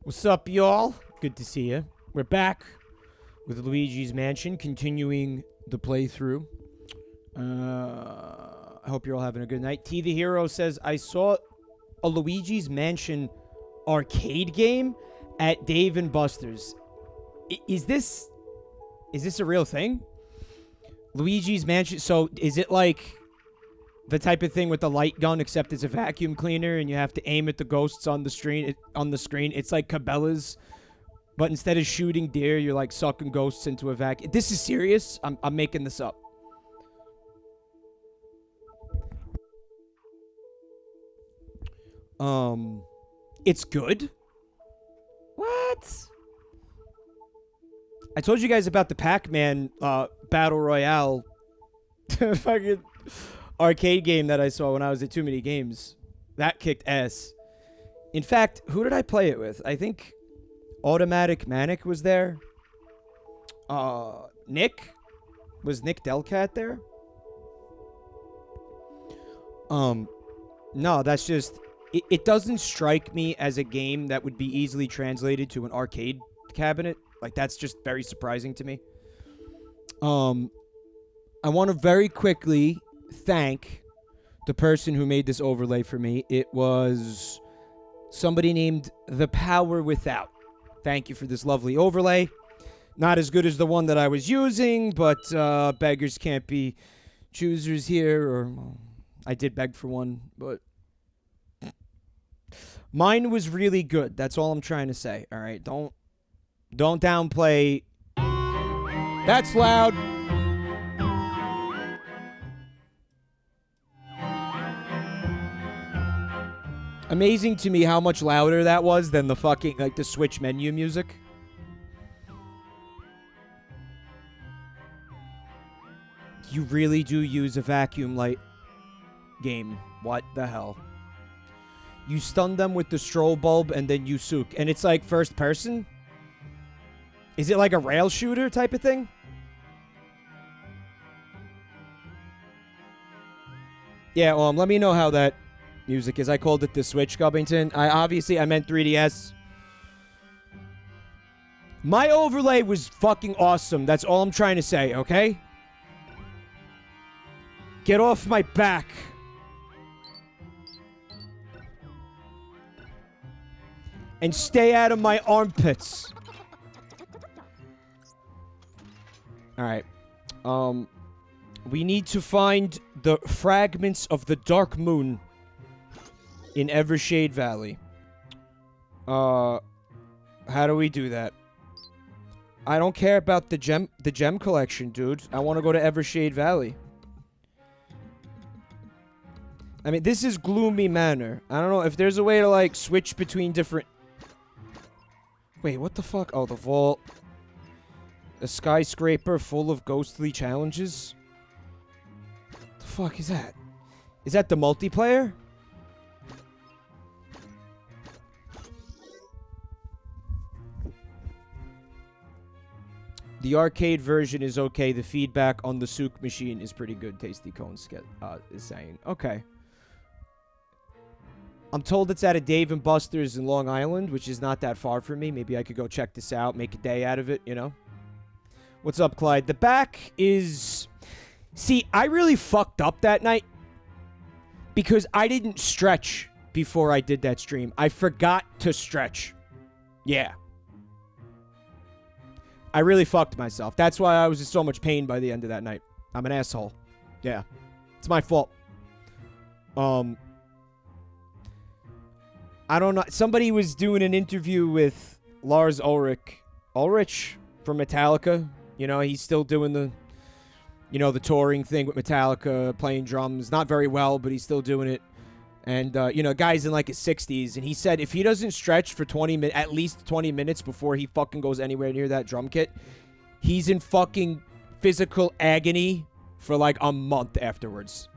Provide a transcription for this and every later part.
What's up, y'all? Good to see you. We're back with Luigi's Mansion, continuing the playthrough. I hope you're all having a good night. T the Hero says, I saw a Luigi's Mansion arcade game at Dave & Buster's. Is this a real thing? Luigi's Mansion. So is it like the type of thing with the light gun, except it's a vacuum cleaner and you have to aim at the ghosts on the screen? It's like Cabela's, but instead of shooting deer, you're like sucking ghosts into a vacuum. This is serious. I'm making this up. It's good. What? I told you guys about the Pac-Man Battle Royale fucking arcade game that I saw when I was at Too Many Games. That kicked ass. In fact, who did I play it with? I think Automatic Manic was there. Nick? Was Nick Delcat there? No, that's just... It doesn't strike me as a game that would be easily translated to an arcade cabinet. Like, that's just very surprising to me. I want to very quickly thank the person who made this overlay for me. It was somebody named The Power Without. Thank you for this lovely overlay. Not as good as the one that I was using, but beggars can't be choosers here. Or well, I did beg for one, but mine was really good. That's all I'm trying to say. All right, don't downplay. That's loud. Amazing to me how much louder that was than the fucking, like, the Switch menu music. You really do use a vacuum light game. What the hell? You stun them with the strobe bulb and then you sook. And it's like first person? Is it like a rail shooter type of thing? Yeah, let me know how that music is. I called it the Switch, Gubbington. I meant 3DS. My overlay was fucking awesome. That's all I'm trying to say, okay? Get off my back. And stay out of my armpits. Alright. We need to find the fragments of the Dark Moon in Evershade Valley. How do we do that? I don't care about the gem collection, dude. I want to go to Evershade Valley. I mean, this is Gloomy Manor. I don't know if there's a way to, like, switch between different... Wait, what the fuck? Oh, the vault. A skyscraper full of ghostly challenges? What the fuck is that? Is that the multiplayer? The arcade version is okay. The feedback on the Souk machine is pretty good. Tasty Cone is saying. Okay. I'm told it's at a Dave & Buster's in Long Island, which is not that far from me. Maybe I could go check this out, make a day out of it, you know? What's up, Clyde? The back is... See, I really fucked up that night because I didn't stretch before I did that stream. I forgot to stretch. Yeah. I really fucked myself. That's why I was in so much pain by the end of that night. I'm an asshole. Yeah. It's my fault. I don't know. Somebody was doing an interview with Lars Ulrich from Metallica. You know, he's still doing the, you know, the touring thing with Metallica, playing drums. Not very well, but he's still doing it. And, you know, guy's in like his 60s. And he said if he doesn't stretch for 20 minutes, at least 20 minutes before he fucking goes anywhere near that drum kit, he's in fucking physical agony for like a month afterwards.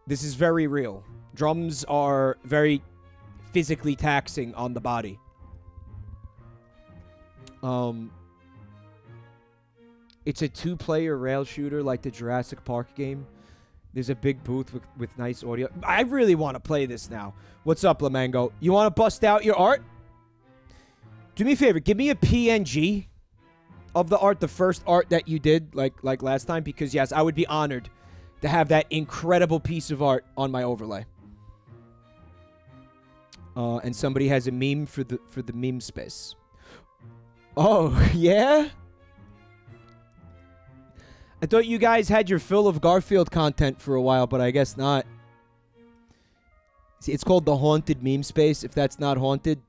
This is very real. Drums are very physically taxing on the body. It's a 2-player rail shooter like the Jurassic Park game. There's a big booth with nice audio. I really want to play this now. What's up, Lamango? You want to bust out your art? Do me a favor. Give me a PNG of the art, the first art that you did like last time, because yes, I would be honored to have that incredible piece of art on my overlay. And somebody has a meme for the meme space. Oh, yeah? I thought you guys had your fill of Garfield content for a while, but I guess not. See, it's called the Haunted Meme Space. If that's not haunted,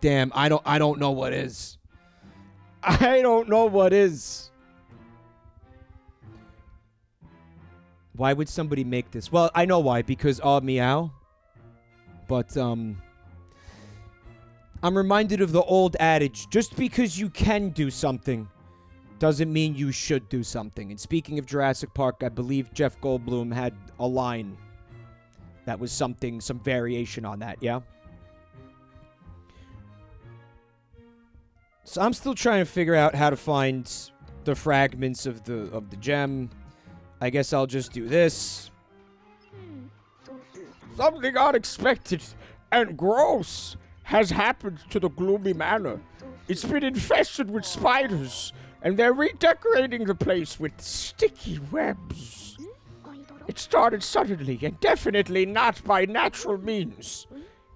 damn, I don't know what is. I don't know what is. Why would somebody make this? Well, I know why, because meow. But I'm reminded of the old adage, just because you can do something doesn't mean you should do something. And speaking of Jurassic Park, I believe Jeff Goldblum had a line that was something, some variation on that, yeah? So I'm still trying to figure out how to find the fragments of the gem. I guess I'll just do this. Something unexpected and gross has happened to the Gloomy Manor. It's been infested with spiders, and they're redecorating the place with sticky webs. It started suddenly and definitely not by natural means.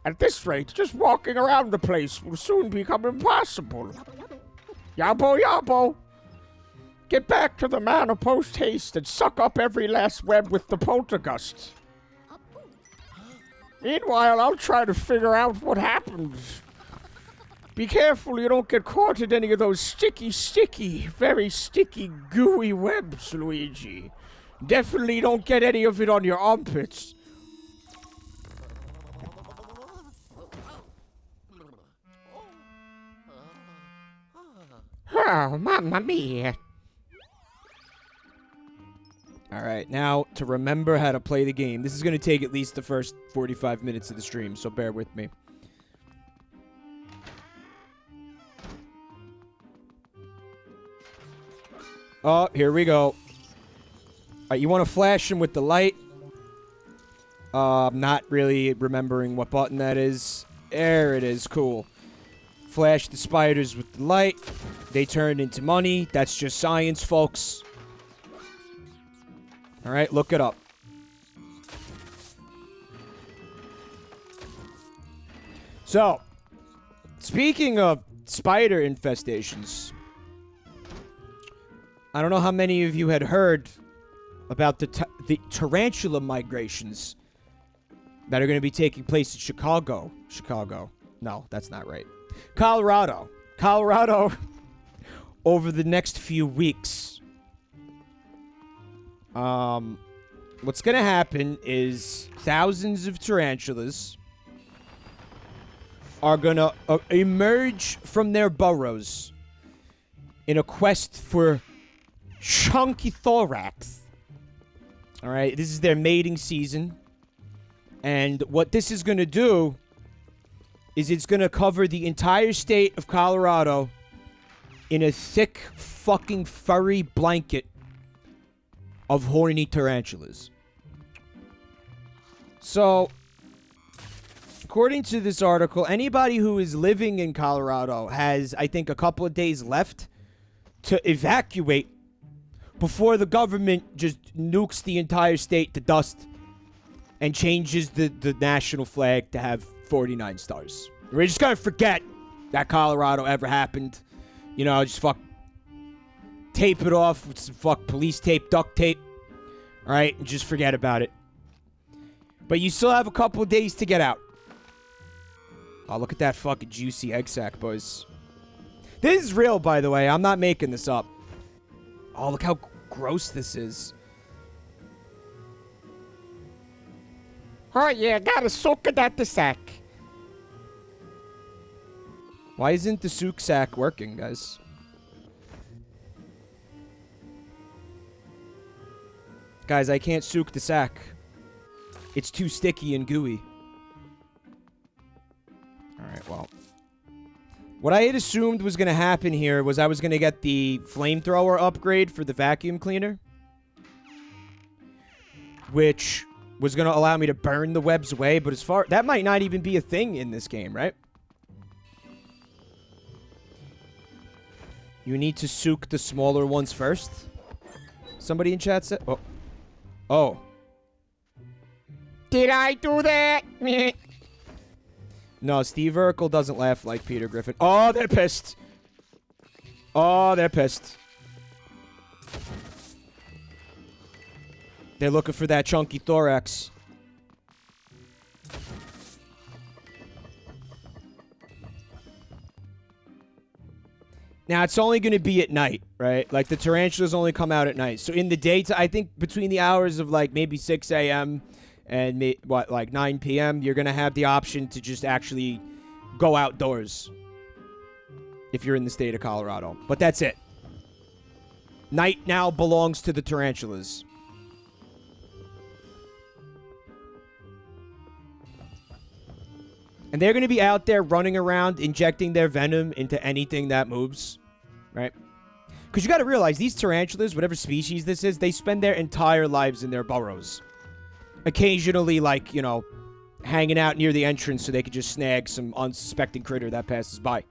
At this rate, just walking around the place will soon become impossible. Yabo, yabo! Get back to the manor post-haste and suck up every last web with the poltergust. Meanwhile, I'll try to figure out what happened. Be careful you don't get caught in any of those sticky, very sticky, gooey webs, Luigi. Definitely don't get any of it on your armpits. Oh, mamma mia. Alright, now to remember how to play the game. This is going to take at least the first 45 minutes of the stream, so bear with me. Oh, here we go. Alright, you want to flash him with the light. I'm not really remembering what button that is. There it is, cool. Flash the spiders with the light. They turn into money. That's just science, folks. Alright, look it up. So, speaking of spider infestations, I don't know how many of you had heard about the tarantula migrations that are going to be taking place in Chicago. No, that's not right. Colorado, over the next few weeks. What's gonna happen is thousands of tarantulas are gonna emerge from their burrows in a quest for chunky thorax. Alright, this is their mating season. And what this is gonna do is it's gonna cover the entire state of Colorado in a thick, fucking furry blanket of horny tarantulas. So, according to this article, anybody who is living in Colorado has, I think, a couple of days left to evacuate before the government just nukes the entire state to dust and changes the national flag to have 49 stars. We're just gonna forget that Colorado ever happened. You know, just tape it off with some police tape, duct tape. Alright, and just forget about it. But you still have a couple of days to get out. Oh, look at that fucking juicy egg sack, boys. This is real, by the way. I'm not making this up. Oh, look how gross this is. Oh, yeah, gotta soak it at the sack. Why isn't the souk sack working, guys? Guys, I can't souk the sack. It's too sticky and gooey. Alright, well. What I had assumed was going to happen here was I was going to get the flamethrower upgrade for the vacuum cleaner. Which was going to allow me to burn the webs away, but that might not even be a thing in this game, right? You need to soak the smaller ones first. Somebody in chat said... Oh. Oh. Did I do that? No, Steve Urkel doesn't laugh like Peter Griffin. Oh, they're pissed. Oh, they're pissed. They're looking for that chunky thorax. Now, it's only going to be at night, right? Like, the tarantulas only come out at night. So, in the daytime, I think between the hours of, like, maybe 6 a.m. and, like 9 p.m., you're going to have the option to just actually go outdoors if you're in the state of Colorado. But that's it. Night now belongs to the tarantulas. And they're going to be out there running around, injecting their venom into anything that moves. Right? Because you got to realize, these tarantulas, whatever species this is, they spend their entire lives in their burrows. Occasionally, like, you know, hanging out near the entrance so they could just snag some unsuspecting critter that passes by.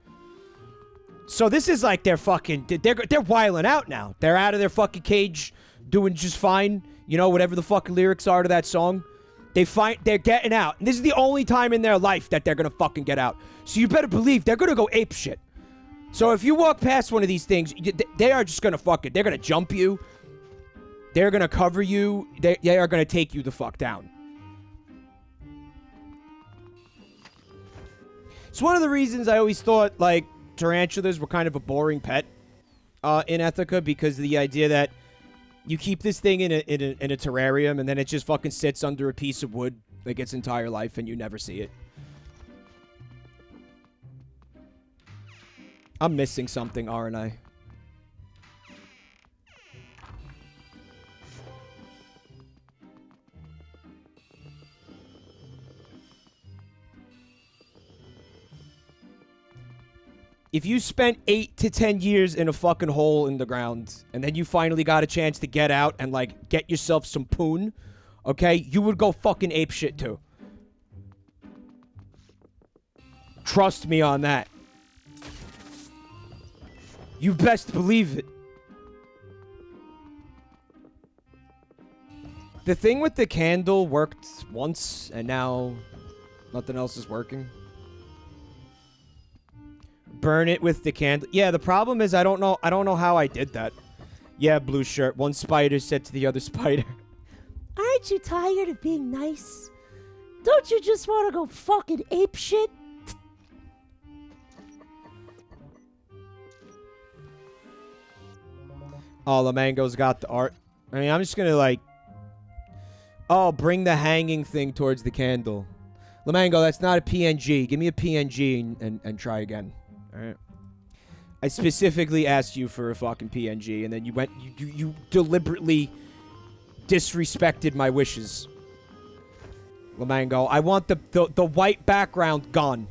So this is like their fucking... They're wiling out now. They're out of their fucking cage, doing just fine. You know, whatever the fucking lyrics are to that song. They're getting out. And this is the only time in their life that they're gonna fucking get out. So you better believe they're gonna go ape shit. So if you walk past one of these things, they are just gonna fuck it. They're gonna jump you. They're gonna cover you. They are gonna take you the fuck down. It's one of the reasons I always thought, like, tarantulas were kind of a boring pet in Ithaca, because of the idea that you keep this thing in a terrarium, and then it just fucking sits under a piece of wood like its entire life, and you never see it. I'm missing something, aren't I? If you spent 8 to 10 years in a fucking hole in the ground, and then you finally got a chance to get out and, like, get yourself some poon, okay, you would go fucking ape shit too. Trust me on that. You best believe it. The thing with the candle worked once, and now nothing else is working. Burn it with the candle. Yeah, the problem is I don't know how I did that. Yeah, blue shirt. One spider said to the other spider, "Aren't you tired of being nice? Don't you just want to go fucking ape shit?" Oh, the mango's got the art. I mean, I'm just gonna, like... Oh, bring the hanging thing towards the candle. Lamango, that's not a PNG. Give me a PNG and try again. Alright. I specifically asked you for a fucking PNG, and then you went... You deliberately disrespected my wishes. Lamango, I want the white background gone.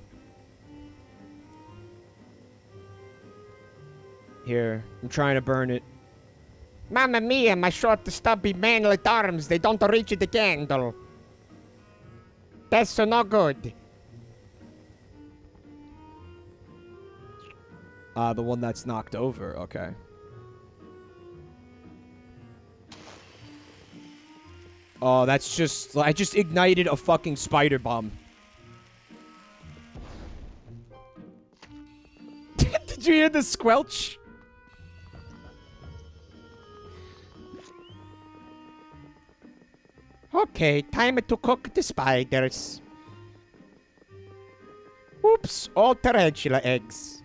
Here. I'm trying to burn it. Mamma mia, my short, stubby, manlet arms, they don't reach the candle. That's no good. The one that's knocked over. Okay. Oh, that's just... I just ignited a fucking spider bomb. Did you hear the squelch? Okay, time to cook the spiders. Oops, all tarantula eggs.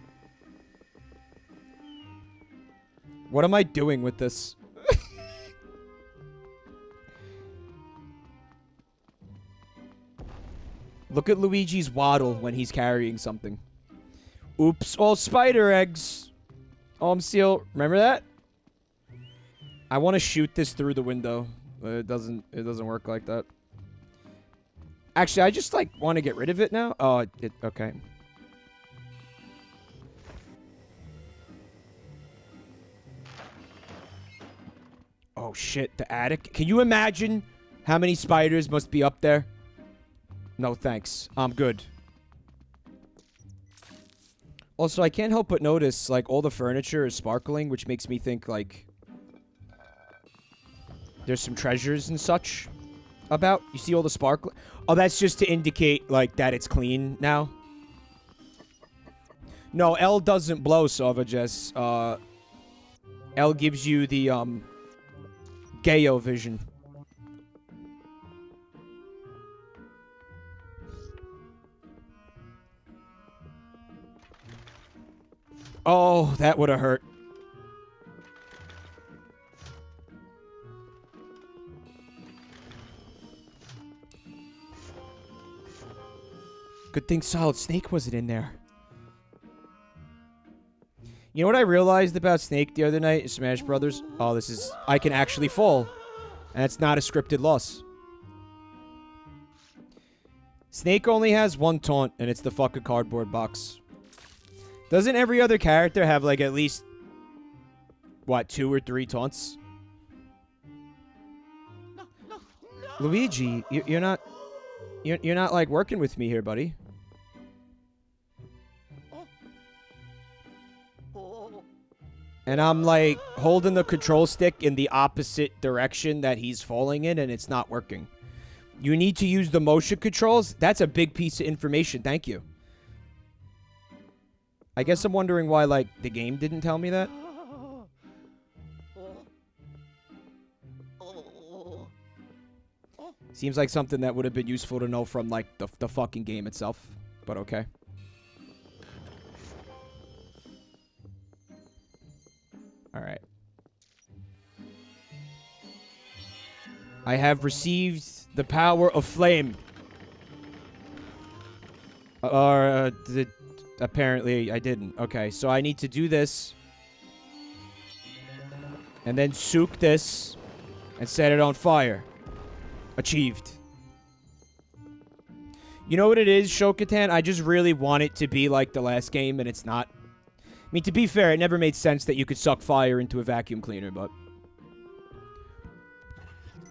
What am I doing with this? Look at Luigi's waddle when he's carrying something. Oops, all spider eggs. Seal, remember that? I want to shoot this through the window. It doesn't work like that. Actually, I just like want to get rid of it now. Oh, okay. Oh shit, the attic. Can you imagine how many spiders must be up there? No, thanks. I'm good. Also, I can't help but notice, like, all the furniture is sparkling, which makes me think, like, there's some treasures and such about. You see all the sparkle? Oh, that's just to indicate, like, that it's clean now. No, L doesn't blow, Sauvages. L gives you the, Gayo vision. Oh, that would have hurt. Good thing Solid Snake wasn't in there. You know what I realized about Snake the other night in Smash Brothers? Oh, this is... I can actually fall. And it's not a scripted loss. Snake only has one taunt, and it's the fucking cardboard box. Doesn't every other character have, like, at least... what, 2 or 3 taunts? Luigi, you're not... You're not, like, working with me here, buddy. And I'm, like, holding the control stick in the opposite direction that he's falling in, and it's not working. You need to use the motion controls? That's a big piece of information. Thank you. I guess I'm wondering why, like, the game didn't tell me that. Seems like something that would have been useful to know from, like, the fucking game itself. But okay. Alright. I have received the power of flame. Apparently I didn't. Okay, so I need to do this. And then soak this. And set it on fire. Achieved. You know what it is, Shokatan? I just really want it to be like the last game, and it's not. I mean, to be fair, it never made sense that you could suck fire into a vacuum cleaner, but...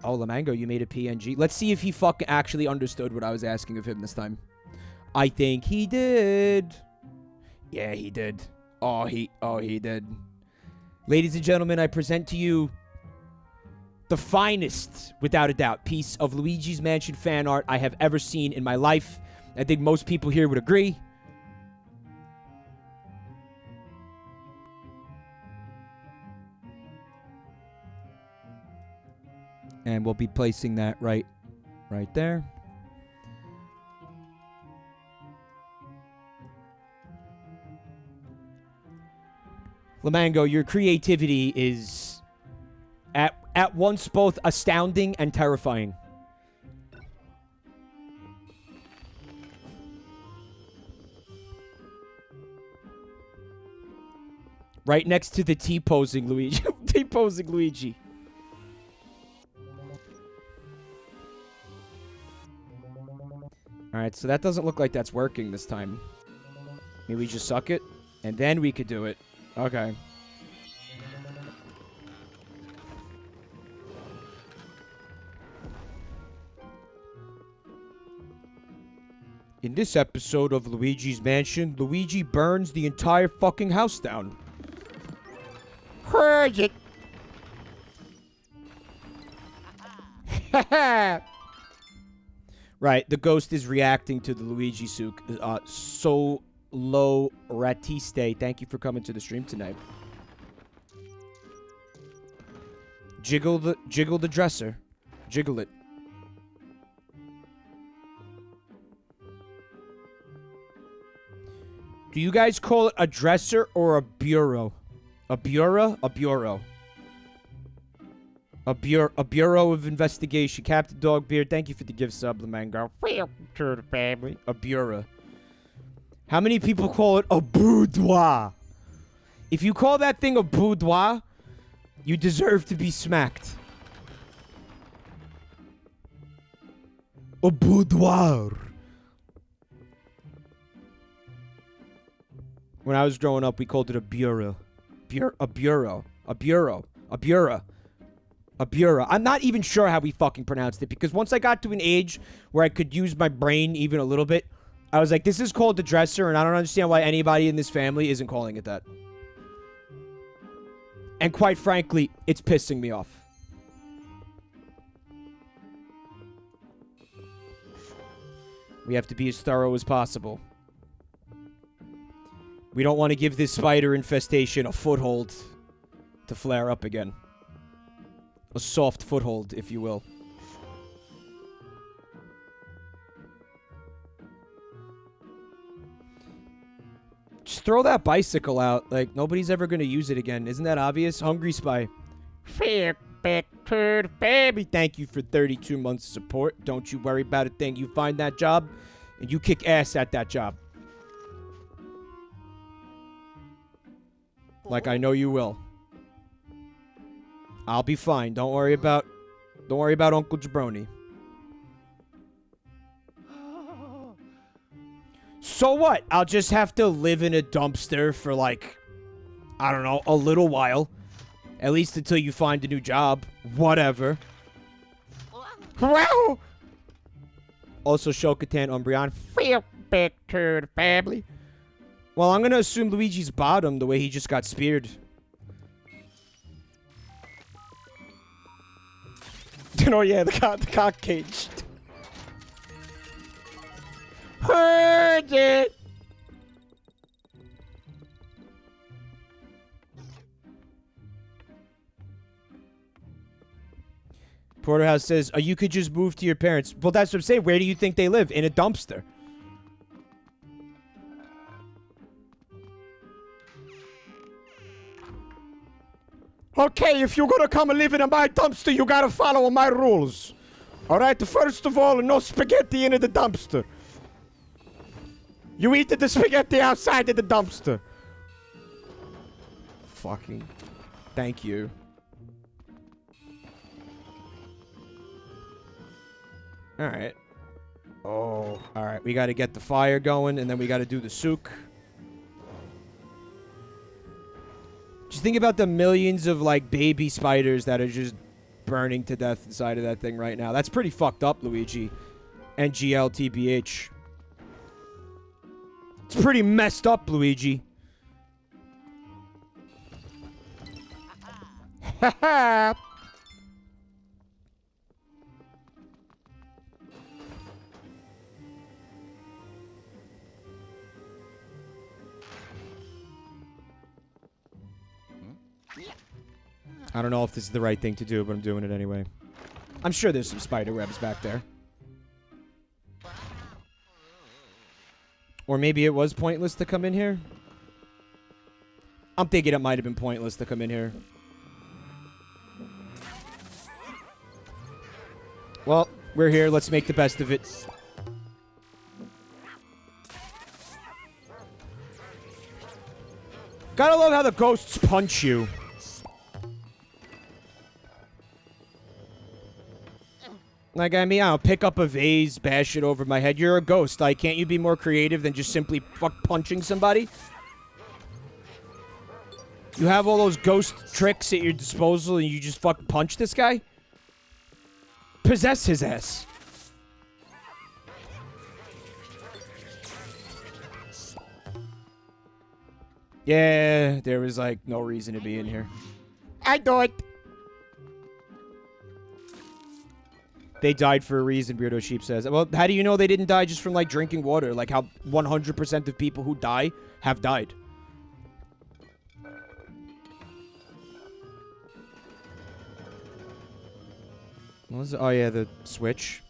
Oh, Lamango, you made a PNG. Let's see if he fucking actually understood what I was asking of him this time. I think he did. Yeah, he did. Oh, he did. Ladies and gentlemen, I present to you the finest, without a doubt, piece of Luigi's Mansion fan art I have ever seen in my life. I think most people here would agree. And we'll be placing that right there. Lamango, your creativity is at once both astounding and terrifying. Right next to the T-posing Luigi. T-posing Luigi. Alright, so that doesn't look like that's working this time. Maybe we just suck it, and then we could do it. Okay. In this episode of Luigi's Mansion, Luigi burns the entire fucking house down. Heard it. Right, the ghost is reacting to the Luigi Souk. Solo Ratiste, thank you for coming to the stream tonight. Jiggle the dresser. Jiggle it. Do you guys call it a dresser or a bureau? A bureau? A bureau. A bureau of investigation. Captain Dogbeard, thank you for the gift sub, the mango. Welcome to the family. A bureau. How many people call it a boudoir? If you call that thing a boudoir, you deserve to be smacked. A boudoir. When I was growing up, we called it a bureau. A bureau. A bureau. A bureau. A bureau. I'm not even sure how we fucking pronounced it, because once I got to an age where I could use my brain even a little bit, I was like, this is called the dresser, and I don't understand why anybody in this family isn't calling it that. And quite frankly, it's pissing me off. We have to be as thorough as possible. We don't want to give this spider infestation a foothold to flare up again. A soft foothold, if you will. Just throw that bicycle out. Like, nobody's ever going to use it again. Isn't that obvious? Hungry Spy. Fair back to the family. Thank you for 32 months of support. Don't you worry about a thing. You find that job, and you kick ass at that job. Like I know you will. I'll be fine. Don't worry about Uncle Jabroni. So what? I'll just have to live in a dumpster for like, I don't know, a little while. At least until you find a new job. Whatever. Well, Also, Shokatan Umbreon. welcome back to the family. Well, I'm gonna assume Luigi's bottom the way he just got speared. Oh yeah, the cock cage. Heard it. Porterhouse says, oh, you could just move to your parents. Well, that's what I'm saying. Where do you think they live? In a dumpster. Okay, if you're gonna come and live in my dumpster, you gotta follow my rules. Alright, first of all, no spaghetti in the dumpster. You eat the spaghetti outside of the dumpster. Fucking. Thank you. Alright. Oh. Alright, we gotta get the fire going, and then we gotta do the souk. Just think about the millions of, like, baby spiders that are just burning to death inside of that thing right now. That's pretty fucked up, Luigi. And GLTBH. It's pretty messed up, Luigi. Haha. I don't know if this is the right thing to do, but I'm doing it anyway. I'm sure there's some spider webs back there. Or maybe it was pointless to come in here. I'm thinking it might have been pointless to come in here. Well, we're here. Let's make the best of it. Gotta love how the ghosts punch you. Like, I mean, I'll pick up a vase, bash it over my head. You're a ghost. Like, can't you be more creative than just simply punching somebody? You have all those ghost tricks at your disposal and you just punch this guy? Possess his ass. Yeah, there was, like, no reason to be in here. I do it. They died for a reason, Beardo Sheep says. Well, how do you know they didn't die just from, like, drinking water? Like, how 100% of people who die have died. What was it? Oh, yeah, the switch.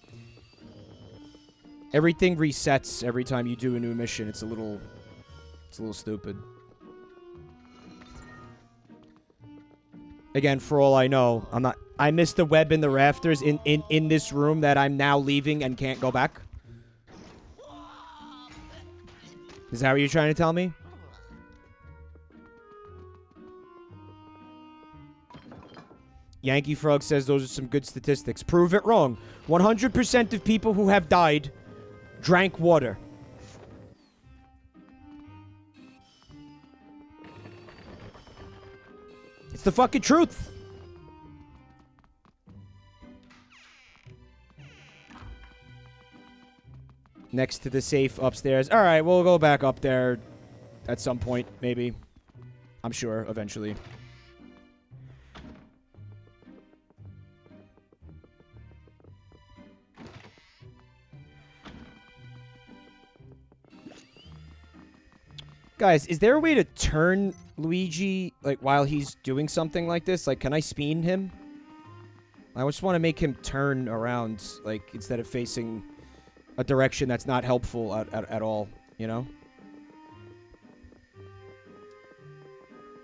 Everything resets every time you do a new mission. It's a little stupid. Again, for all I know, I missed the web in the rafters in this room that I'm now leaving and can't go back. Is that what you're trying to tell me? Yankee Frog says those are some good statistics. Prove it wrong. 100% of people who have died drank water. It's the fucking truth. Next to the safe upstairs. All right, we'll go back up there at some point, maybe. I'm sure, eventually. Guys, is there a way to turn Luigi, like, while he's doing something like this? Like, can I spin him? I just want to make him turn around, like, instead of facing a direction that's not helpful at all, you know?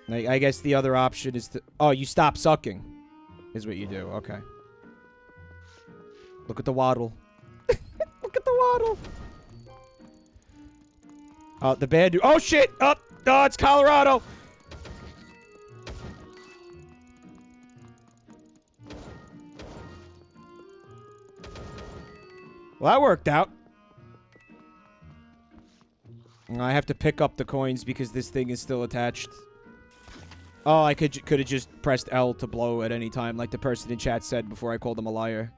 I guess the other option is to... Oh, you stop sucking, is what you do. Okay. Look at the waddle. Look at the waddle. Oh, the bad dude. Oh, shit! Oh, it's Colorado! Well, that worked out. I have to pick up the coins because this thing is still attached. Oh, I could have just pressed L to blow at any time, like the person in chat said before I called him a liar.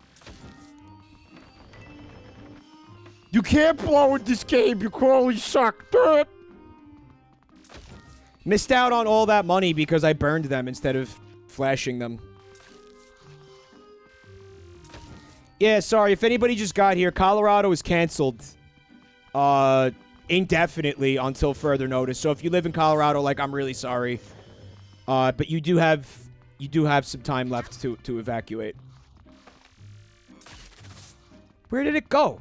You can't blow in this game. You clearly suck. Dude. Missed out on all that money because I burned them instead of flashing them. Yeah, sorry. If anybody just got here, Colorado is canceled. Indefinitely until further notice. So if you live in Colorado, like, I'm really sorry. But you do have some time left to evacuate. Where did it go?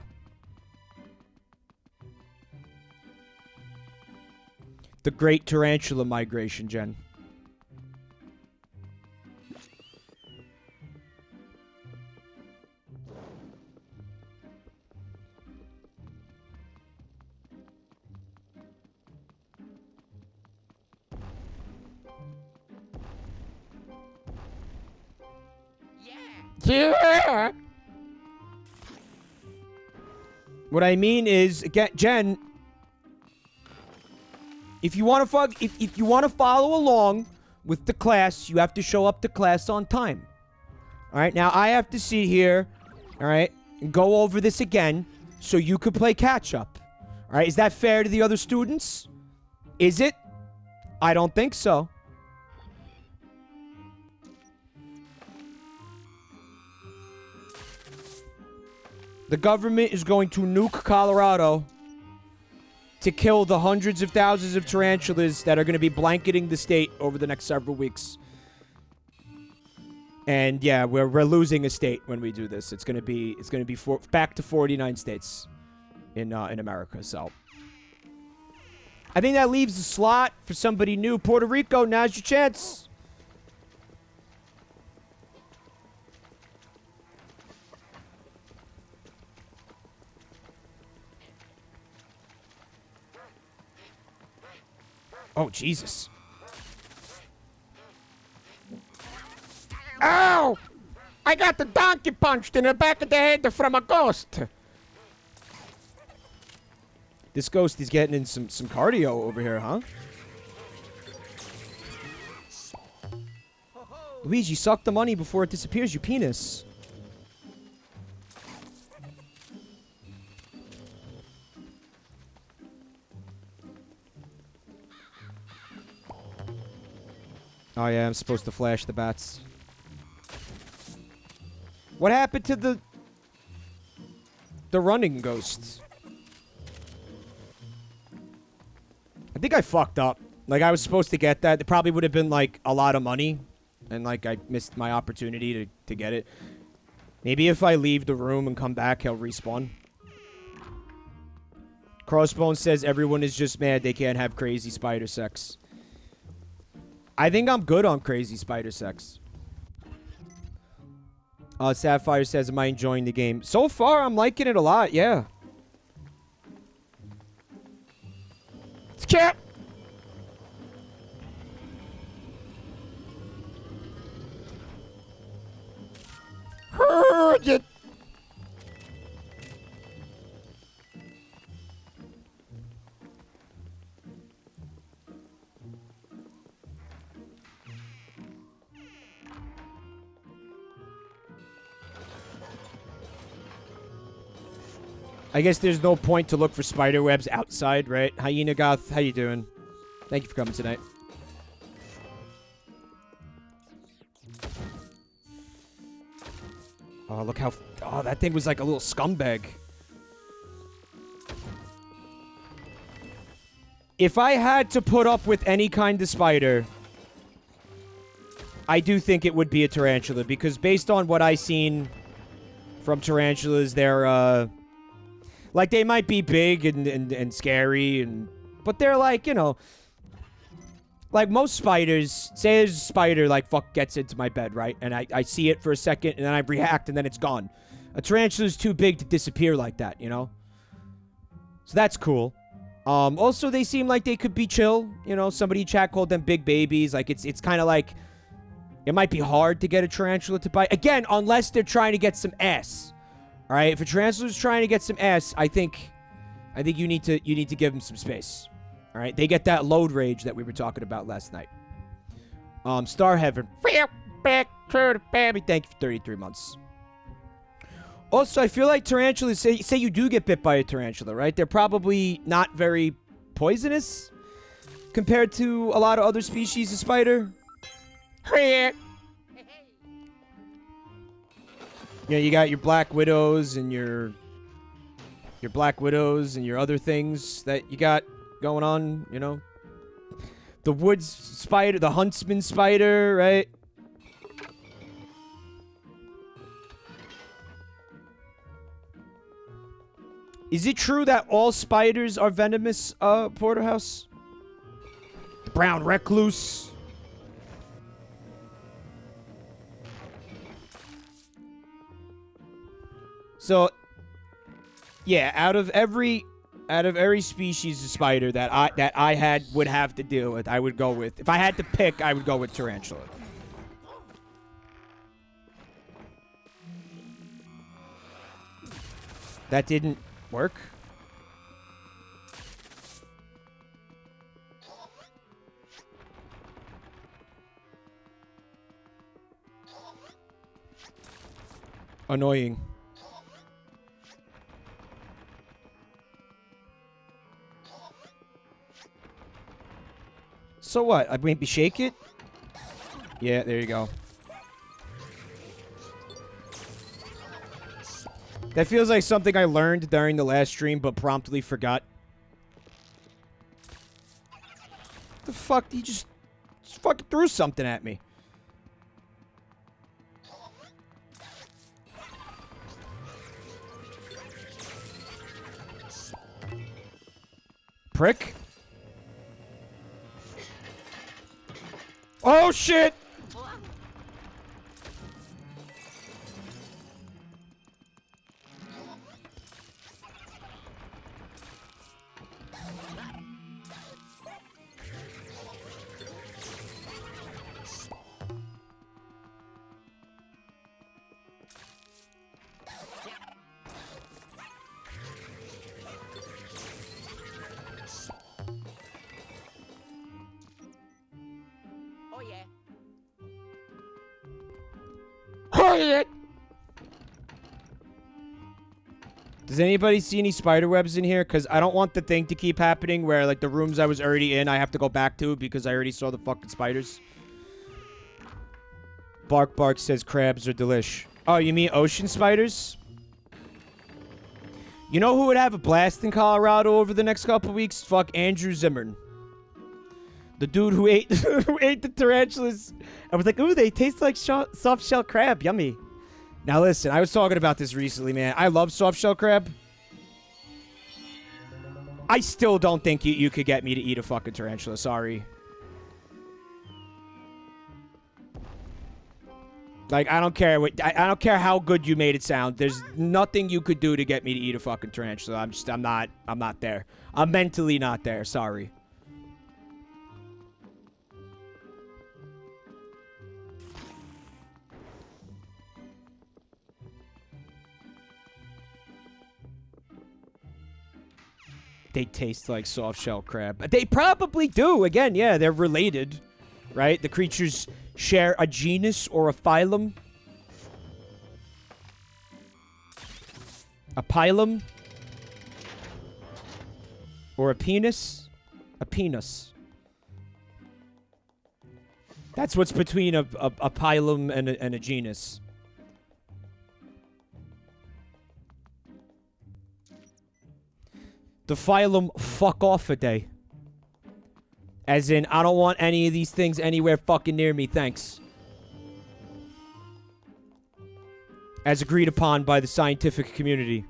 The Great Tarantula Migration, Jen. Yeah. What I mean is, again, Jen, if you want to follow along with the class, you have to show up to class on time. All right? Now I have to sit here, all right, and go over this again so you could play catch up. All right? Is that fair to the other students? Is it? I don't think so. The government is going to nuke Colorado to kill the hundreds of thousands of tarantulas that are going to be blanketing the state over the next several weeks. And yeah, we're losing a state when we do this. It's going to be back to 49 states in America. So I think that leaves a slot for somebody new. Puerto Rico, now's your chance. Oh, Jesus. Ow! I got the donkey punched in the back of the head from a ghost. This ghost is getting in some cardio over here, huh? Luigi, suck the money before it disappears, you penis. Oh, yeah, I'm supposed to flash the bats. What happened to the running ghosts? I think I fucked up. Like, I was supposed to get that. It probably would have been, like, a lot of money. And, like, I missed my opportunity to get it. Maybe if I leave the room and come back, he'll respawn. Crossbone says everyone is just mad they can't have crazy spider sex. I think I'm good on crazy spider sex. Sapphire says, am I enjoying the game? So far, I'm liking it a lot, yeah. Skip! Heard it! I guess there's no point to look for spider webs outside, right? Hyena Goth, how you doing? Thank you for coming tonight. Oh, look how... Oh, that thing was like a little scumbag. If I had to put up with any kind of spider, I do think it would be a tarantula. Because based on what I've seen from tarantulas, they're, like, they might be big and scary, but they're like, you know... Like, most spiders, say there's a spider, like, gets into my bed, right? And I see it for a second, and then I react, and then it's gone. A tarantula's too big to disappear like that, you know? So that's cool. Also, they seem like they could be chill. You know, somebody in chat called them big babies. Like, it's kind of like... It might be hard to get a tarantula to bite. Again, unless they're trying to get some ass. Alright? If a tarantula's trying to get some ass, I think you need to give them some space. All right, they get that load rage that we were talking about last night. Star Heaven. Back to the baby. Thank you for 33 months. Also, I feel like tarantulas, say you do get bit by a tarantula, right? They're probably not very poisonous compared to a lot of other species of spider. You know, you got your black widows and your other things that you got going on, you know. The woods spider, the huntsman spider, right? Is it true that all spiders are venomous, Porterhouse? The brown recluse. So, yeah, out of every species of spider that I would have to deal with, I would go with. If I had to pick, I would go with tarantula. That didn't work. Annoying. So what? I maybe shake it? Yeah, there you go. That feels like something I learned during the last stream, but promptly forgot. The fuck? He just fucking threw something at me. Prick? Oh, shit! Does anybody see any spider webs in here? Because I don't want the thing to keep happening where, like, the rooms I was already in, I have to go back to because I already saw the fucking spiders. Bark Bark says crabs are delish. Oh, you mean ocean spiders? You know who would have a blast in Colorado over the next couple weeks? Fuck Andrew Zimmern. The dude who ate who ate the tarantulas. I was like, ooh, they taste like soft shell crab. Yummy. Now listen, I was talking about this recently, man. I love soft shell crab. I still don't think you could get me to eat a fucking tarantula. Sorry. Like, I don't care what I don't care how good you made it sound. There's nothing you could do to get me to eat a fucking tarantula. I'm not there. I'm mentally not there. Sorry. They taste like soft shell crab. They probably do. Again, yeah, they're related, right? The creatures share a genus or a phylum. A phylum. Or a penis. A penis. That's what's between a phylum and a genus. The phylum fuck off a day. As in, I don't want any of these things anywhere fucking near me, thanks. As agreed upon by the scientific community.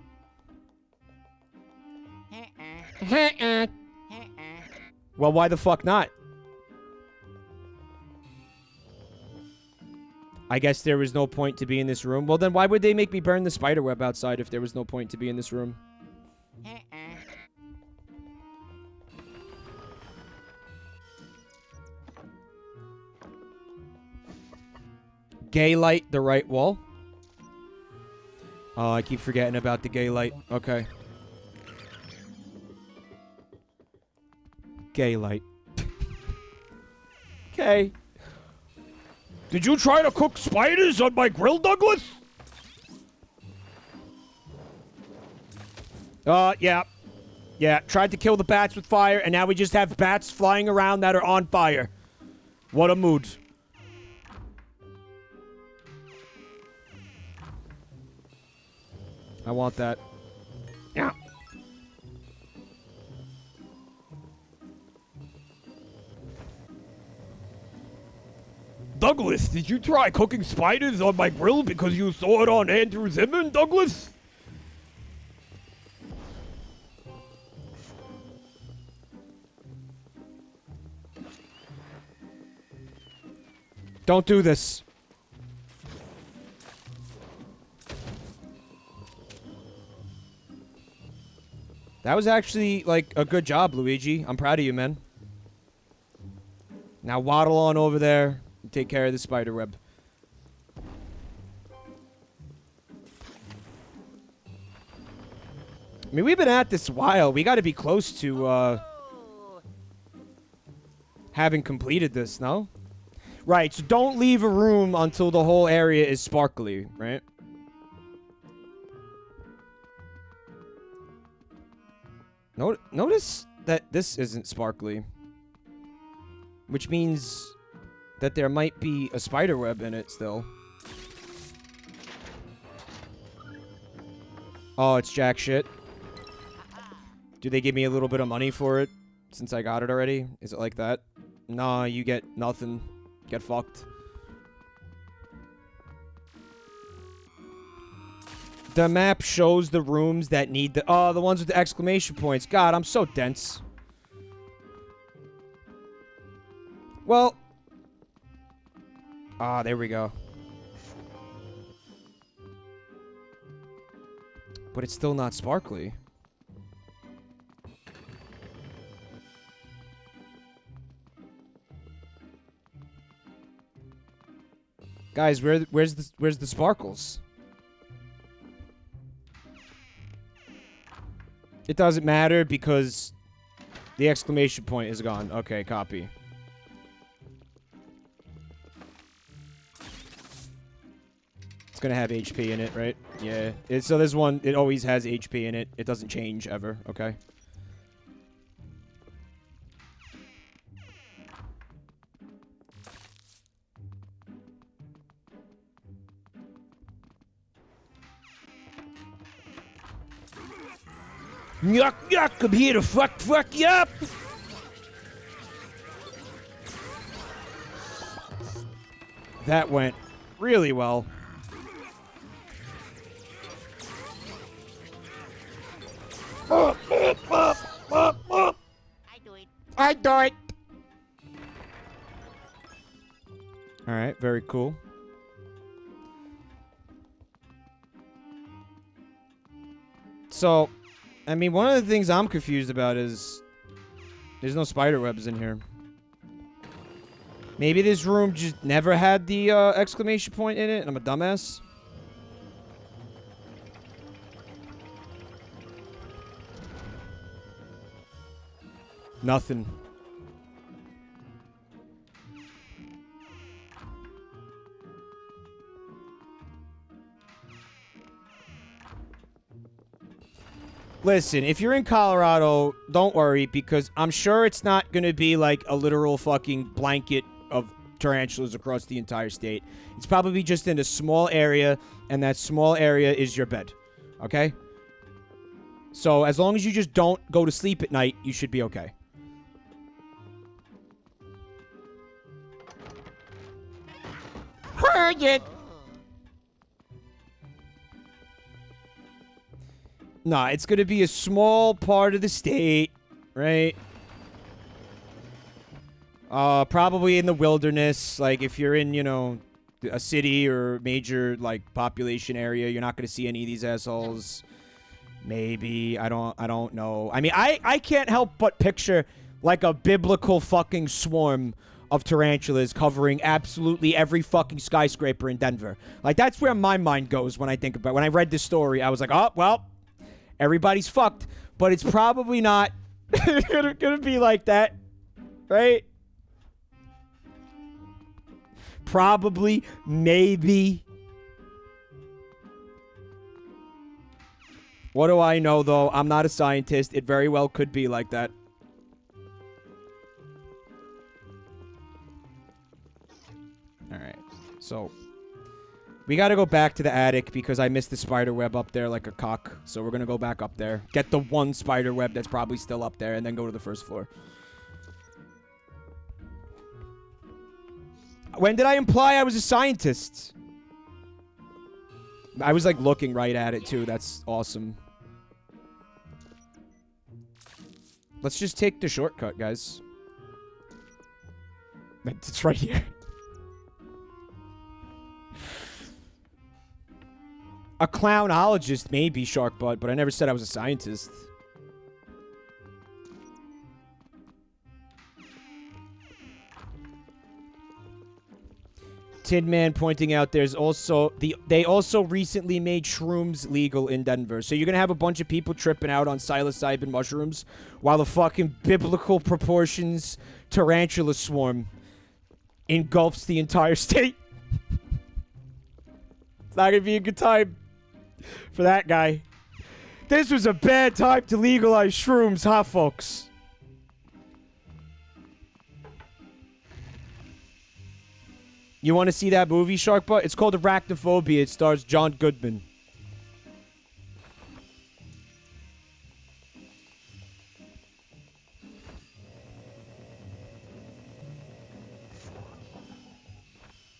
Well, why the fuck not? I guess there was no point to be in this room. Well, then why would they make me burn the spiderweb outside if there was no point to be in this room? Gay light the right wall. Oh, I keep forgetting about the gay light. Okay. Gay light. Okay. Did you try to cook spiders on my grill, Douglas? Yeah. Yeah, tried to kill the bats with fire, and now we just have bats flying around that are on fire. What a mood. I want that. Yeah. Douglas, did you try cooking spiders on my grill because you saw it on Andrew Zimmern, Douglas? Don't do this. That was actually, like, a good job, Luigi. I'm proud of you, man. Now waddle on over there and take care of the spider web. I mean, we've been at this a while. We got to be close to, having completed this, no? Right, so don't leave a room until the whole area is sparkly, right? Notice that this isn't sparkly. Which means that there might be a spider web in it still. Oh, it's jack shit. Do they give me a little bit of money for it since I got it already? Is it like that? Nah, you get nothing. Get fucked. The map shows the rooms that need the... Oh, the ones with the exclamation points. God, I'm so dense. Well... Ah, there we go. But it's still not sparkly. Guys, where's the sparkles? It doesn't matter because the exclamation point is gone. Okay, copy. It's gonna have HP in it, right? Yeah. So this one, it always has HP in it. It doesn't change ever, okay? Yuck, yuck, I'm here to fuck you up. That went really well. I do it. All right, very cool. So, I mean, one of the things I'm confused about is there's no spider webs in here. Maybe this room just never had the exclamation point in it, and I'm a dumbass. Nothing. Listen, if you're in Colorado, don't worry, because I'm sure it's not going to be like a literal fucking blanket of tarantulas across the entire state. It's probably just in a small area, and that small area is your bed. Okay? So as long as you just don't go to sleep at night, you should be okay. Heard it. Nah, it's going to be a small part of the state, right? Probably in the wilderness. Like, if you're in, you know, a city or major, like, population area, you're not going to see any of these assholes. Maybe. I don't know. I mean, I can't help but picture, like, a biblical fucking swarm of tarantulas covering absolutely every fucking skyscraper in Denver. Like, that's where my mind goes when I think about it. When I read this story, I was like, oh, well, everybody's fucked. But it's probably not gonna be like that, right? Probably, maybe. What do I know, though? I'm not a scientist. It very well could be like that. Alright, so we gotta go back to the attic because I missed the spider web up there like a cock. So we're gonna go back up there. Get the one spider web that's probably still up there and then go to the first floor. When did I imply I was a scientist? I was like looking right at it too. That's awesome. Let's just take the shortcut, guys. It's right here. A clownologist, maybe, Shark Butt, but I never said I was a scientist. Tin Man pointing out there's also they also recently made shrooms legal in Denver. So you're gonna have a bunch of people tripping out on psilocybin mushrooms while the fucking biblical proportions tarantula swarm engulfs the entire state. It's not gonna be a good time for that guy. This was a bad time to legalize shrooms, huh, folks? You want to see that movie, Shark Butt? It's called Arachnophobia. It stars John Goodman.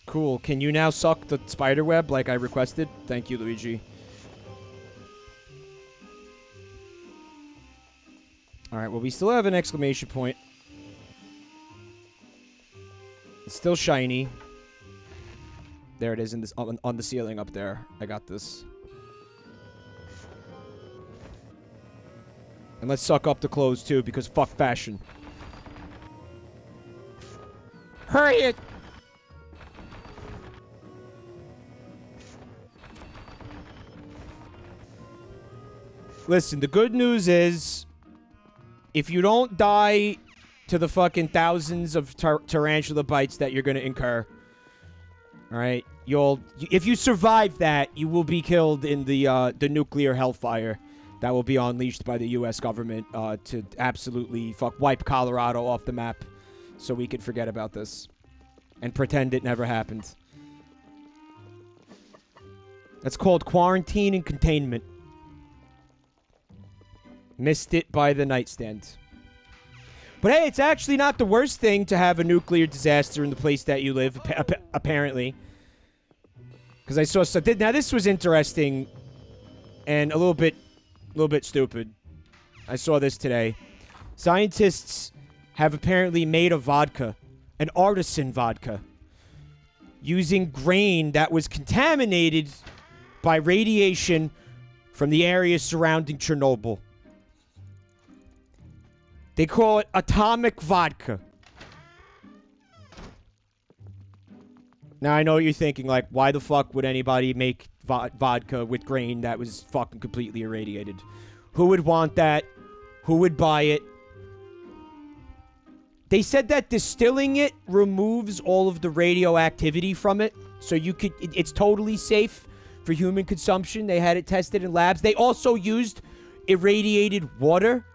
Cool. Can you now suck the spider web like I requested? Thank you, Luigi. Alright, well, we still have an exclamation point. It's still shiny. There it is in this on the ceiling up there. I got this. And let's suck up the clothes too, because fuck fashion. Hurry it. Listen, the good news is, if you don't die to the fucking thousands of tarantula bites that you're gonna incur, all right, if you survive that, you will be killed in the nuclear hellfire that will be unleashed by the U.S. government to absolutely wipe Colorado off the map, so we could forget about this and pretend it never happened. That's called quarantine and containment. Missed it by the nightstand. But hey, it's actually not the worst thing to have a nuclear disaster in the place that you live, apparently. Because I saw something. Now, this was interesting and a little bit stupid. I saw this today. Scientists have apparently made a vodka, an artisan vodka, using grain that was contaminated by radiation from the area surrounding Chernobyl. They call it atomic vodka. Now, I know what you're thinking, like, why the fuck would anybody make vodka with grain that was fucking completely irradiated? Who would want that? Who would buy it? They said that distilling it removes all of the radioactivity from it. So you could, it's totally safe for human consumption. They had it tested in labs. They also used irradiated water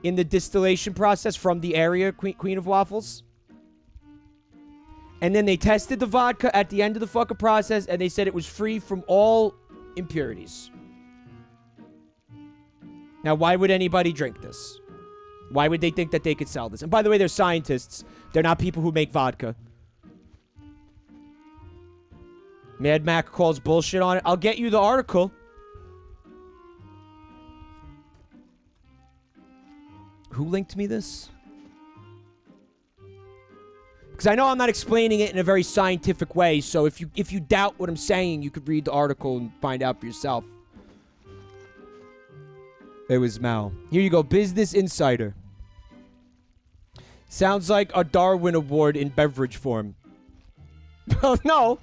in the distillation process from the area, Queen of Waffles. And then they tested the vodka at the end of the fucking process, and they said it was free from all impurities. Now, why would anybody drink this? Why would they think that they could sell this? And by the way, they're scientists. They're not people who make vodka. Mad Mac calls bullshit on it. I'll get you the article. Who linked me this? Because I know I'm not explaining it in a very scientific way, so if you doubt what I'm saying, you could read the article and find out for yourself. It was Mal. Here you go, Business Insider. Sounds like a Darwin Award in beverage form. Well, no.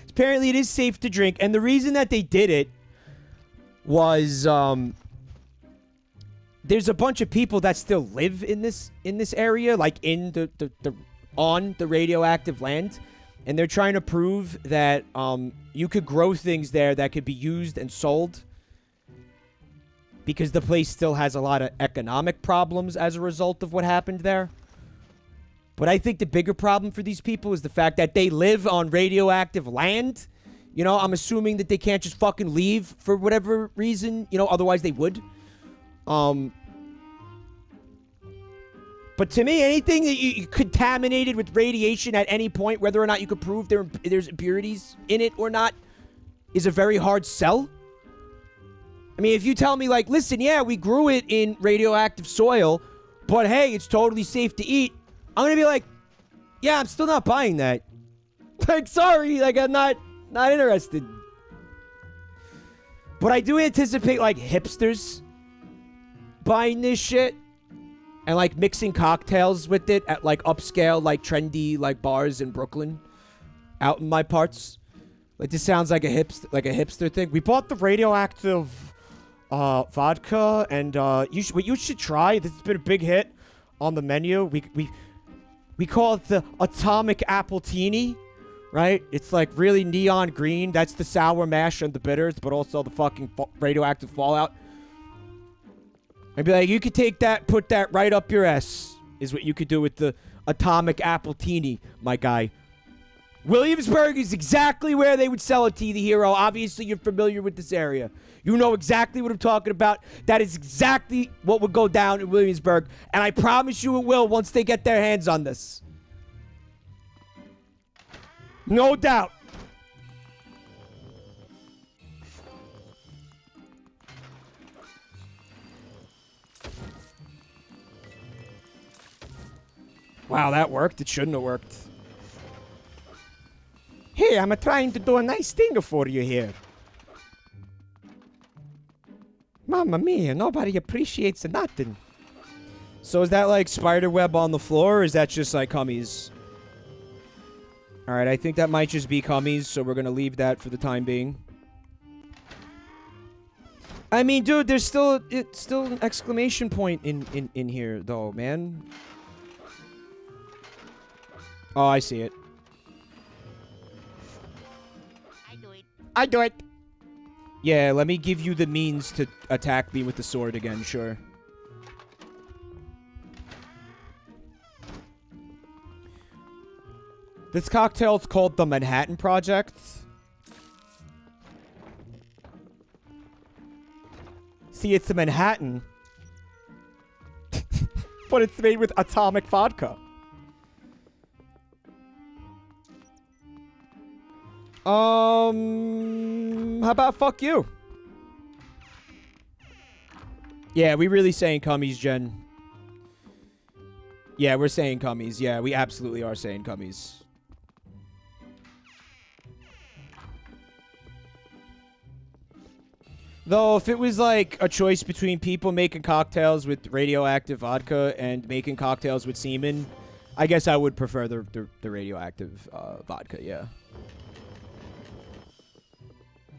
Apparently it is safe to drink, and the reason that they did it was, there's a bunch of people that still live in this area, like in on the radioactive land, and they're trying to prove that you could grow things there that could be used and sold, because the place still has a lot of economic problems as a result of what happened there. But I think the bigger problem for these people is the fact that they live on radioactive land. You know, I'm assuming that they can't just fucking leave for whatever reason. You know, otherwise they would. But to me, anything that you contaminated with radiation at any point, whether or not you could prove there's impurities in it or not, is a very hard sell. I mean, if you tell me, like, listen, yeah, we grew it in radioactive soil, but hey, it's totally safe to eat, I'm gonna be like, yeah, I'm still not buying that. Like, sorry, like, I'm not interested. But I do anticipate, like, hipsters buying this shit and, like, mixing cocktails with it at, like, upscale, like, trendy, like, bars in Brooklyn out in my parts. Like, this sounds like a hipster thing. We bought the radioactive vodka, and what you should try, this has been a big hit on the menu. We call it the atomic appletini, right? It's like really neon green. That's the sour mash and the bitters, but also the fucking radioactive fallout. I'd be like, you could take that, put that right up your ass, is what you could do with the atomic appletini, my guy. Williamsburg is exactly where they would sell it to the hero. Obviously, you're familiar with this area. You know exactly what I'm talking about. That is exactly what would go down in Williamsburg. And I promise you it will once they get their hands on this. No doubt. Wow, that worked. It shouldn't have worked. Hey, I'm trying to do a nice thing for you here. Mamma mia, nobody appreciates nothing. So is that like spider web on the floor, or is that just like cummies? Alright, I think that might just be cummies, so we're gonna leave that for the time being. I mean, dude, there's still an exclamation point in here, though, man. Oh, I see it. I do it. Yeah, let me give you the means to attack me with the sword again, sure. This cocktail is called the Manhattan Project. See, it's a Manhattan. But it's made with atomic vodka. How about fuck you? Yeah, we really saying cummies, Jen. Yeah, we're saying cummies. Yeah, we absolutely are saying cummies. Though, if it was like a choice between people making cocktails with radioactive vodka and making cocktails with semen, I guess I would prefer the radioactive vodka, yeah.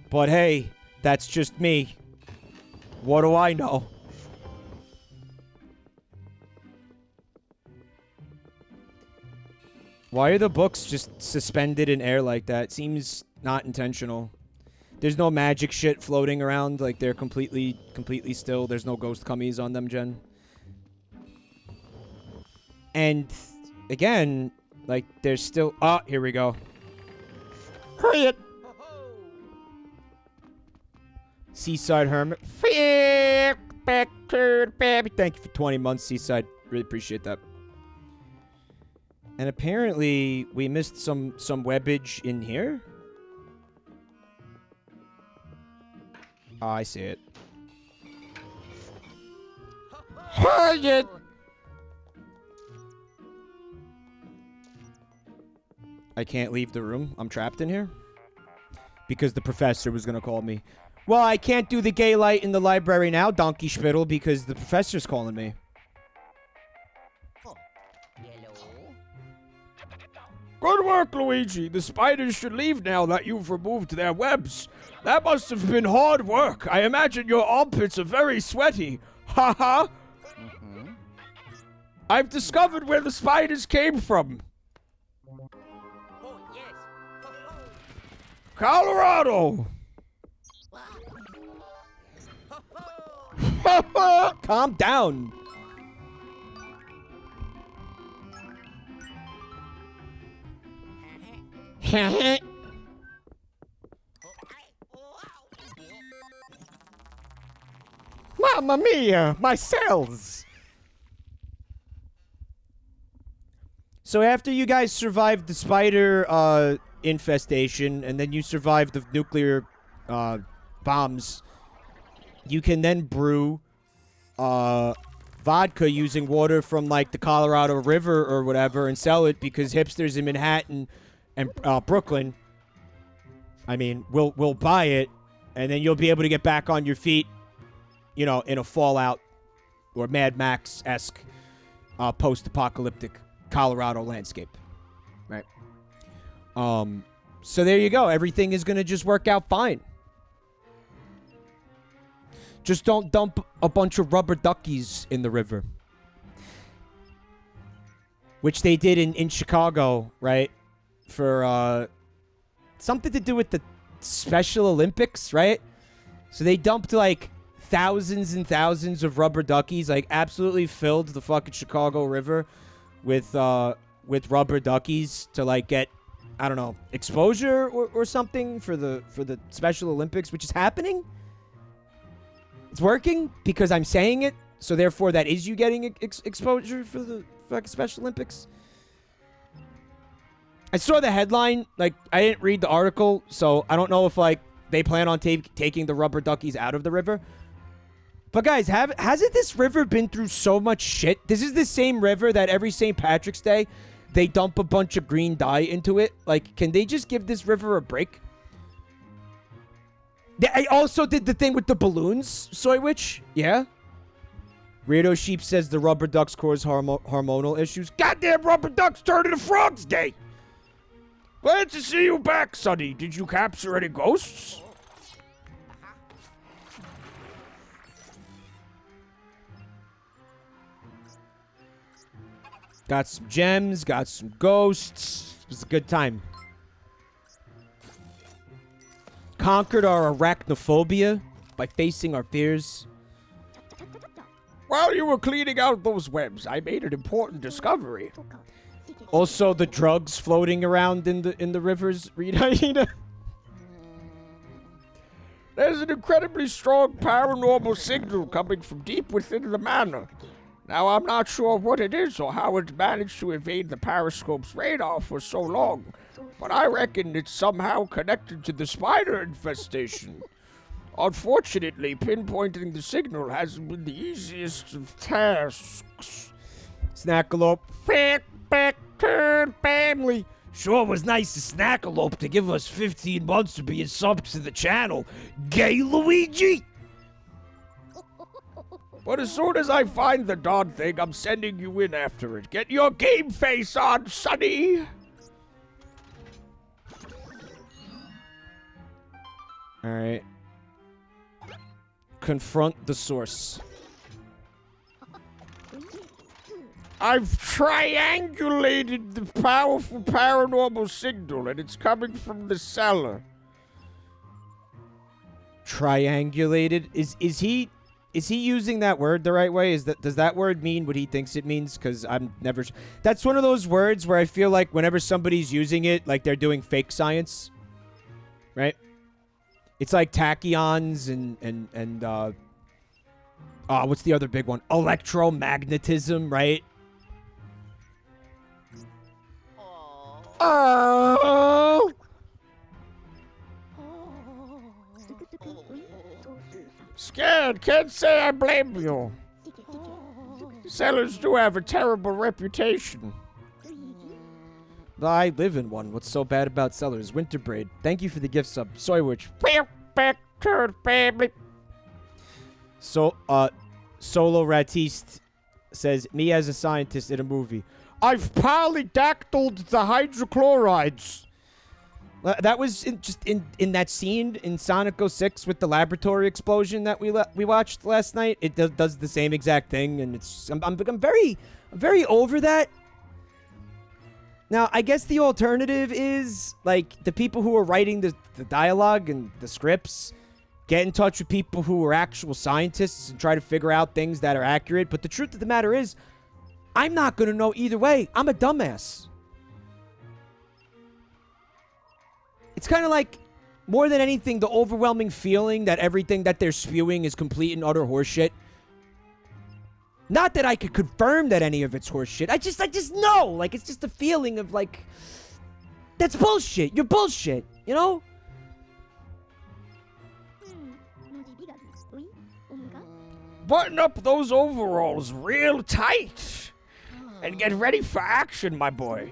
But hey, that's just me. What do I know? Why are the books just suspended in air like that? Seems not intentional. There's no magic shit floating around. Like, they're completely still. There's no ghost cummies on them, Jen. And, again, like, there's still... Ah, here we go. Hurry it! Seaside Hermit. Thank you for 20 months, Seaside. Really appreciate that. And apparently, we missed some webbage in here. Oh, I see it. Hurry it! I can't leave the room. I'm trapped in here. Because the professor was going to call me. Well, I can't do the gay light in the library now, Donkey Spittle, because the professor's calling me. Good work, Luigi. The spiders should leave now that you've removed their webs. That must have been hard work. I imagine your armpits are very sweaty. Ha ha. I've discovered where the spiders came from. Colorado. Calm down. Mamma mia, my cells. So after you guys survived the spider infestation, and then you survived the nuclear bombs, you can then brew vodka using water from, like, the Colorado River or whatever and sell it, because hipsters in Manhattan and Brooklyn, I mean, will buy it, and then you'll be able to get back on your feet, you know, in a Fallout or Mad Max-esque post-apocalyptic Colorado landscape, right? So there you go. Everything is going to just work out fine. Just don't dump a bunch of rubber duckies in the river. Which they did in Chicago, right? For something to do with the Special Olympics, right? So they dumped, like, thousands and thousands of rubber duckies, like, absolutely filled the fucking Chicago River with rubber duckies to, like, get, I don't know, exposure or something for the Special Olympics, which is happening. It's working because I'm saying it, so therefore that is you getting exposure for the fucking Special Olympics. I saw the headline, like, I didn't read the article, so I don't know if, like, they plan on taking the rubber duckies out of the river. But guys, hasn't this river been through so much shit? This is the same river that every St. Patrick's Day, they dump a bunch of green dye into it. Like, can they just give this river a break? I also did the thing with the balloons, Soy Witch. Yeah? Rito Sheep says the rubber ducks cause hormonal issues. Goddamn rubber ducks turned into frogs day. Glad to see you back, Sonny. Did you capture any ghosts? Got some gems, got some ghosts. It was a good time. Conquered our arachnophobia by facing our fears. While you were cleaning out those webs, I made an important discovery. Also, the drugs floating around in the rivers, Rita. There's an incredibly strong paranormal signal coming from deep within the manor. Now, I'm not sure what it is or how it managed to evade the Periscope's radar for so long, but I reckon it's somehow connected to the spider infestation. Unfortunately, pinpointing the signal hasn't been the easiest of tasks. Snackalope. Back, turn, family. Sure was nice of Snackalope to give us 15 months to be a sub to the channel. Gay Luigi! But as soon as I find the darn thing, I'm sending you in after it. Get your game face on, sonny! Alright. Confront the source. I've triangulated the powerful paranormal signal, and it's coming from the cellar. Triangulated? Is he using that word the right way? Does that word mean what he thinks it means? Because I'm never... That's one of those words where I feel like whenever somebody's using it, like they're doing fake science. Right? It's like tachyons and what's the other big one? Electromagnetism, right? Oh! Scared, can't say I blame you. Cellars do have a terrible reputation. I live in one. What's so bad about Cellars? Winterbraid. Thank you for the gift sub. Soywitch. Back to the family. So, Solo Ratiste says, me as a scientist in a movie. I've polydactyled the hydrochlorides. That was in that scene in Sonic 06 with the laboratory explosion that we watched last night. It does the same exact thing, and I'm very over that. Now, I guess the alternative is, like, the people who are writing the dialogue and the scripts get in touch with people who are actual scientists and try to figure out things that are accurate. But the truth of the matter is, I'm not going to know either way. I'm a dumbass. It's kind of like, more than anything, the overwhelming feeling that everything that they're spewing is complete and utter horseshit. Not that I could confirm that any of it's horseshit. I just know. Like, it's just a feeling of, like, that's bullshit. You're bullshit, you know? Button up those overalls real tight. And get ready for action, my boy.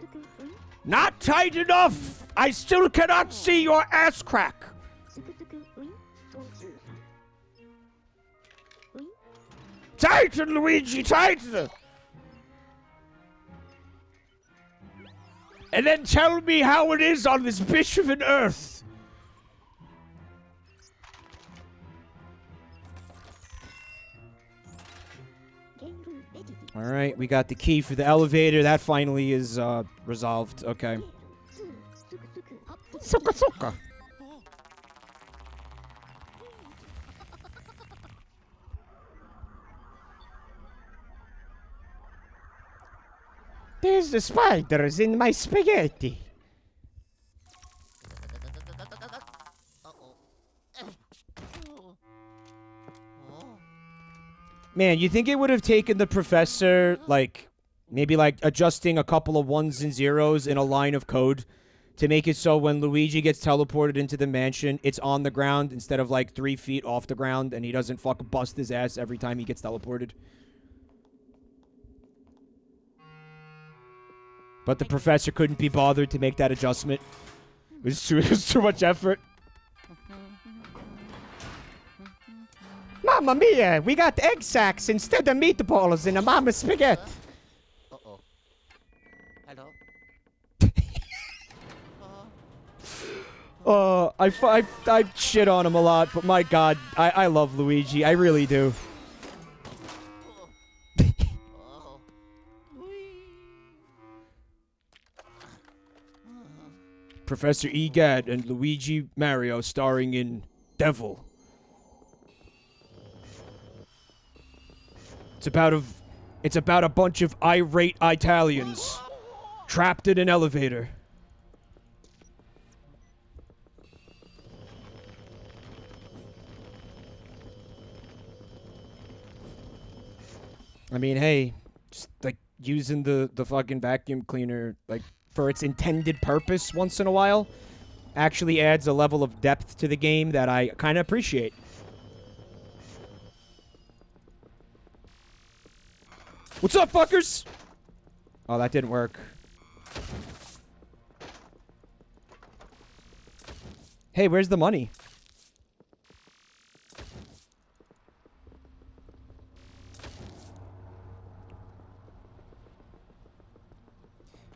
Not tight enough! I still cannot see your ass crack! Tighten, Luigi, tighten! And then tell me how it is on this bitch of an earth. Alright, we got the key for the elevator. That finally is resolved. Okay. Suka suka. There's the spiders in my spaghetti. Man, you think it would have taken the professor, like, maybe, like, adjusting a couple of ones and zeros in a line of code to make it so when Luigi gets teleported into the mansion, it's on the ground instead of, like, 3 feet off the ground, and he doesn't fucking bust his ass every time he gets teleported? But the professor couldn't be bothered to make that adjustment. It was too much effort. Mamma mia, we got egg sacks instead of meatballs in a mama's spaghetti. Uh-oh. Hello? I shit on him a lot, but my god, I love Luigi. I really do. Oh. Professor Egad and Luigi Mario starring in Devil. It's about a bunch of irate Italians trapped in an elevator. I mean, hey, just like using the fucking vacuum cleaner like for its intended purpose once in a while actually adds a level of depth to the game that I kind of appreciate. What's up, fuckers? Oh, that didn't work. Hey, where's the money?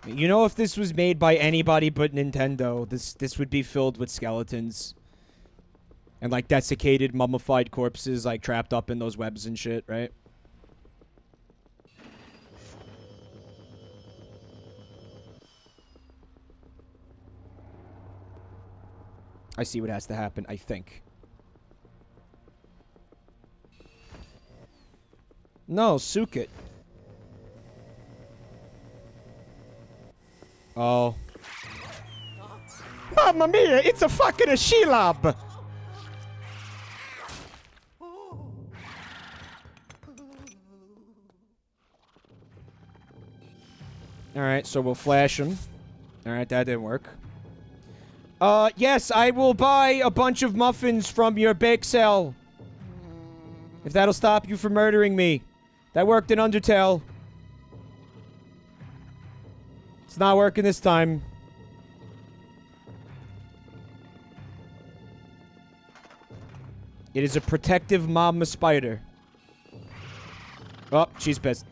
You know, if this was made by anybody but Nintendo, this would be filled with skeletons. And, like, desiccated, mummified corpses, like, trapped up in those webs and shit, right? I see what has to happen, I think. No, sook it. Oh. Mamma mia, it's a fucking Shelob! Alright, so we'll flash him. Alright, that didn't work. Yes, I will buy a bunch of muffins from your bake sale. If that'll stop you from murdering me. That worked in Undertale. It's not working this time. It is a protective mama spider. Oh, she's pissed.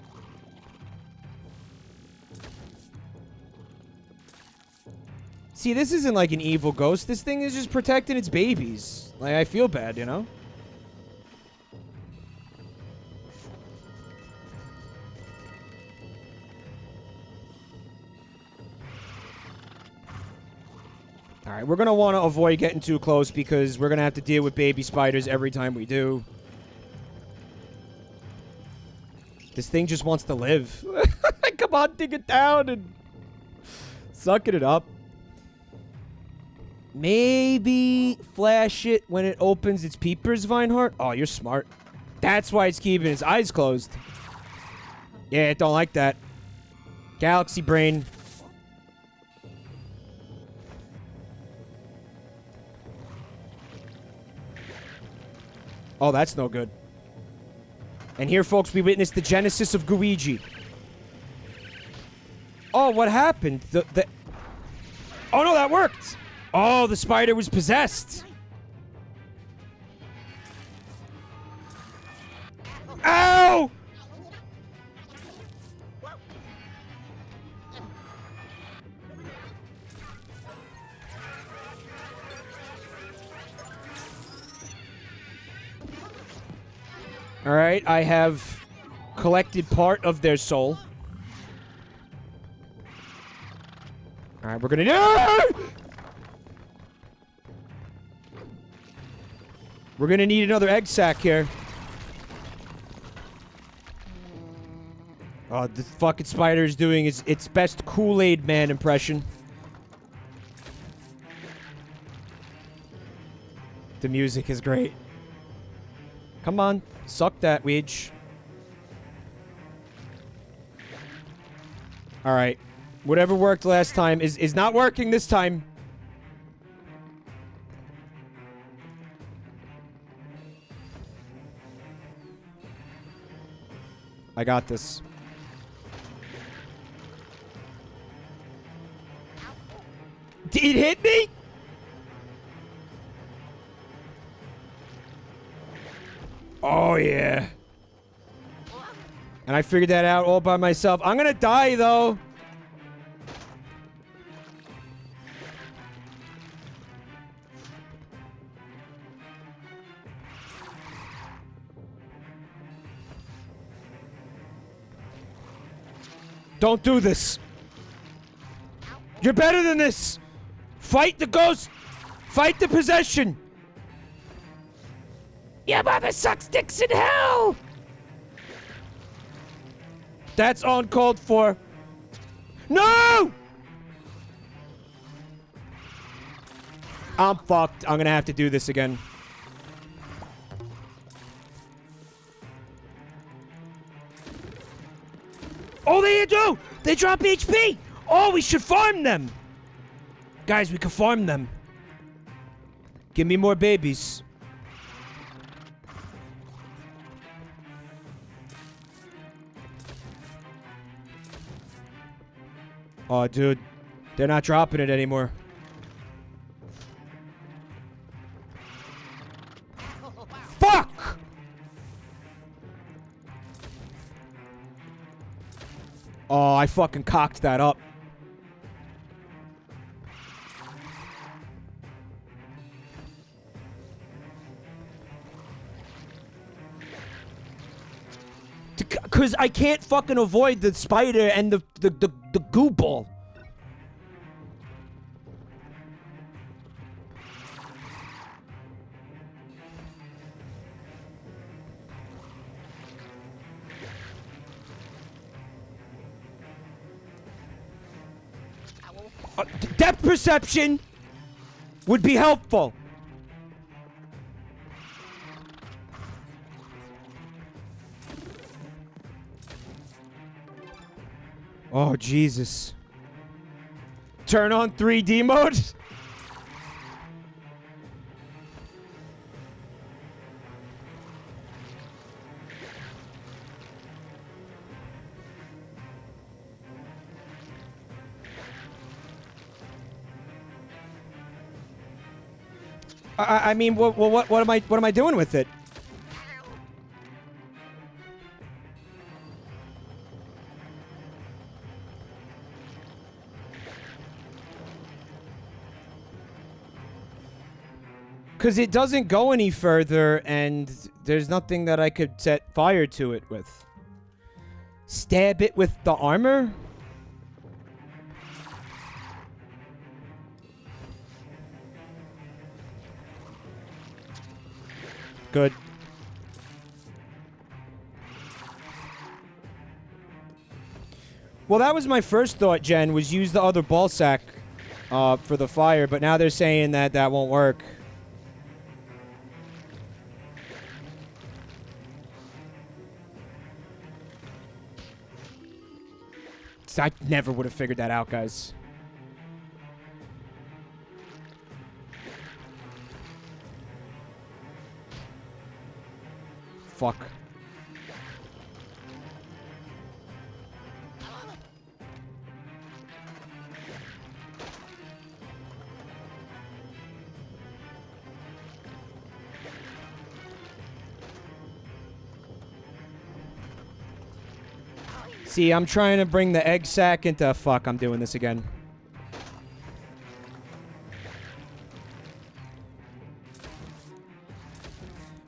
See, this isn't like an evil ghost. This thing is just protecting its babies. Like, I feel bad, you know? Alright, we're gonna want to avoid getting too close because we're gonna have to deal with baby spiders every time we do. This thing just wants to live. Come on, dig it down and sucking it up. Maybe flash it when it opens its peepers, Vineheart? Oh, you're smart. That's why it's keeping its eyes closed. Yeah, it don't like that. Galaxy brain. Oh, that's no good. And here, folks, we witnessed the genesis of Guiji. Oh, what happened? Oh, no, that worked! Oh, the spider was possessed. Ow! All right, I have collected part of their soul. All right, we're gonna... We're gonna need another egg sack here. Oh, the fucking spider is doing its best Kool-Aid Man impression. The music is great. Come on, suck that, Weege. Alright. Whatever worked last time is not working this time. I got this. Did it hit me? Oh, yeah. And I figured that out all by myself. I'm gonna die, though. Don't do this. You're better than this. Fight the ghost. Fight the possession. Your mother sucks dicks in hell. That's uncalled for. No! I'm fucked. I'm gonna have to do this again. do you do? They drop HP! Oh, we should farm them! Guys, we can farm them. Give me more babies. Oh, dude. They're not dropping it anymore. Fuck! Oh, I fucking cocked that up. Because I can't fucking avoid the spider and the goo ball. Depth perception would be helpful. Oh, Jesus. Turn on 3D mode? I mean, what am I doing with it? Because it doesn't go any further, and there's nothing that I could set fire to it with. Stab it with the armor? Good. Well, that was my first thought, Jen, was use the other ball sack for the fire, but now they're saying that that won't work. I never would have figured that out, guys. Fuck. See, I'm trying to bring the egg sack into... Fuck, I'm doing this again.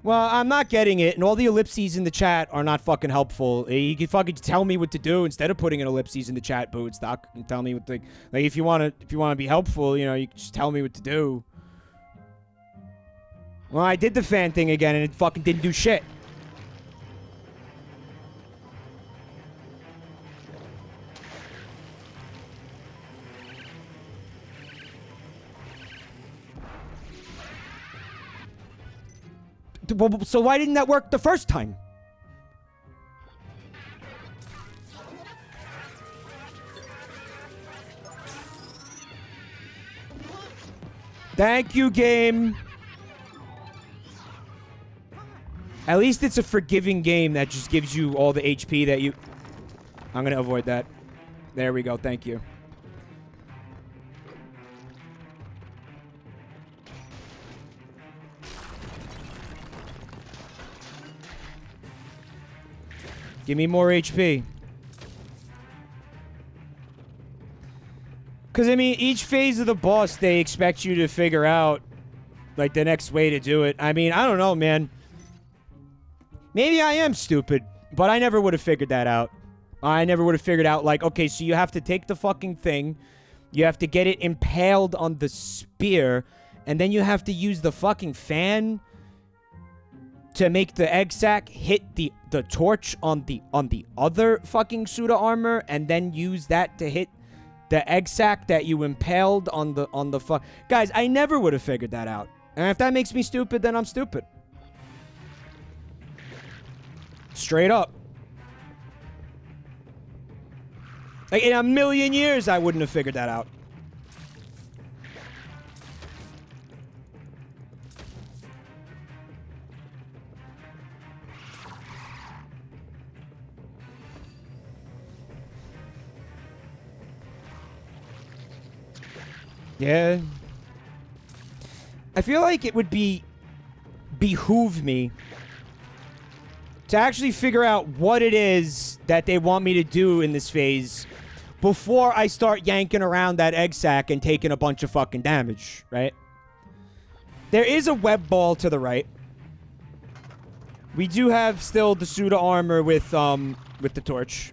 Well, I'm not getting it, and all the ellipses in the chat are not fucking helpful. You can fucking tell me what to do instead of putting an ellipses in the chat, Bootstock. And tell me what to... Like, if you want to be helpful, you know, you can just tell me what to do. Well, I did the fan thing again, and it fucking didn't do shit. So why didn't that work the first time? Thank you, game. At least it's a forgiving game that just gives you all the HP that you... I'm gonna avoid that. There we go, thank you. Give me more HP. Because, I mean, each phase of the boss, they expect you to figure out, like, the next way to do it. I mean, I don't know, man. Maybe I am stupid, but I never would have figured that out. I never would have figured out, like, okay, so you have to take the fucking thing, you have to get it impaled on the spear, and then you have to use the fucking fan to make the egg sack hit the torch on the other fucking suit of armor, and then use that to hit the egg sack that you impaled on the fuck. Guys, I never would have figured that out. And if that makes me stupid, then I'm stupid. Straight up. Like, in a million years, I wouldn't have figured that out. Yeah. I feel like it would behoove me to actually figure out what it is that they want me to do in this phase before I start yanking around that egg sack and taking a bunch of fucking damage, right? There is a web ball to the right. We do have still the suit of armor with the torch.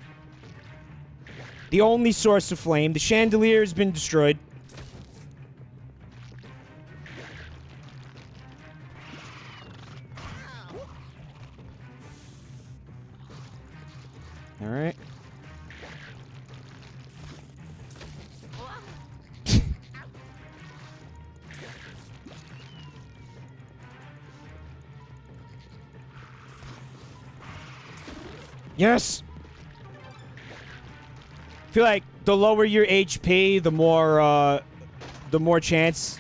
The only source of flame. The chandelier has been destroyed. All right. Yes. I feel like the lower your HP, the more chance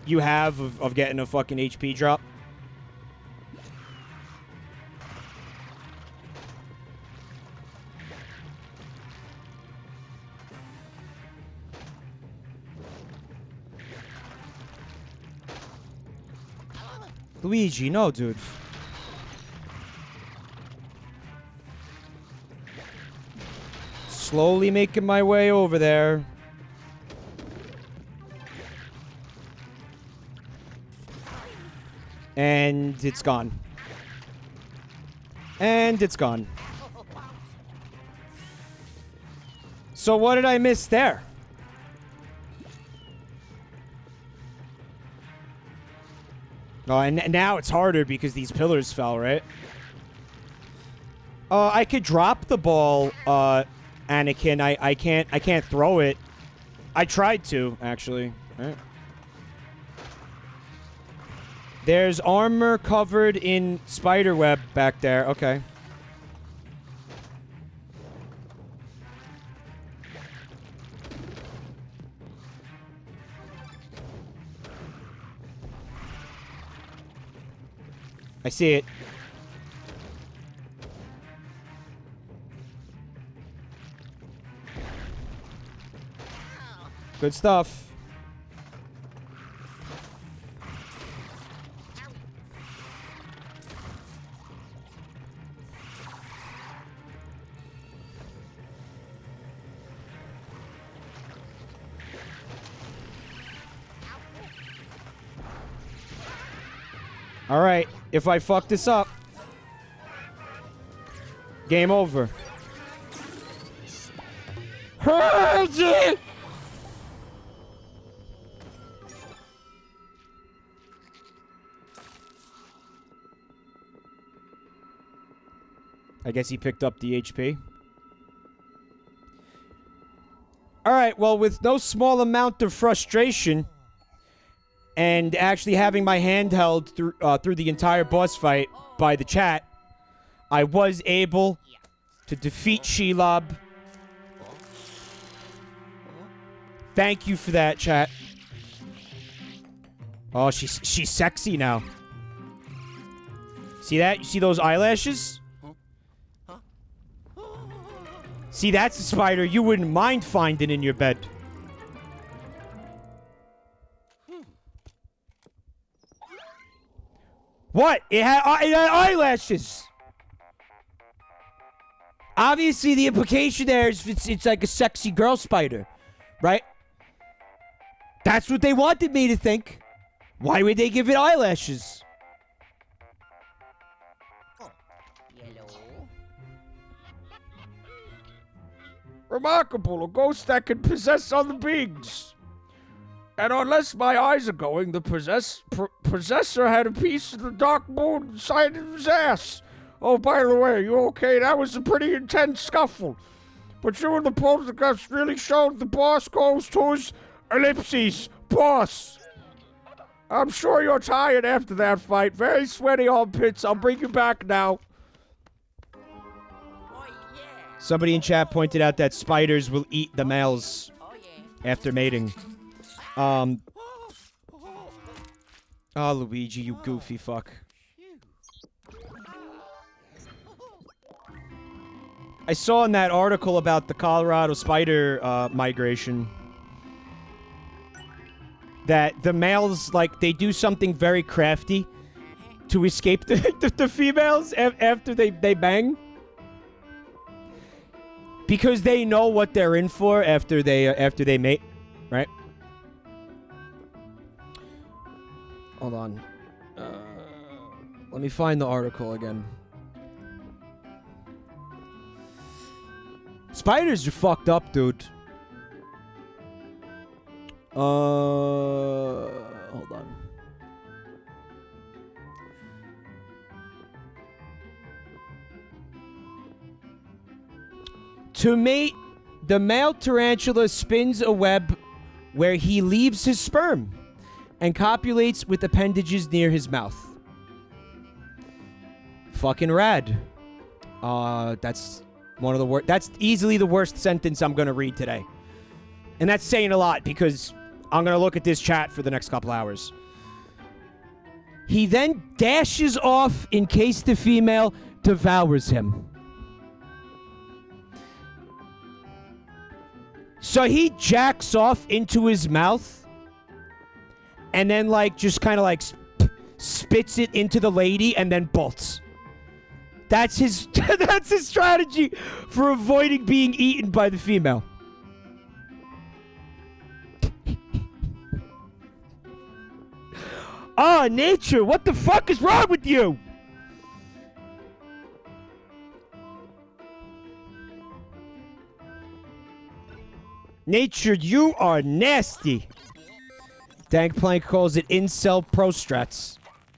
you have of getting a fucking HP drop. Luigi, no, dude. Slowly making my way over there. And it's gone. And it's gone. So what did I miss there? Oh, and now it's harder because these pillars fell, right? I could drop the ball, Anakin. I can't throw it. I tried to, actually. All right. There's armor covered in spider web back there. Okay. I see it. Good stuff. All right. If I fuck this up, game over. I guess he picked up the HP. All right, well, with no small amount of frustration and actually having my hand held through the entire boss fight by the chat, I was able to defeat Shelob. Thank you for that, chat. Oh, she's sexy now. See that? You see those eyelashes? See, that's a spider you wouldn't mind finding in your bed. What? It had eyelashes. Obviously, the implication there is it's like a sexy girl spider, right? That's what they wanted me to think. Why would they give it eyelashes? Remarkable, a ghost that can possess other beings. And unless my eyes are going, the possessor had a piece of the dark moon inside of his ass. Oh, by the way, you okay? That was a pretty intense scuffle. But you and the poltergeist really showed the boss goes to his ellipses. Boss. I'm sure you're tired after that fight. Very sweaty armpits. I'll bring you back now. Somebody in chat pointed out that spiders will eat the males after mating. Oh, Luigi, you goofy fuck. I saw in that article about the Colorado spider migration that the males, like, they do something very crafty to escape the females after they bang. Because they know what they're in for after they mate, right? Hold on. Let me find the article again. Spiders are fucked up, dude. Hold on. To mate, the male tarantula spins a web where he leaves his sperm and copulates with appendages near his mouth. Fucking rad. That's one of the worst. That's easily the worst sentence I'm gonna read today. And that's saying a lot because I'm gonna look at this chat for the next couple hours. He then dashes off in case the female devours him. So he jacks off into his mouth and then, like, just kind of, like, spits it into the lady and then bolts. That's his that's his strategy for avoiding being eaten by the female. Ah, nature, what the fuck is wrong with you? Nature, you are nasty. Dankplank calls it incel prostrats.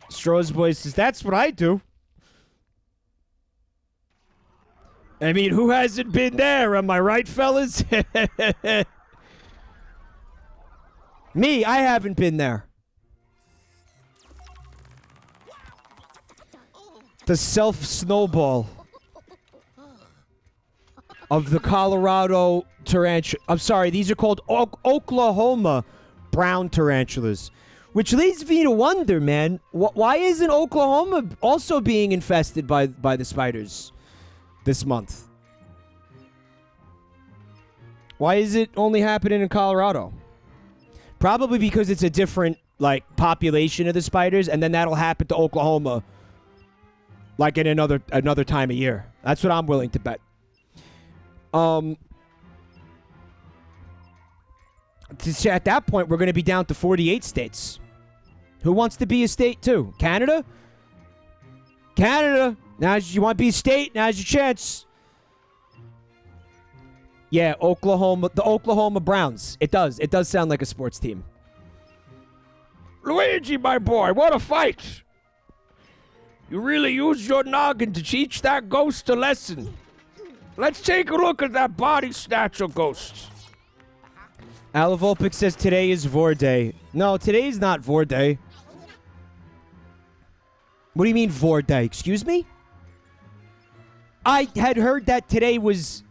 Stroh's boy says, that's what I do. I mean, who hasn't been there? Am I right, fellas? Me, I haven't been there. The self-snowball of the Colorado tarantula. I'm sorry, these are called Oklahoma brown tarantulas. Which leads me to wonder, man, why isn't Oklahoma also being infested by the spiders this month? Why is it only happening in Colorado? Probably because it's a different, like, population of the spiders, and then that'll happen to Oklahoma, like, in another time of year. That's what I'm willing to bet. At that point, we're going to be down to 48 states. Who wants to be a state, too? Canada? Canada! Now you want to be a state? Now's your chance. Yeah, Oklahoma. The Oklahoma Browns. It does. It does sound like a sports team. Luigi, my boy, what a fight! You really used your noggin to teach that ghost a lesson. Let's take a look at that body snatcher ghost. Alavolpic says today is Vor Day. No, today is not Vor Day. What do you mean Vor Day? Excuse me? I had heard that today was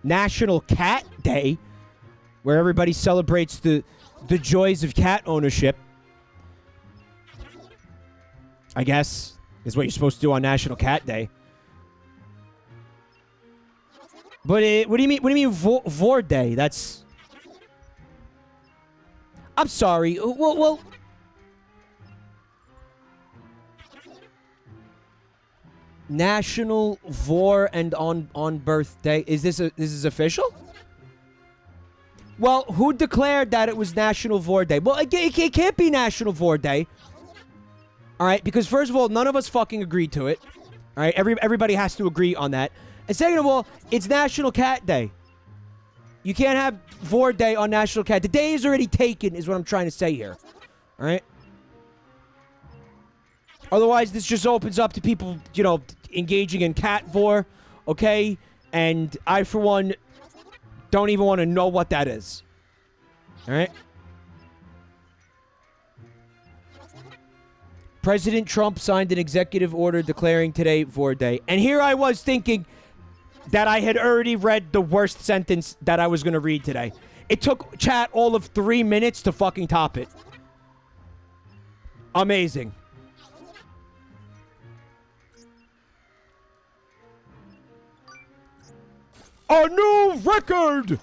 National Cat Day, where everybody celebrates the joys of cat ownership. I guess is what you're supposed to do on National Cat Day. But what do you mean? What do you mean Vor Day? That's. I'm sorry. Well. National Vor and on birthday. Is this official? Well, who declared that it was National Vor Day? Well, it can't be National Vor Day. All right, because first of all, none of us fucking agreed to it. All right, everybody has to agree on that. And second of all, it's National Cat Day. You can't have Vor Day on National Cat. The day is already taken, is what I'm trying to say here. All right. Otherwise, this just opens up to people, engaging in cat vor, okay? And I, for one, don't even want to know what that is. All right? President Trump signed an executive order declaring today Vor Day. And here I was thinking, that I had already read the worst sentence that I was going to read today. It took chat all of 3 minutes to fucking top it. Amazing. A new record!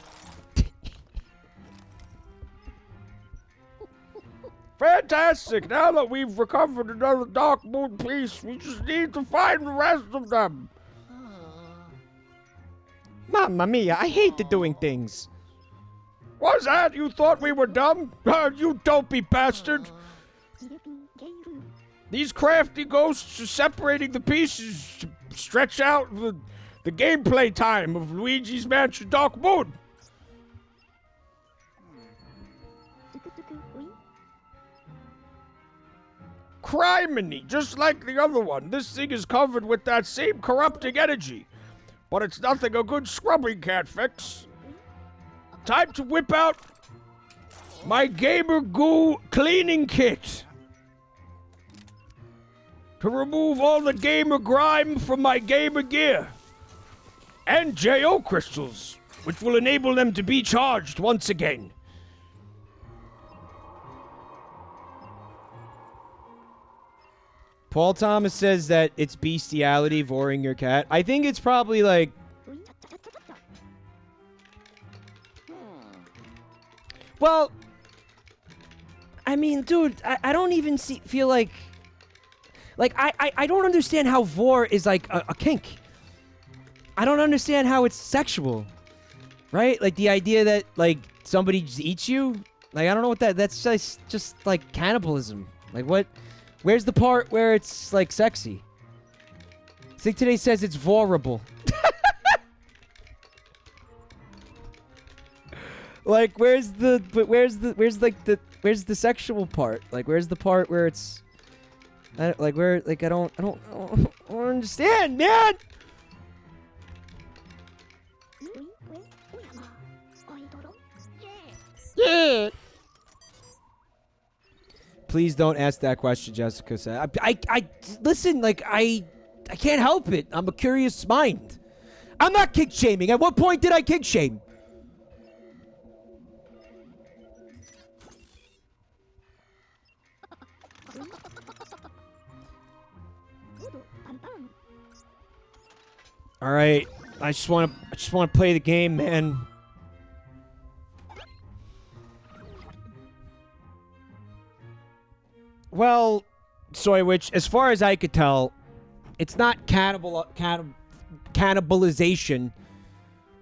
Fantastic! Now that we've recovered another Dark Moon piece, we just need to find the rest of them. Mamma mia, I hate the doing things. What's that? You thought we were dumb? You dopey bastard! These crafty ghosts are separating the pieces to stretch out the gameplay time of Luigi's Mansion Dark Moon. Criminy, just like the other one, this thing is covered with that same corrupting energy. But it's nothing a good scrubbing can't fix. Time to whip out my Gamer Goo cleaning kit to remove all the gamer grime from my gamer gear. And JO crystals, which will enable them to be charged once again. Paul Thomas says that it's bestiality voring your cat. I think it's probably like... Well, I mean, dude, I don't even feel like... Like, I don't understand how vor is like a kink. I don't understand how it's sexual. Right? Like, the idea that, like, somebody just eats you? Like, I don't know what that's just like, cannibalism. Like, what... Where's the part where it's, like, sexy? Sig Today says it's vorable. Like, where's the sexual part? Like, where's the part where it's... I don't understand, man! Yeah! Please don't ask that question, Jessica said. I listen, like, I can't help it. I'm a curious mind. I'm not kink shaming. At what point did I kink shame? All right, I just want to play the game, man. Well, Soy Witch, as far as I could tell, it's not cannibalization,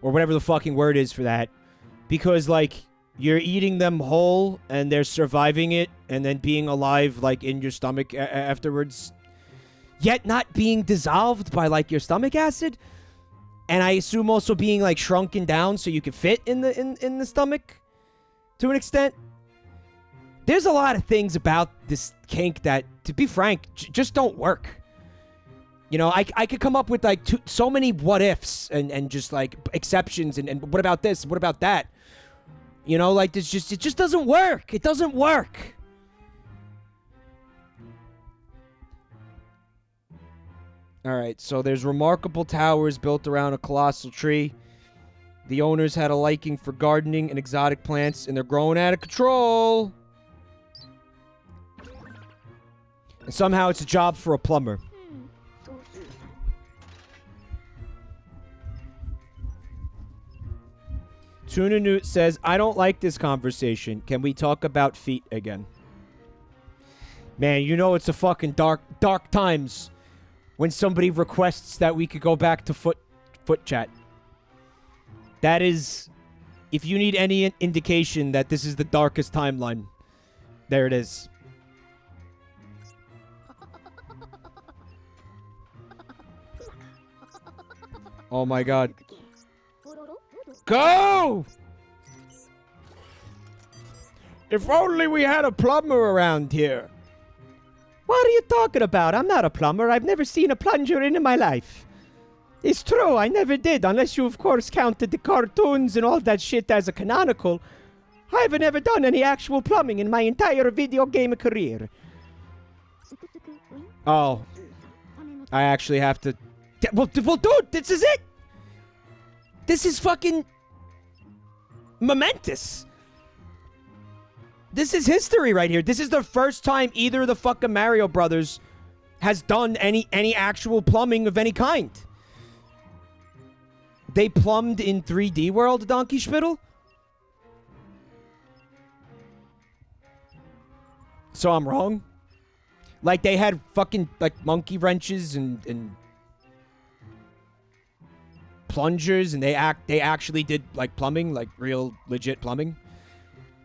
or whatever the fucking word is for that, because, like, you're eating them whole, and they're surviving it, and then being alive, like, in your stomach afterwards, yet not being dissolved by, like, your stomach acid, and I assume also being, like, shrunken down so you can fit in the stomach, to an extent. There's a lot of things about this kink that, to be frank, just don't work. You know, I could come up with, like, so many what-ifs and just, like, exceptions and what about this, what about that? You know, like, it just doesn't work. It doesn't work. Alright, so there's remarkable towers built around a colossal tree. The owners had a liking for gardening and exotic plants, and they're growing out of control. And somehow it's a job for a plumber. Tuna Newt says, I don't like this conversation. Can we talk about feet again? Man, you know it's a fucking dark times when somebody requests that we could go back to foot chat. That is, if you need any indication that this is the darkest timeline, there it is. Oh my god. Go! If only we had a plumber around here. What are you talking about? I'm not a plumber. I've never seen a plunger in my life. It's true, I never did, unless you, of course, counted the cartoons and all that shit as a canonical. I've never done any actual plumbing in my entire video game career. Oh. I actually have to... Well, dude, this is it! This is fucking momentous. This is history right here. This is the first time either of the fucking Mario brothers has done any actual plumbing of any kind. They plumbed in 3D World, Donkey Spittle? So I'm wrong? Like, they had fucking, like, monkey wrenches and plungers, and they actually did, like, plumbing, like, real legit plumbing.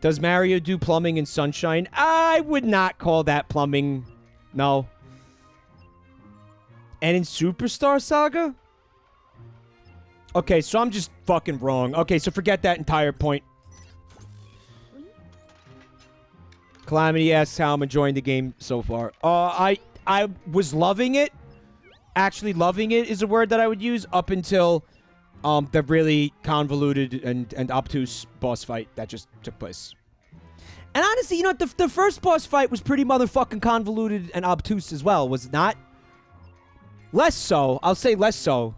Does Mario do plumbing in Sunshine? I would not call that plumbing. No. And in Superstar Saga? Okay, so I'm just fucking wrong. Okay, so forget that entire point. Calamity asks how I'm enjoying the game so far. I was loving it. Actually loving it is a word that I would use up until the really convoluted and obtuse boss fight that just took place. And honestly, you know, the first boss fight was pretty motherfucking convoluted and obtuse as well, was it not? Less so. I'll say less so.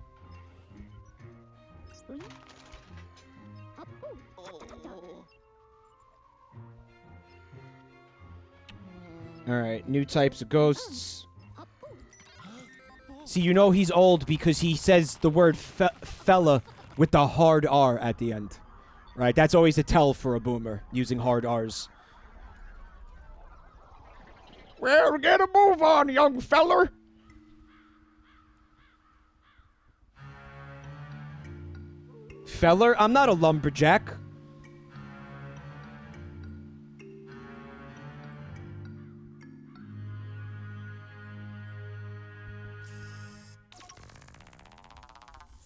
Alright, new types of ghosts. See, you know he's old because he says the word fella with the hard R at the end. Right, that's always a tell for a boomer, using hard R's. Well, get a move on, young feller. Feller? I'm not a lumberjack.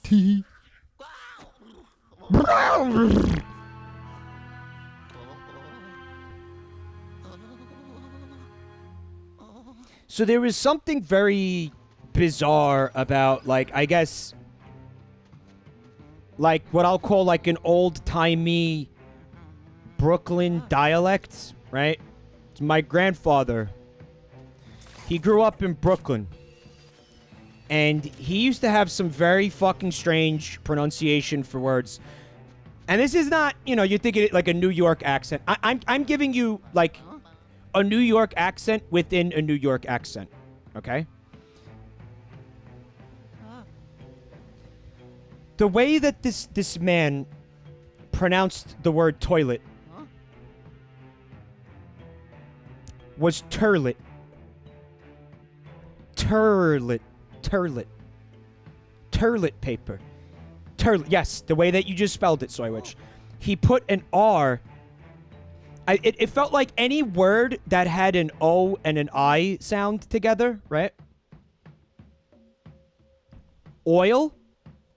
Tee. So there was something very bizarre about, like, I guess, like, what I'll call, like, an old-timey Brooklyn dialect, right? It's my grandfather. He grew up in Brooklyn. And he used to have some very fucking strange pronunciation for words. And this is not, you know, you're thinking it like a New York accent. I'm giving you, like, a New York accent within a New York accent. Okay? The way that this man pronounced the word toilet was turlet. Turlet. Turlet. Turlet paper. Turlet. Yes, the way that you just spelled it, Soy Witch. He put an R. It felt like any word that had an O and an I sound together, right? Oil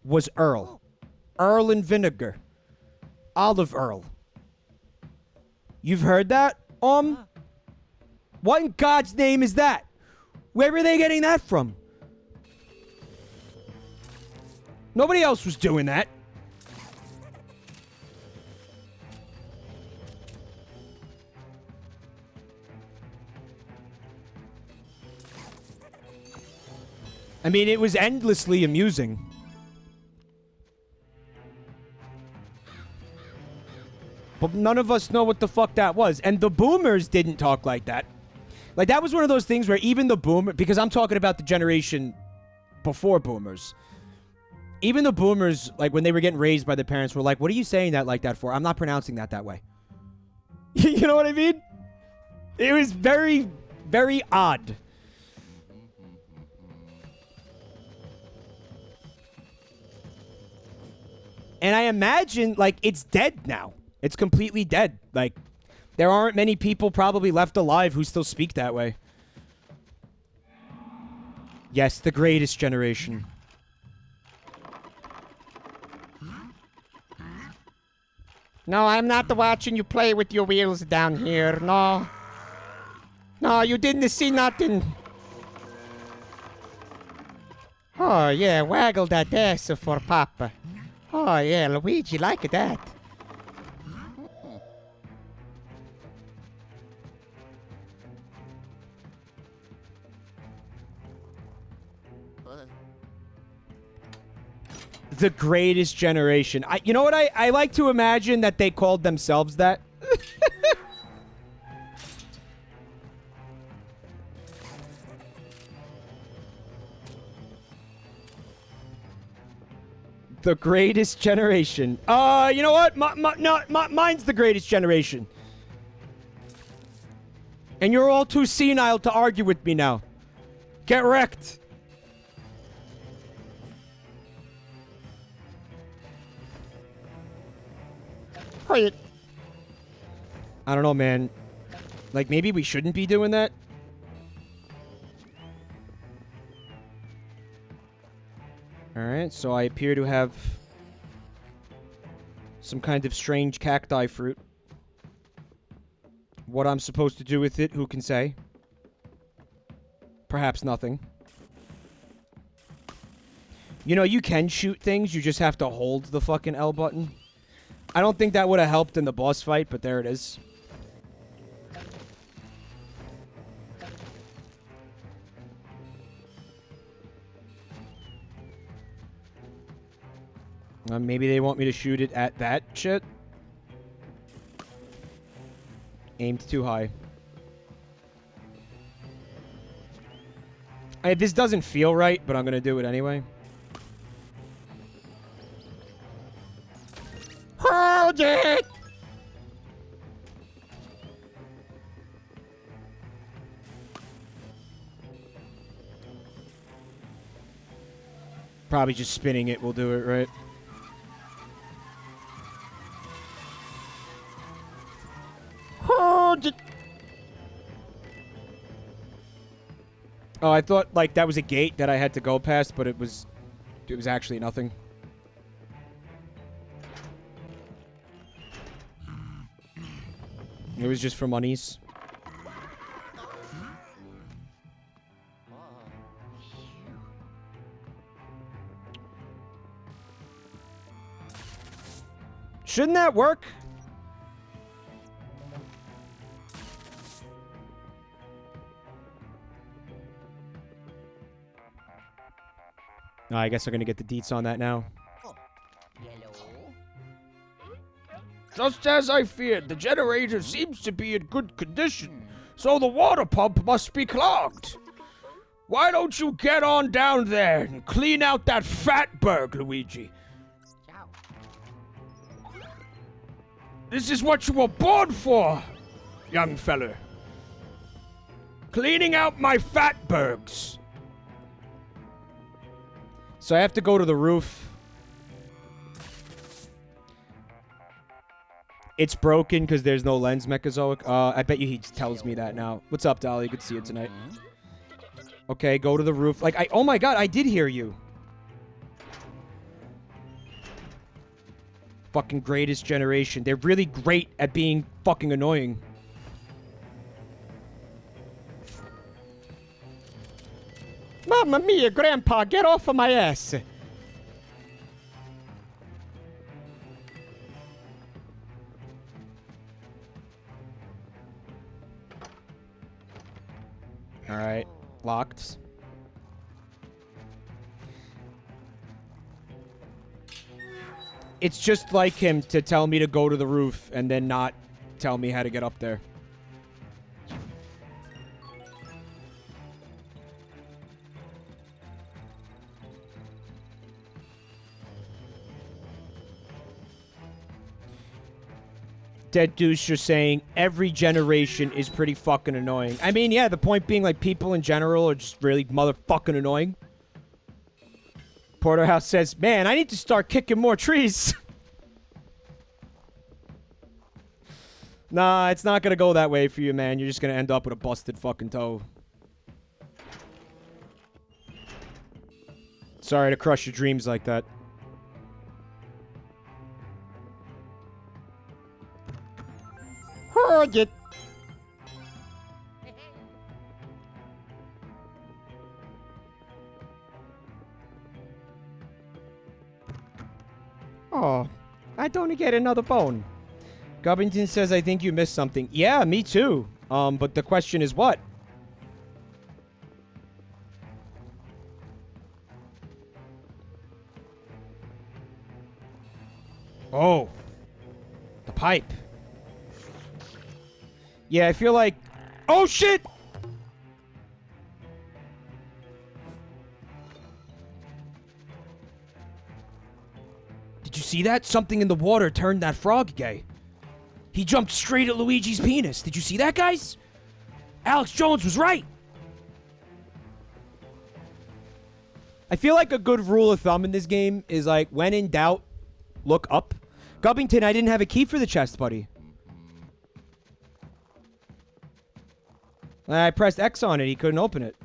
was Earl. Earl and vinegar. Olive Earl. You've heard that? What in God's name is that? Where were they getting that from? Nobody else was doing that. I mean, it was endlessly amusing. But none of us know what the fuck that was. And the boomers didn't talk like that. Like, that was one of those things where even the boomer... Because I'm talking about the generation before boomers. Even the boomers, like, when they were getting raised by their parents, were like, what are you saying that like that for? I'm not pronouncing that way. You know what I mean? It was very, very odd. And I imagine, like, it's dead now. It's completely dead. Like, there aren't many people probably left alive who still speak that way. Yes, the greatest generation. No, I'm not watching you play with your wheels down here. No. No, you didn't see nothing. Oh, yeah, waggle that ass for Papa. Oh, yeah, Luigi like that. The greatest generation. You know what? I like to imagine that they called themselves that. The greatest generation. You know what? Mine's the greatest generation. And you're all too senile to argue with me now. Get wrecked. Quiet. I don't know, man. Like, maybe we shouldn't be doing that? Alright, so I appear to have some kind of strange cacti fruit. What I'm supposed to do with it, who can say? Perhaps nothing. You know, you can shoot things, you just have to hold the fucking L button. I don't think that would have helped in the boss fight, but there it is. Maybe they want me to shoot it at that shit. Aimed too high. This doesn't feel right, but I'm gonna do it anyway. Hold it! Probably just spinning it will do it, right? Hold it! Oh, I thought, like, that was a gate that I had to go past, but it was actually nothing. It was just for monies. Shouldn't that work? No, I guess I'm gonna get the deets on that now. Just as I feared, the generator seems to be in good condition, so the water pump must be clogged. Why don't you get on down there and clean out that fatberg, Luigi? This is what you were born for, young feller. Cleaning out my fatbergs. So I have to go to the roof. It's broken because there's no lens mechazoic. I bet you he tells me that now. What's up, Dolly? Good to see you tonight. Okay, go to the roof. Like, oh my god, I did hear you. Fucking greatest generation. They're really great at being fucking annoying. Mamma mia, Grandpa, get off of my ass! Alright, locked. It's just like him to tell me to go to the roof and then not tell me how to get up there. Dead Deuce, you're saying every generation is pretty fucking annoying. I mean, yeah, the point being, like, people in general are just really motherfucking annoying. Porterhouse says, man, I need to start kicking more trees. Nah, it's not gonna go that way for you, man. You're just gonna end up with a busted fucking toe. Sorry to crush your dreams like that. Hold it! Oh, I don't get another bone. Gubbington says, I think you missed something. Yeah, me too. But the question is what? Oh. The pipe. Yeah, I feel like... Oh, shit! Did you see that? Something in the water turned that frog gay. He jumped straight at Luigi's penis. Did you see that, guys? Alex Jones was right. I feel like a good rule of thumb in this game is like, when in doubt, look up. Gubbington, I didn't have a key for the chest, buddy. I pressed X on it. He couldn't open it.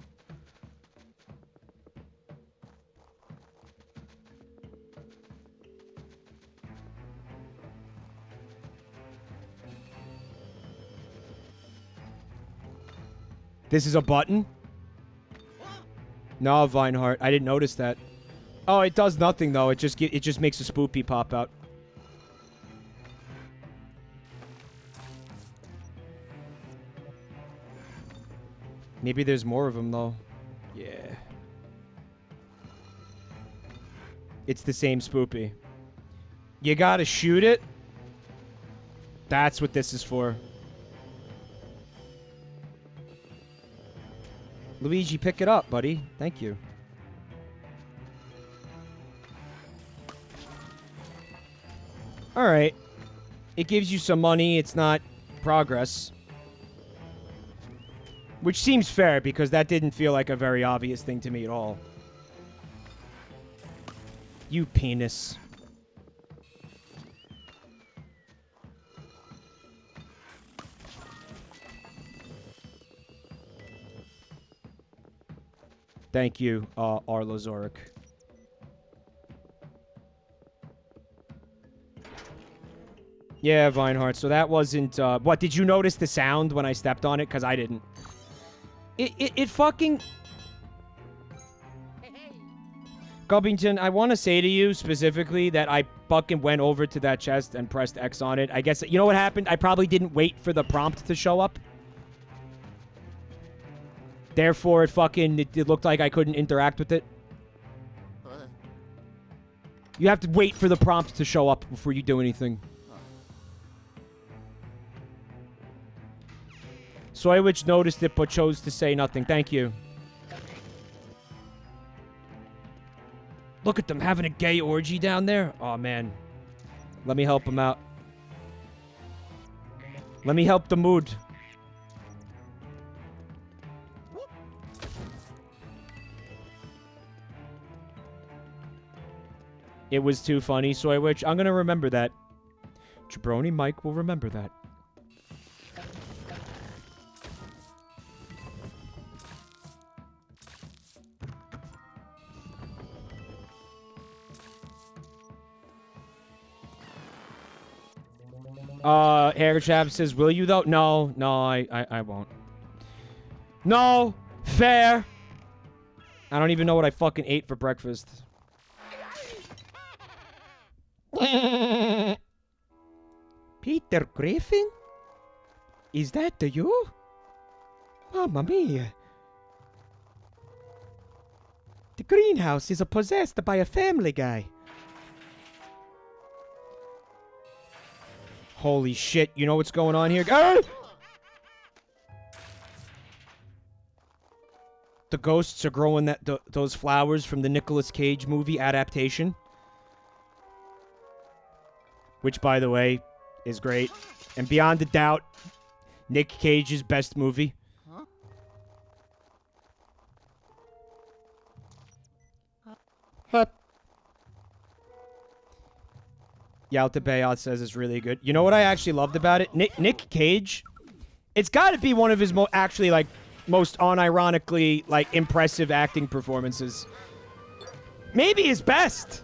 This is a button? No, Vinehart. I didn't notice that. Oh, it does nothing, though. It just makes a spoopy pop out. Maybe there's more of them, though. Yeah. It's the same spoopy. You gotta shoot it? That's what this is for. Luigi, pick it up, buddy. Thank you. Alright. It gives you some money. It's not progress. Which seems fair, because that didn't feel like a very obvious thing to me at all. You penis. Thank you, Arlo Zorik. Yeah, Vinehart. So that wasn't, what, did you notice the sound when I stepped on it? Because I didn't. It fucking... Gubbington, I want to say to you specifically that I fucking went over to that chest and pressed X on it. I guess, you know what happened? I probably didn't wait for the prompt to show up. Therefore, it looked like I couldn't interact with it. You have to wait for the prompt to show up before you do anything. Soywich noticed it but chose to say nothing. Thank you. Look at them having a gay orgy down there. Oh, man. Let me help them out. Let me help the mood. It was too funny, Soywich. I'm going to remember that. Jabroni Mike will remember that. Hairchap says, will you though? No, I won't. No! Fair! I don't even know what I fucking ate for breakfast. Peter Griffin? Is that you? Mamma mia. The greenhouse is possessed by a family guy. Holy shit, you know what's going on here? Ah! The ghosts are growing those flowers from the Nicolas Cage movie adaptation. Which, by the way, is great. And beyond a doubt, Nick Cage's best movie. Huh? Yalta Bayat says it's really good. You know what I actually loved about it? Nick Cage, it's got to be one of his most unironically, impressive acting performances. Maybe his best.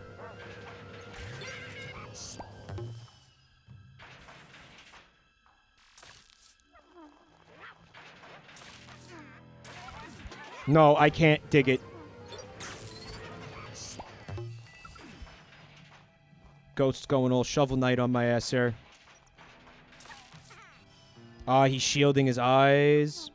No, I can't dig it. Ghost's going all Shovel Knight on my ass here. Ah, he's shielding his eyes.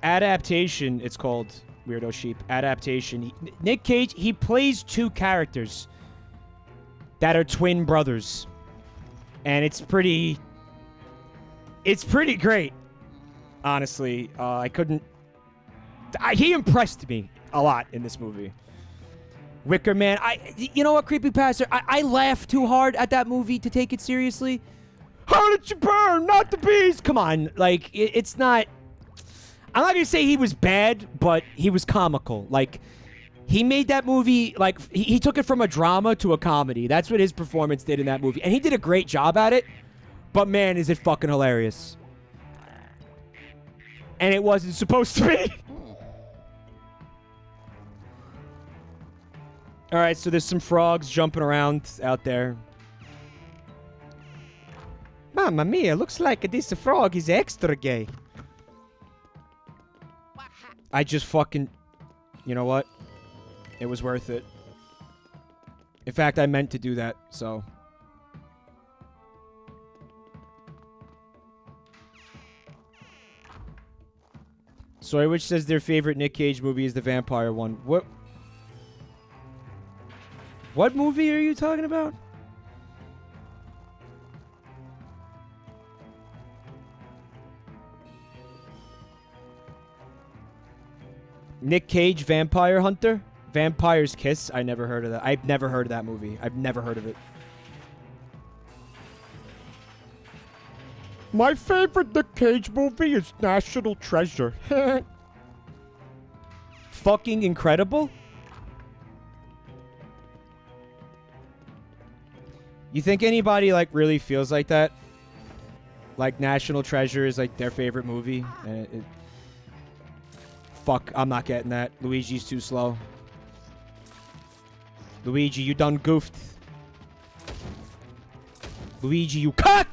Adaptation, it's called. Weirdo Sheep. Adaptation. Nick Cage, he plays two characters that are twin brothers. And it's pretty great. Honestly, he impressed me a lot in this movie. Wicker Man. You know what, Creepypasta? I laughed too hard at that movie to take it seriously. How did you burn? Not the bees. Come on, like it's not. I'm not gonna say he was bad, but he was comical. Like he made that movie like he took it from a drama to a comedy. That's what his performance did in that movie, and he did a great job at it. But man, is it fucking hilarious. And it wasn't supposed to be. Alright, so there's some frogs jumping around out there. Mamma mia, looks like this frog is extra gay. I just fucking... You know what? It was worth it. In fact, I meant to do that, so... Soywitch says their favorite Nick Cage movie is the vampire one. What movie are you talking about? Nick Cage, Vampire Hunter? Vampire's Kiss? I never heard of that. I've never heard of that movie. I've never heard of it. My favorite Nick Cage movie is National Treasure. Fucking incredible? You think anybody, like, really feels like that? Like, National Treasure is, like, their favorite movie? And fuck, I'm not getting that. Luigi's too slow. Luigi, you done goofed. Luigi, you cuck!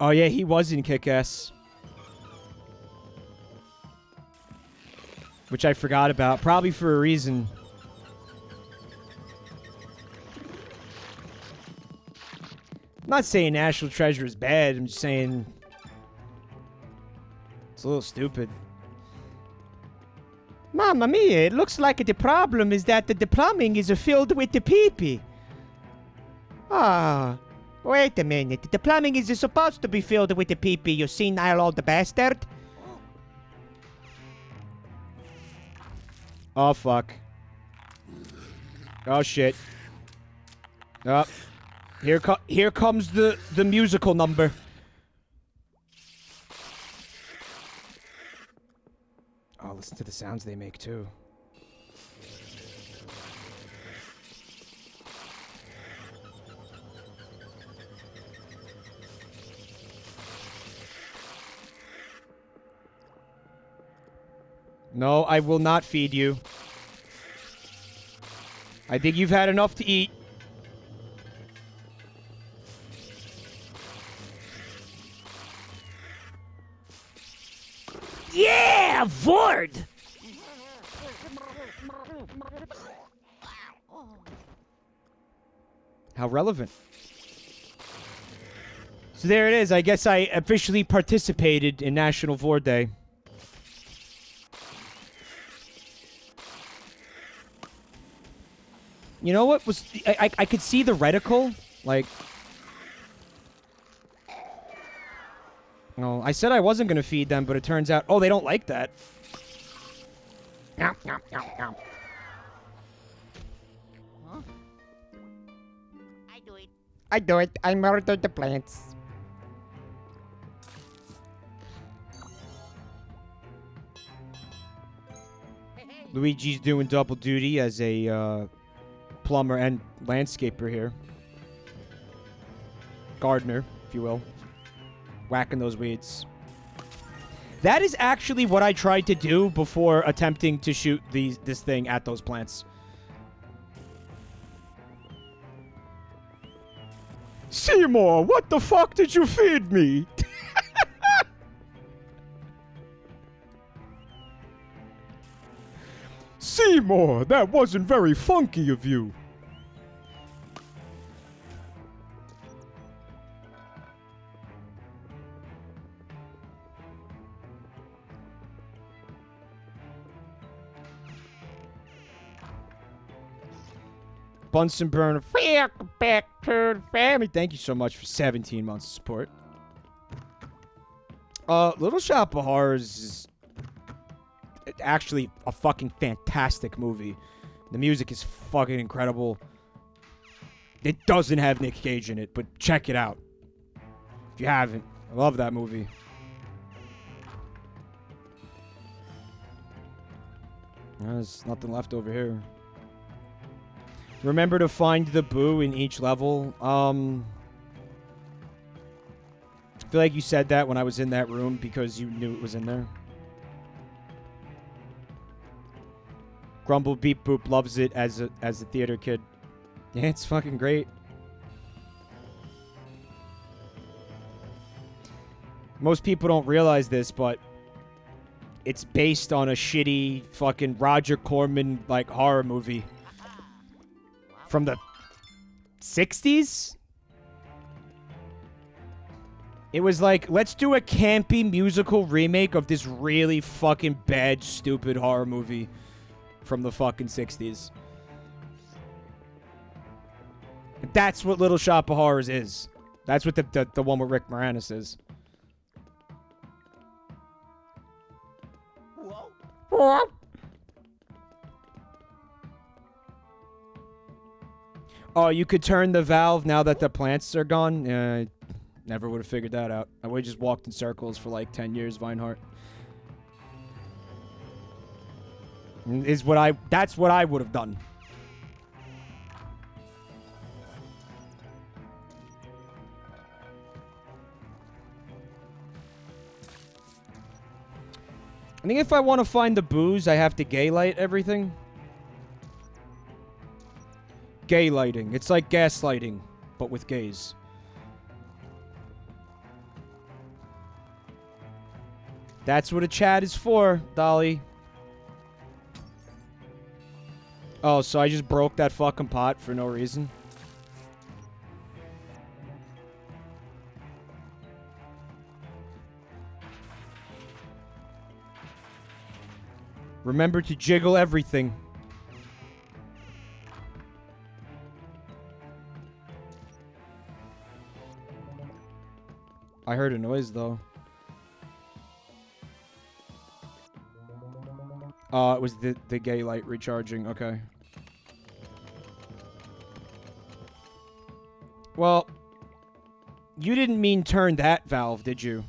Oh, yeah, he was in Kick-Ass. Which I forgot about. Probably for a reason. I'm not saying National Treasure is bad. I'm just saying... It's a little stupid. Mamma mia, it looks like the problem is that the plumbing is filled with the pee-pee. Ah... Wait a minute. The plumbing is supposed to be filled with the pee-pee, you senile old bastard. Oh, fuck. Oh, shit. Oh. Here comes the musical number. Oh, listen to the sounds they make, too. No, I will not feed you. I think you've had enough to eat. Yeah, Vord! How relevant. So there it is. I guess I officially participated in National Vord Day. You know what was... I could see the reticle. Like... No, I said I wasn't going to feed them, but it turns out... Oh, they don't like that. Huh? I do it. I do it. I murdered the plants. Luigi's doing double duty as a plumber and landscaper here. Gardener, if you will. Whacking those weeds. That is actually what I tried to do before attempting to shoot this thing at those plants. Seymour, what the fuck did you feed me? Seymour, that wasn't very funky of you. Bunsen burner. Welcome back to the family. Thank you so much for 17 months of support. Little Shop of Horrors is actually a fucking fantastic movie. The music is fucking incredible. It doesn't have Nick Cage in it, but check it out. If you haven't, I love that movie. There's nothing left over here. Remember to find the boo in each level. I feel like you said that when I was in that room because you knew it was in there. Grumble Beep Boop loves it as a theater kid. Yeah, it's fucking great. Most people don't realize this, but it's based on a shitty fucking Roger Corman like horror movie from the 60s. It was like, let's do a campy musical remake of this really fucking bad, stupid horror movie from the fucking 60s. That's what Little Shop of Horrors is. That's what the one with Rick Moranis is. Oh, you could turn the valve now that the plants are gone? I never would have figured that out. I would have just walked in circles for like 10 years, Vinehart. That's what I would have done. I think if I want to find the booze, I have to gay light everything. Gay lighting. It's like gaslighting, but with gays. That's what a chat is for, Dolly. Oh, so I just broke that fucking pot for no reason? Remember to jiggle everything. I heard a noise, though. It was the gay light recharging. Okay. Well, you didn't mean turn that valve, did you?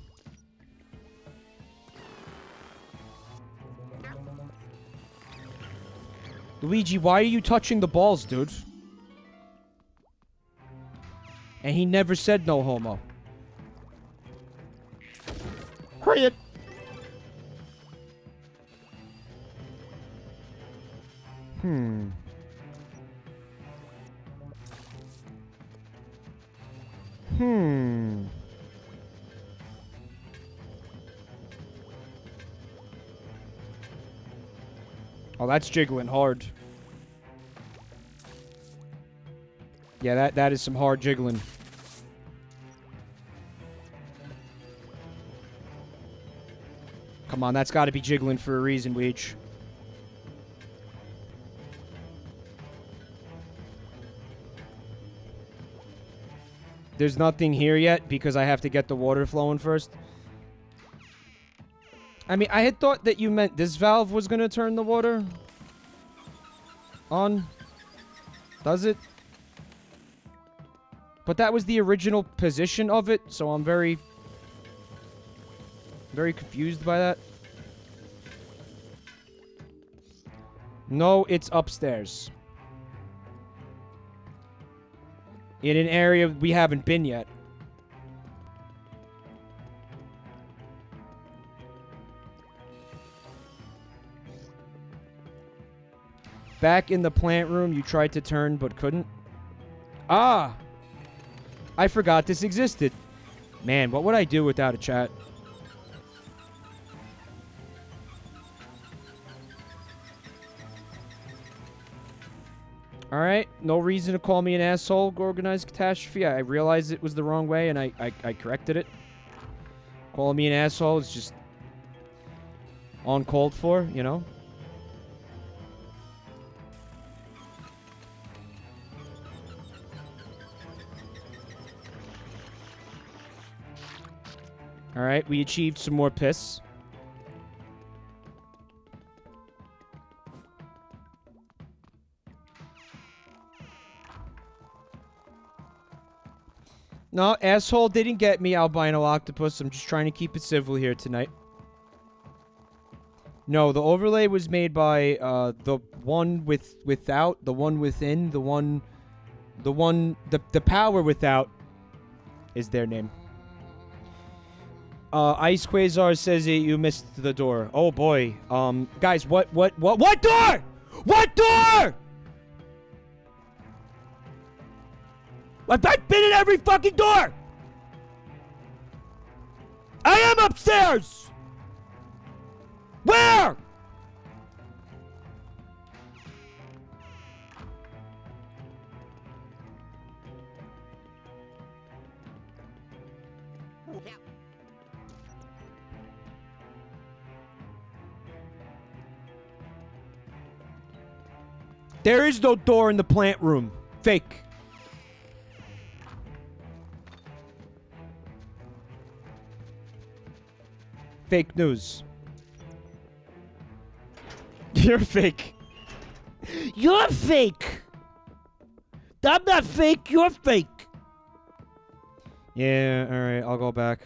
Luigi, why are you touching the balls, dude? And he never said no homo. Hurry it! Oh, that's jiggling hard. Yeah, that is some hard jiggling. Come on, that's got to be jiggling for a reason, Weege. There's nothing here yet because I have to get the water flowing first. I mean, I had thought that you meant this valve was going to turn the water on. Does it? But that was the original position of it, so I'm very confused by that. No, it's upstairs. In an area we haven't been yet. Back in the plant room, you tried to turn but couldn't. Ah! I forgot this existed. Man, what would I do without a chat? Alright, no reason to call me an asshole, Organized Catastrophe. I realized it was the wrong way, and I corrected it. Calling me an asshole is just uncalled for, you know? Alright, we achieved some more piss. No, asshole didn't get me, albino octopus. I'm just trying to keep it civil here tonight. No, the overlay was made by the one without, the one within, the power without is their name. Ice Quasar says you missed the door. Oh boy. Guys, what door? What door? I've been in every fucking door! I am upstairs! Where? There is no door in the plant room. Fake. Fake news. You're fake. You're fake. I'm not fake. You're fake. Yeah, alright, I'll go back.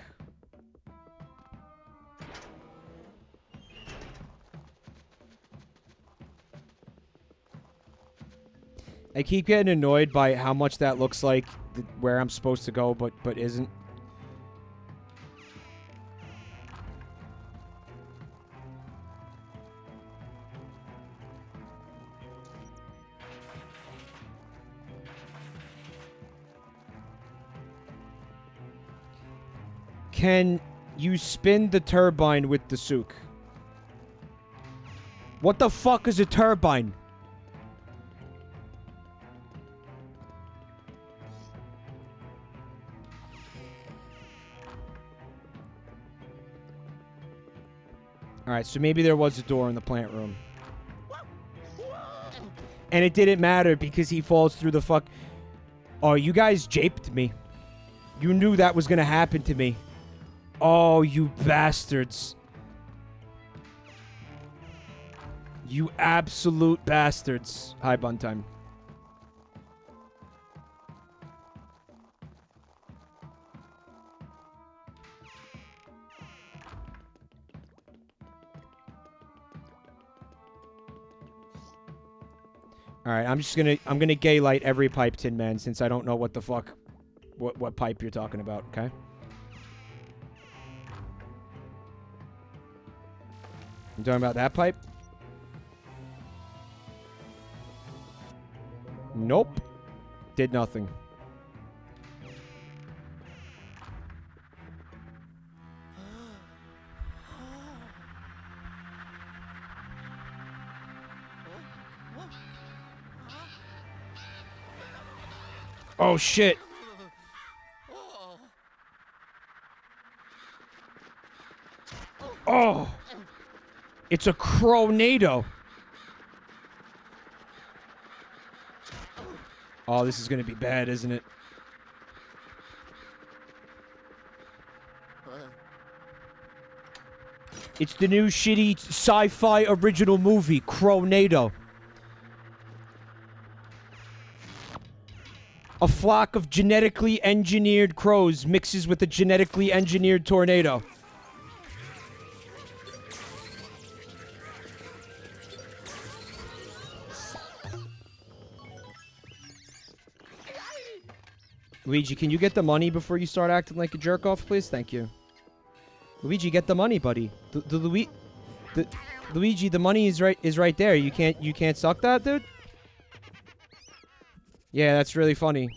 I keep getting annoyed by how much that looks like where I'm supposed to go, but isn't. Can you spin the turbine with the souk? What the fuck is a turbine? Alright, so maybe there was a door in the plant room. And it didn't matter because he falls through the fuck... Oh, you guys japed me. You knew that was gonna happen to me. Oh, you bastards. You absolute bastards. Hi, Buntime. Alright, I'm gonna gay light every pipe, Tin Man, since I don't know what the fuck what pipe you're talking about, okay? You talking about that pipe? Nope. Did nothing. Oh shit. Oh. It's a Crow-nado. Oh, this is gonna be bad, isn't it? It's the new shitty sci-fi original movie, Crow-nado. A flock of genetically engineered crows mixes with a genetically engineered tornado. Luigi, can you get the money before you start acting like a jerk off, please? Thank you. Luigi, get the money, buddy. Luigi, the money is right there. You can't suck that, dude? Yeah, that's really funny.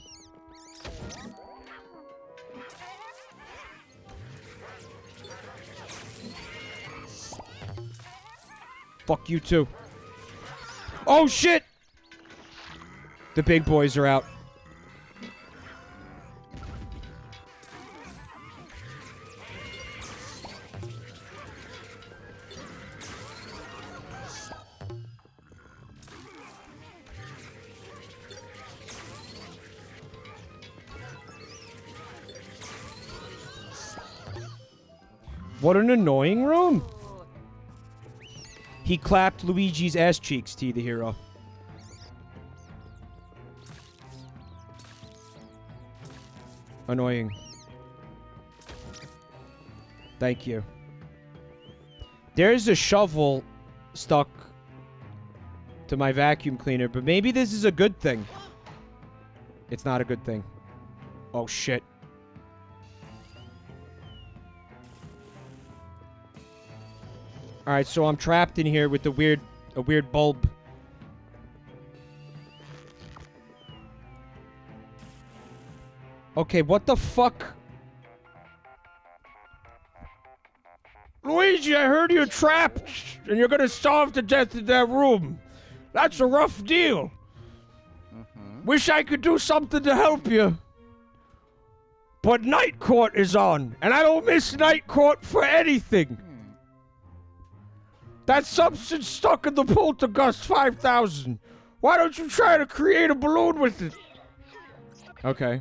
Fuck you too. Oh shit! The big boys are out. What an annoying room. He clapped Luigi's ass cheeks, T the hero. Annoying. Thank you. There's a shovel stuck to my vacuum cleaner, but maybe this is a good thing. It's not a good thing. Oh, shit. Alright, so I'm trapped in here with a weird bulb. Okay, what the fuck? Luigi, I heard you're trapped, and you're gonna starve to death in that room. That's a rough deal. Wish I could do something to help you. But Night Court is on, and I don't miss Night Court for anything. That substance stuck in the Poltergust 5000. Why don't you try to create a balloon with it? Okay.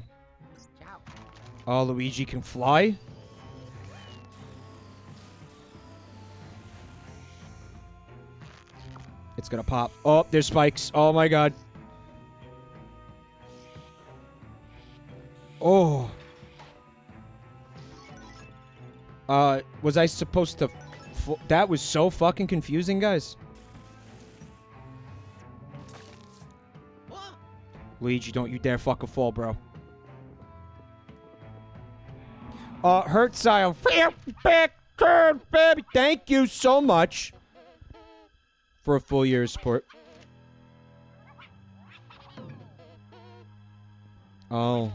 Oh, Luigi can fly? It's gonna pop. Oh, there's spikes. Oh my god. Oh. Was I supposed to... That was so fucking confusing, guys. Luigi, don't you dare fucking fall, bro. Hertzile. Back turn, baby. Thank you so much for a full year of support. Oh.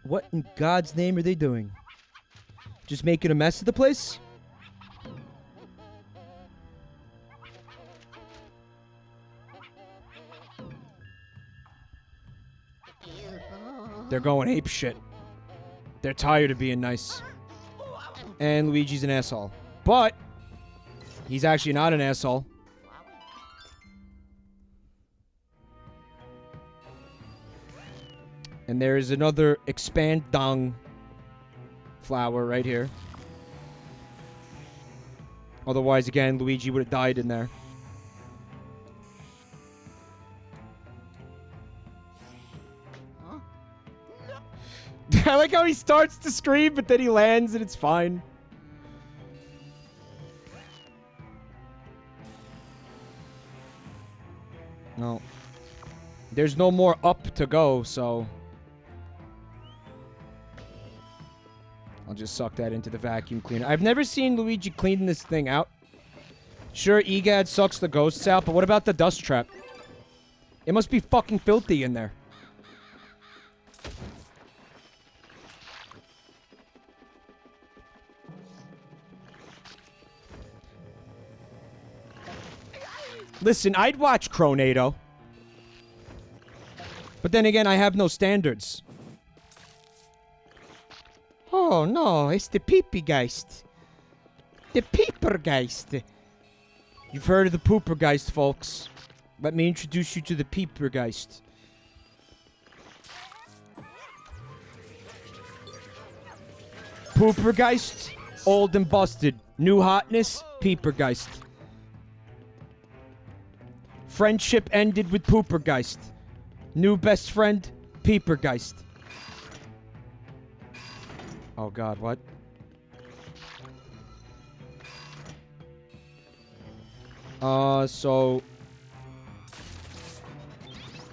What in God's name are they doing? Just making a mess of the place? They're going ape shit. They're tired of being nice. And Luigi's an asshole. But he's actually not an asshole. And there is another expand dung flower right here. Otherwise, again, Luigi would have died in there. I like how he starts to scream, but then he lands and it's fine. No. There's no more up to go, so... I'll just suck that into the vacuum cleaner. I've never seen Luigi clean this thing out. Sure, Egad sucks the ghosts out, but what about the dust trap? It must be fucking filthy in there. Listen, I'd watch Crow-nado. But then again, I have no standards. Oh no, it's the Peepergeist. The Peepergeist. You've heard of the Poopergeist, folks. Let me introduce you to the Peepergeist. Poopergeist, old and busted. New hotness, Peepergeist. Friendship ended with Poopergeist. New best friend, Peepergeist. Oh god, what? So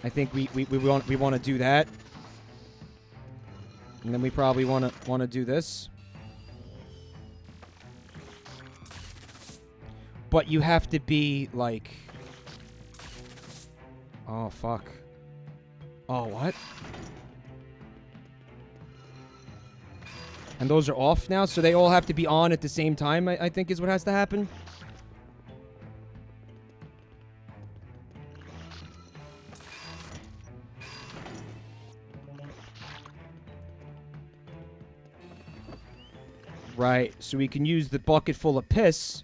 I think we want to do that. And then we probably want to do this. But you have to be like... Oh, fuck. Oh, what? And those are off now, so they all have to be on at the same time, I think is what has to happen. Right, so we can use the bucket full of piss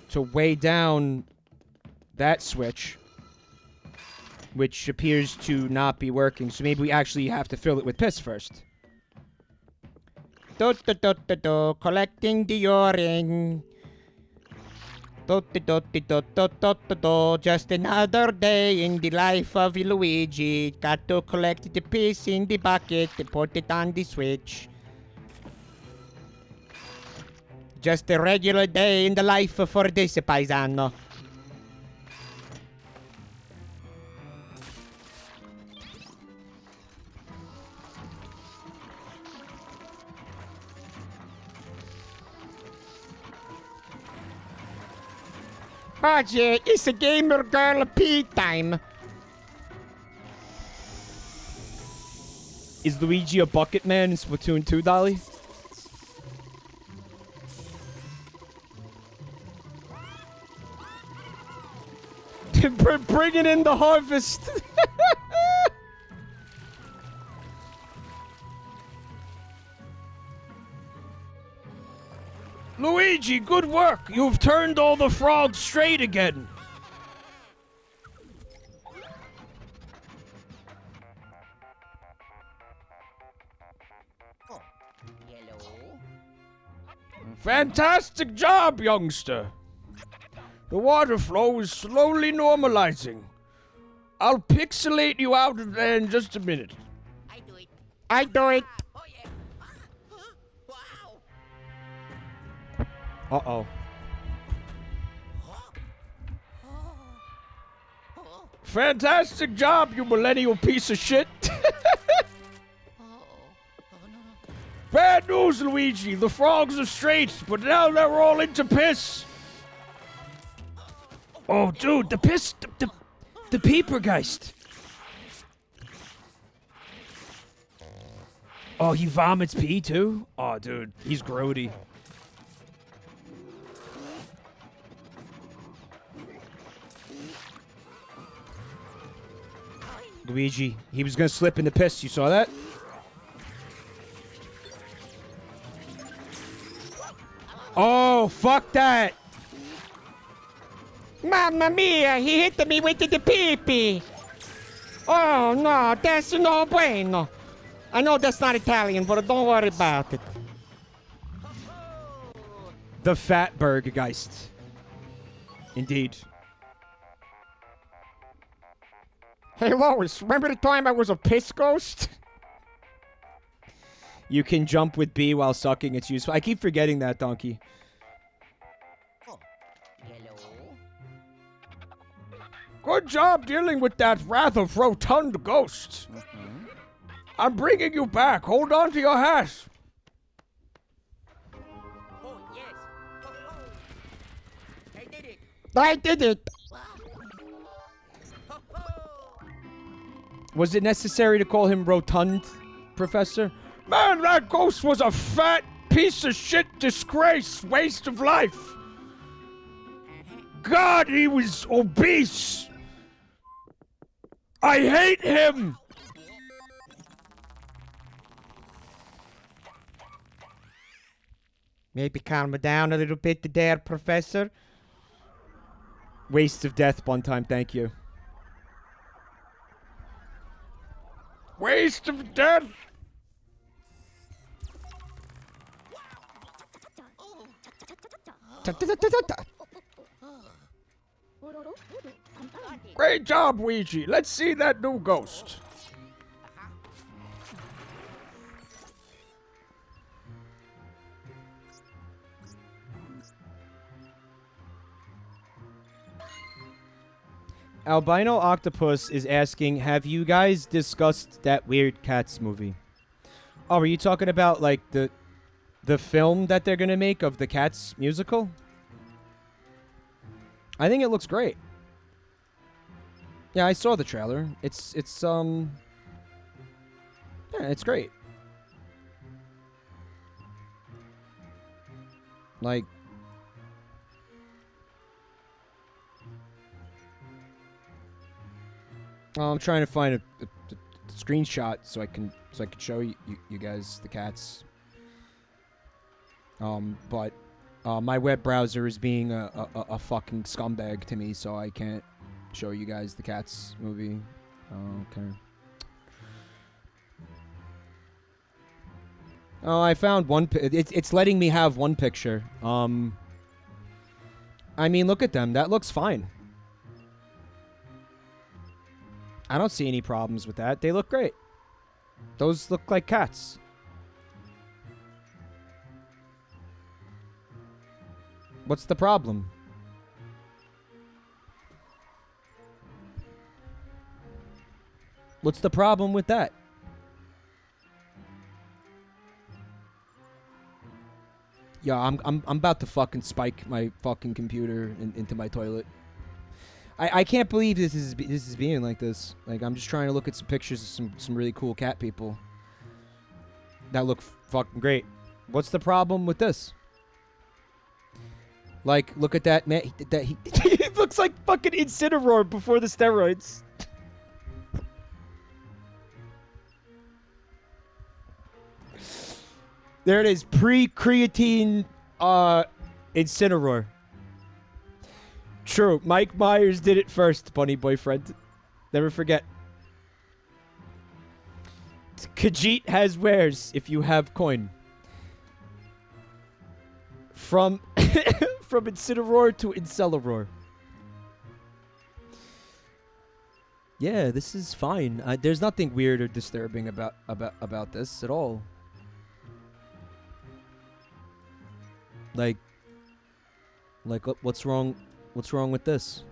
to weigh down that switch. which appears to not be working. So maybe we actually have to fill it with piss first. Collecting the urine. Just another day in the life of Luigi. Got to collect the piss in the bucket and put it on the switch. Just a regular day in the life for this paisano. Roger, it's a gamer girl pee time. Is Luigi a bucket man in Splatoon 2, Dolly? Bringing in the harvest. Luigi, good work. You've turned all the frogs straight again. Fantastic job, youngster. The water flow is slowly normalizing. I'll pixelate you out of there in just a minute. I do it. I do it. Oh yeah. Wow. Uh-oh. Fantastic job, you millennial piece of shit. Bad news, Luigi. The frogs are straight, but now they're all into piss. Oh, dude, the piss, the Peepergeist. Oh, he vomits pee too? Oh, dude, he's grody. Luigi, he was gonna slip in the piss. You saw that? Oh, fuck that. Mamma mia, he hit me with the pee-pee. Oh, no, that's no bueno. I know that's not Italian, but don't worry about it. The Fatberggeist. Indeed. Hey, Lois, remember the time I was a piss ghost? You can jump with B while sucking. It's useful. I keep forgetting that, Donkey. Good job dealing with that rather rotund ghost. I'm bringing you back. Hold on to your hat. Oh yes. I did it. I did it. Was it necessary to call him rotund, Professor? Man, that ghost was a fat piece of shit disgrace, waste of life. God, he was obese. I hate him. Maybe calm down a little bit there, Professor. Waste of death one time, thank you. Waste of death. Great job, Ouija. Let's see that new ghost. Albino Octopus is asking, have you guys discussed that Weird Cats movie? Oh, are you talking about, like, the film that they're gonna make of the Cats musical? I think it looks great. Yeah, I saw the trailer. It's yeah, it's great. Like, I'm trying to find a screenshot so I can show you guys the cats. But my web browser is being a fucking scumbag to me, so I can't show you guys the Cats movie. Okay. Oh, I found one. It's letting me have one picture. I mean, look at them. That looks fine. I don't see any problems with that. They look great. Those look like cats. What's the problem? What's the problem with that? Yeah, I'm about to fucking spike my fucking computer into my toilet. I can't believe this is being like this. Like, I'm just trying to look at some pictures of some really cool cat people that look fucking great. What's the problem with this? Like, look at that man. It looks like fucking Incineroar before the steroids. There it is, pre-creatine Incineroar. True, Mike Myers did it first, bunny boyfriend. Never forget. Khajiit has wares if you have coin. From from Incineroar to Incineroar. Yeah, this is fine. There's nothing weird or disturbing about this at all. Like, what's wrong? What's wrong with this?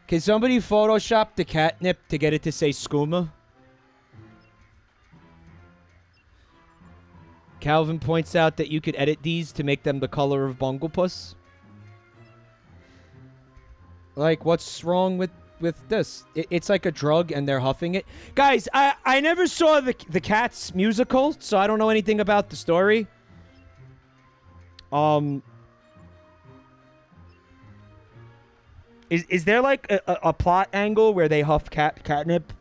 Can somebody Photoshop the catnip to get it to say skooma? Calvin points out that you could edit these to make them the color of Bunglepuss. Like, what's wrong with this? It's like a drug and they're huffing it. Guys, I never saw the Cats musical, so I don't know anything about the story. Is there like a plot angle where they huff catnip?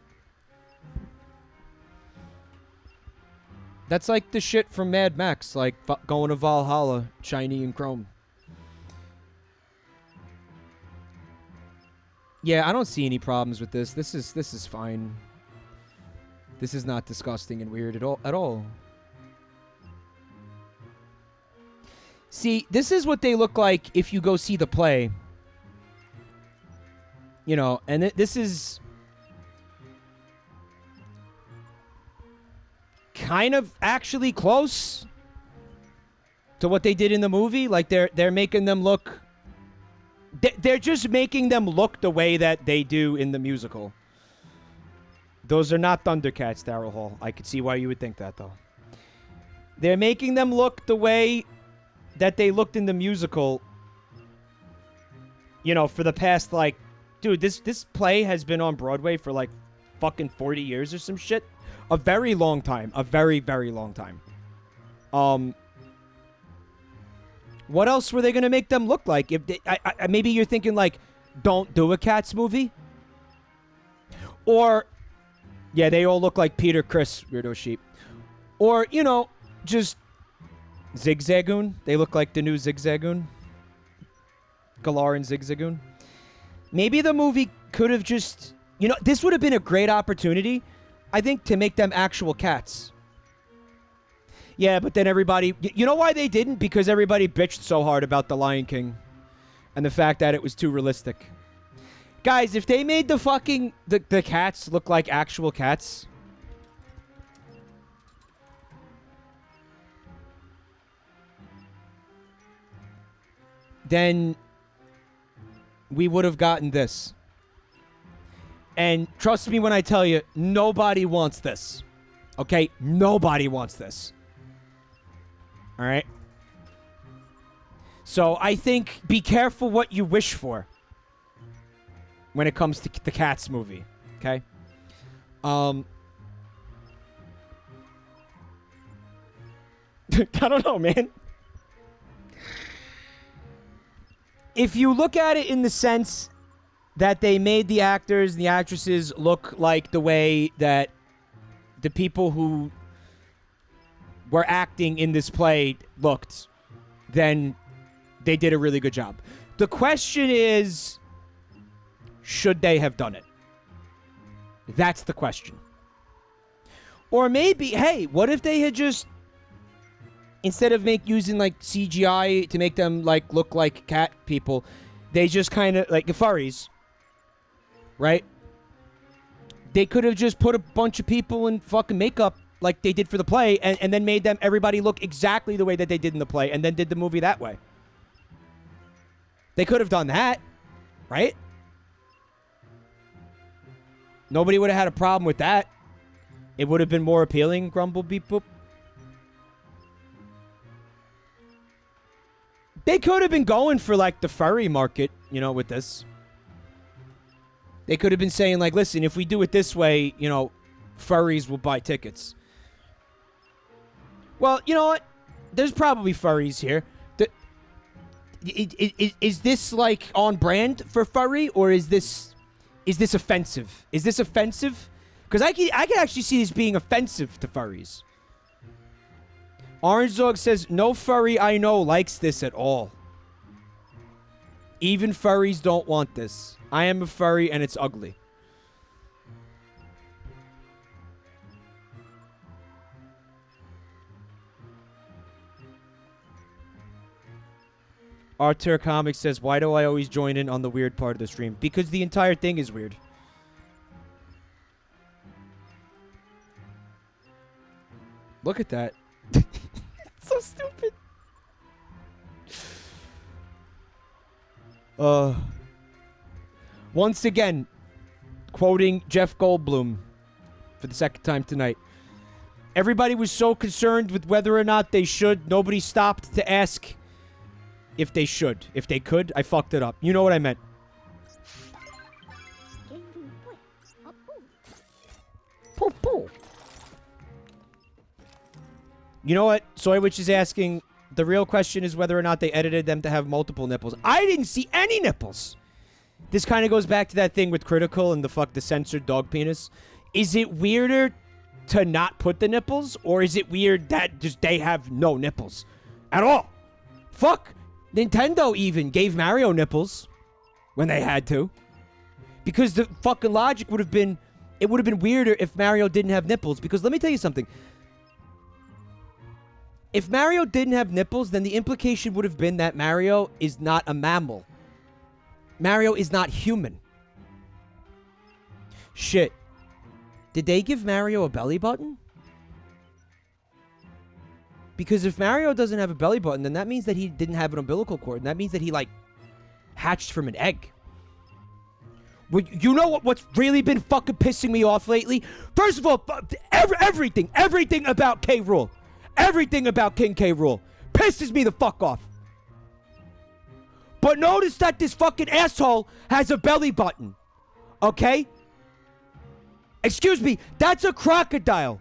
That's like the shit from Mad Max, like going to Valhalla, shiny and chrome. Yeah, I don't see any problems with this. This is fine. This is not disgusting and weird at all. See, this is what they look like if you go see the play. You know, and this is kind of actually close to what they did in the movie. Like they're making them look. They're just making them look the way that they do in the musical. Those are not Thundercats, Daryl Hall. I could see why you would think that, though. They're making them look the way that they looked in the musical. You know, for the past, like, dude, this play has been on Broadway for like fucking 40 years or some shit. A very long time. A very, very long time. What else were they going to make them look like? If they, maybe you're thinking, like, don't do a Cats movie? Or, yeah, they all look like Peter Criss, Weirdo Sheep. Or, you know, just Zigzagoon. They look like the new Zigzagoon. Galar and Zigzagoon. Maybe the movie could have just... You know, this would have been a great opportunity, I think, to make them actual cats. Yeah, but then everybody... You know why they didn't? Because everybody bitched so hard about The Lion King. And the fact that it was too realistic. Guys, if they made the fucking... The cats look like actual cats... then we would have gotten this. And trust me when I tell you, nobody wants this. Okay? Nobody wants this. All right? So I think be careful what you wish for when it comes to the Cats movie. Okay? I don't know, man. If you look at it in the sense that they made the actors and the actresses look like the way that the people who were acting in this play looked, then they did a really good job. The question is, should they have done it? That's the question. Or maybe, hey, what if they had just, instead of using like CGI to make them like look like cat people, they just kind of like the furries, right? They could have just put a bunch of people in fucking makeup like they did for the play, and then made them everybody look exactly the way that they did in the play, and then did the movie that way. They could have done that, right? Nobody would have had a problem with that. It would have been more appealing, grumble, beep, boop. They could have been going for, like, the furry market, you know, with this. They could have been saying, like, listen, if we do it this way, you know, furries will buy tickets. Well, you know what? There's probably furries here. Is this, like, on brand for furry, or is this offensive? Is this offensive? Because I can actually see this being offensive to furries. Orange Dog says, no furry I know likes this at all. Even furries don't want this. I am a furry and it's ugly. Artur Comics says, why do I always join in on the weird part of the stream? Because the entire thing is weird. Look at that. It's so stupid. Once again, quoting Jeff Goldblum for the second time tonight. Everybody was so concerned with whether or not they should. Nobody stopped to ask if they should. If they could. I fucked it up. You know what I meant. Poo-poo. You know what? Soywitch is asking, the real question is whether or not they edited them to have multiple nipples. I didn't see any nipples. This kind of goes back to that thing with Critical and the censored dog penis. Is it weirder to not put the nipples, or is it weird that just they have no nipples at all? Fuck. Nintendo even gave Mario nipples when they had to. Because the fucking logic would have been, it would have been weirder if Mario didn't have nipples. Because let me tell you something. If Mario didn't have nipples, then the implication would have been that Mario is not a mammal. Mario is not human. Shit. Did they give Mario a belly button? Because if Mario doesn't have a belly button, then that means that he didn't have an umbilical cord. And that means that he, like, hatched from an egg. Well, you know what's really been fucking pissing me off lately? First of all, everything about K. Rool. Everything about King K. Rool pisses me the fuck off. But notice that this fucking asshole has a belly button. Okay? Excuse me, that's a crocodile.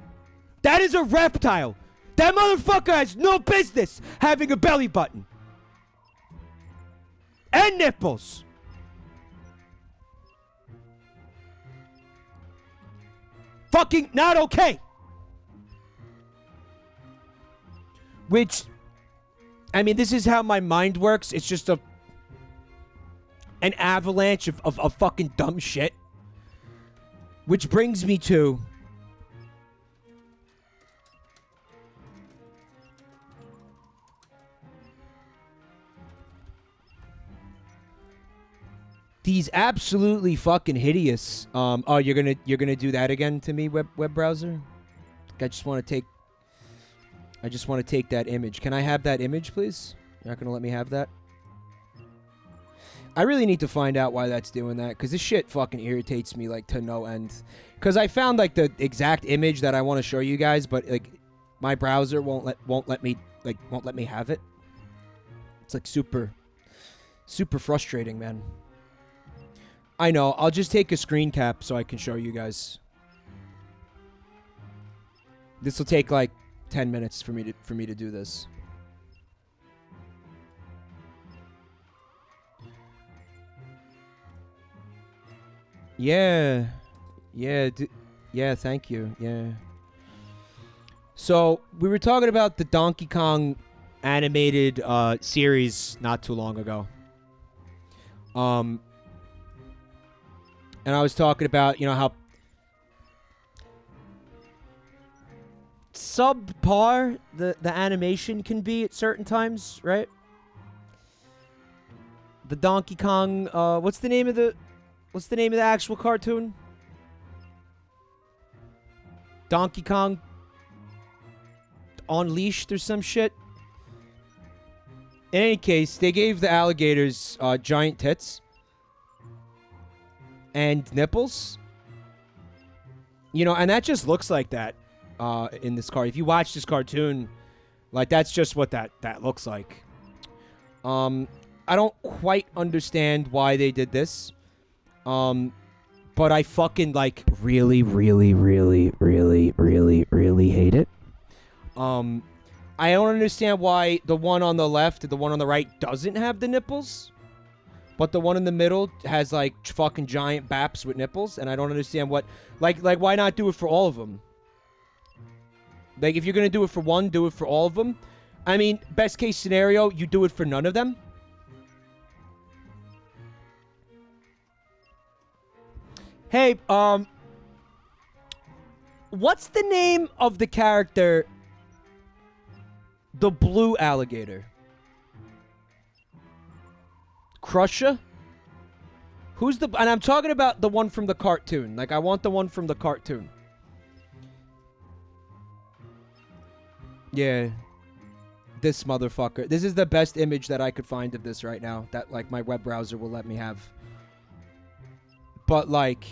That is a reptile. That motherfucker has no business having a belly button. And nipples. Fucking not okay. Which, I mean, this is how my mind works. It's just an avalanche of fucking dumb shit. Which brings me to these absolutely fucking hideous. Oh, you're gonna do that again to me, web browser? I just want to take that image. Can I have that image, please? You're not gonna let me have that? I really need to find out why that's doing that, because this shit fucking irritates me, like, to no end. Because I found, like, the exact image that I want to show you guys, but, like, my browser won't let me have it. It's, like, super frustrating, man. I know. I'll just take a screen cap so I can show you guys. This will take, like, 10 minutes for me to do this. Yeah, thank you. Yeah. So we were talking about the Donkey Kong animated series not too long ago. And I was talking about, you know, how subpar the animation can be at certain times, right? The Donkey Kong, what's the name of the actual cartoon? Donkey Kong Unleashed or some shit. In any case, they gave the alligators giant tits and nipples. You know, and that just looks like that in this car. If you watch this cartoon, like, that's just what that looks like. I don't quite understand why they did this. But I fucking, like, really, really, really, really, really, really hate it. I don't understand why the one on the left and the one on the right doesn't have the nipples. But the one in the middle has, like, fucking giant baps with nipples. And I don't understand what... Like, why not do it for all of them? Like, if you're gonna do it for one, do it for all of them. I mean, best case scenario, you do it for none of them. Hey, what's the name of the character, the blue alligator? Crusher? Who's the... And I'm talking about the one from the cartoon. Like, I want the one from the cartoon. Yeah. This motherfucker. This is the best image that I could find of this right now. That, like, my web browser will let me have. But, like...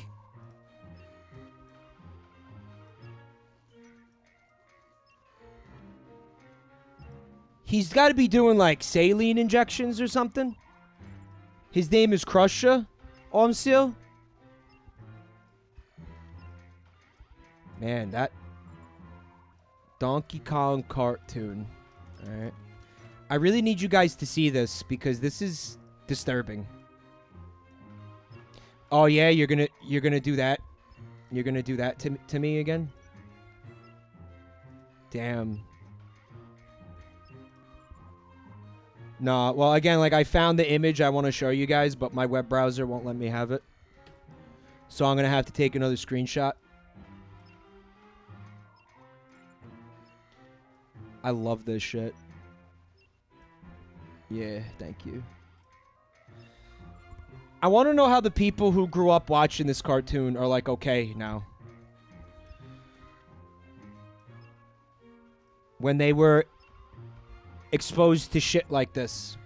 He's got to be doing, like, saline injections or something. His name is Crusher. Omsil. Man, that... Donkey Kong cartoon. Alright. I really need you guys to see this, because this is disturbing. Oh, yeah? You're gonna do that? You're gonna do that to me again? Damn. No, well, again, like, I found the image I want to show you guys, but my web browser won't let me have it. So I'm going to have to take another screenshot. I love this shit. Yeah, thank you. I want to know how the people who grew up watching this cartoon are, like, okay now. When they were... exposed to shit like this.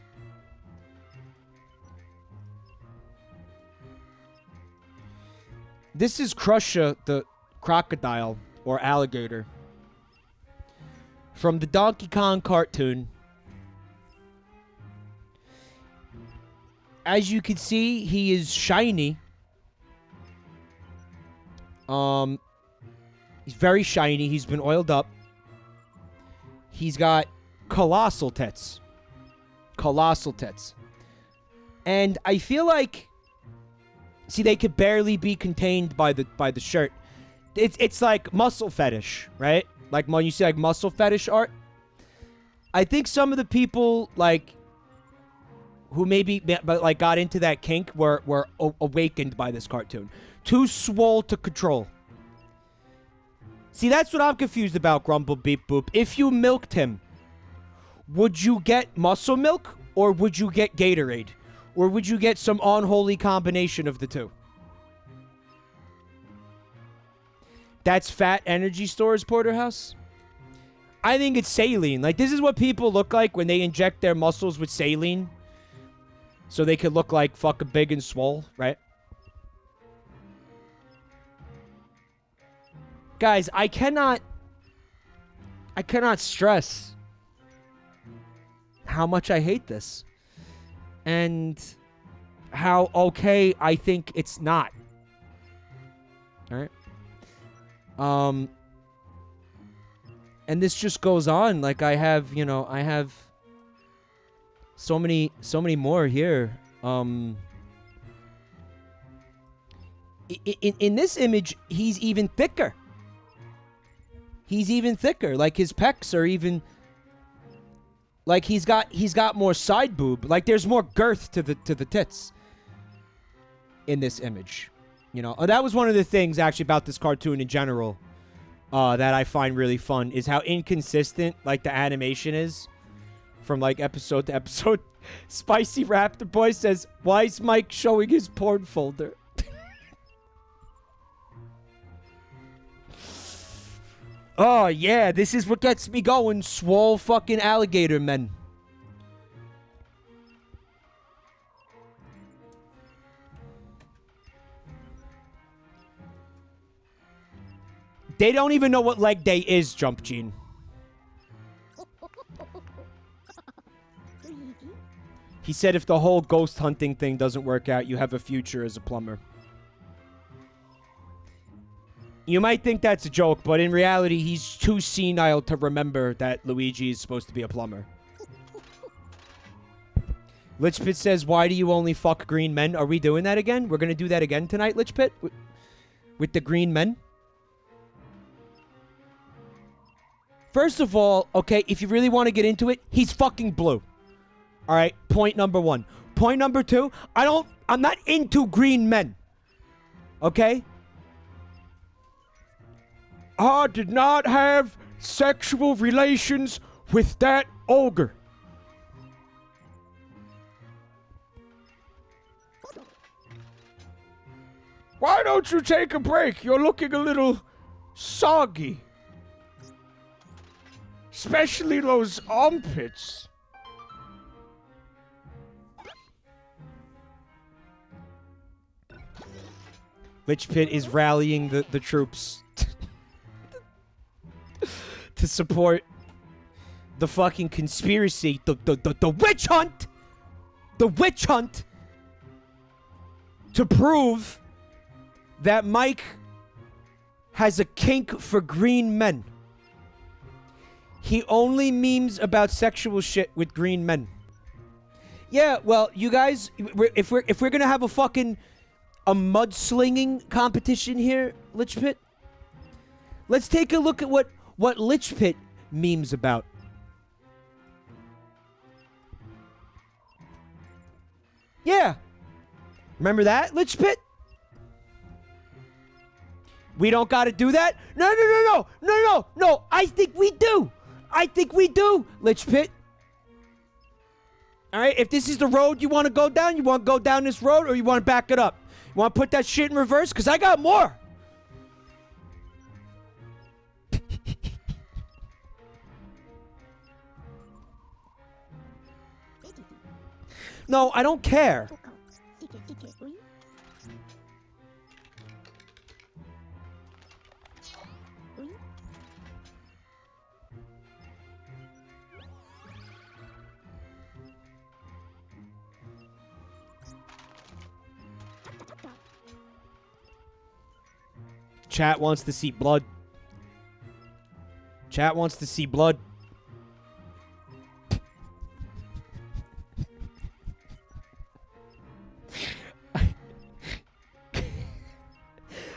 This is Crusher, the crocodile or alligator from the Donkey Kong cartoon. As you can see, he is shiny. He's very shiny. He's been oiled up. He's got colossal tits. Colossal tits. And I feel like... See, they could barely be contained by the shirt. It's like muscle fetish, right? Like when you see like muscle fetish art. I think some of the people like who maybe like got into that kink were awakened by this cartoon. Too swole to control. See, that's what I'm confused about, Grumble Beep Boop. If you milked him, would you get muscle milk or would you get Gatorade? Or would you get some unholy combination of the two? That's Fat Energy Stores Porterhouse? I think it's saline. Like, this is what people look like when they inject their muscles with saline. So they could look like fucking big and swole, right? Guys, I cannot stress how much I hate this. And how okay I think it's not. Alright? And this just goes on. Like I have so many more here. In this image, he's even thicker. He's even thicker. Like his pecs are even... Like he's got more side boob. Like there's more girth to the tits in this image. You know, that was one of the things actually about this cartoon in general that I find really fun is how inconsistent like the animation is from like episode to episode. Spicy Raptor Boy says, "Why is Mike showing his porn folder?" Oh yeah, this is what gets me going. Swole fucking alligator men. They don't even know what leg day is, Jump Gene. He said if the whole ghost hunting thing doesn't work out, you have a future as a plumber. You might think that's a joke, but in reality, he's too senile to remember that Luigi is supposed to be a plumber. Lich Pit says, why do you only fuck green men? Are we doing that again? We're going to do that again tonight, Lich Pit? With the green men? First of all, okay, if you really want to get into it, he's fucking blue. All right, point number one. Point number two, I'm not into green men. Okay? I did not have sexual relations with that ogre. Why don't you take a break? You're looking a little soggy. Especially those armpits. Lich Pit is rallying the troops to support the fucking conspiracy, the witch hunt, the witch hunt to prove that Mike has a kink for green men. He only memes about sexual shit with green men. Yeah, well, you guys, if we're gonna have a fucking mudslinging competition here, Lich Pit, let's take a look at what Lich Pit memes about. Yeah, remember that, Lich Pit? We don't gotta do that? No. I think we do. Lich Pit. Alright, if this is the road you want to go down, you want to go down this road or you want to back it up? You want to put that shit in reverse? Because I got more. No, I don't care. Chat wants to see blood. Chat wants to see blood.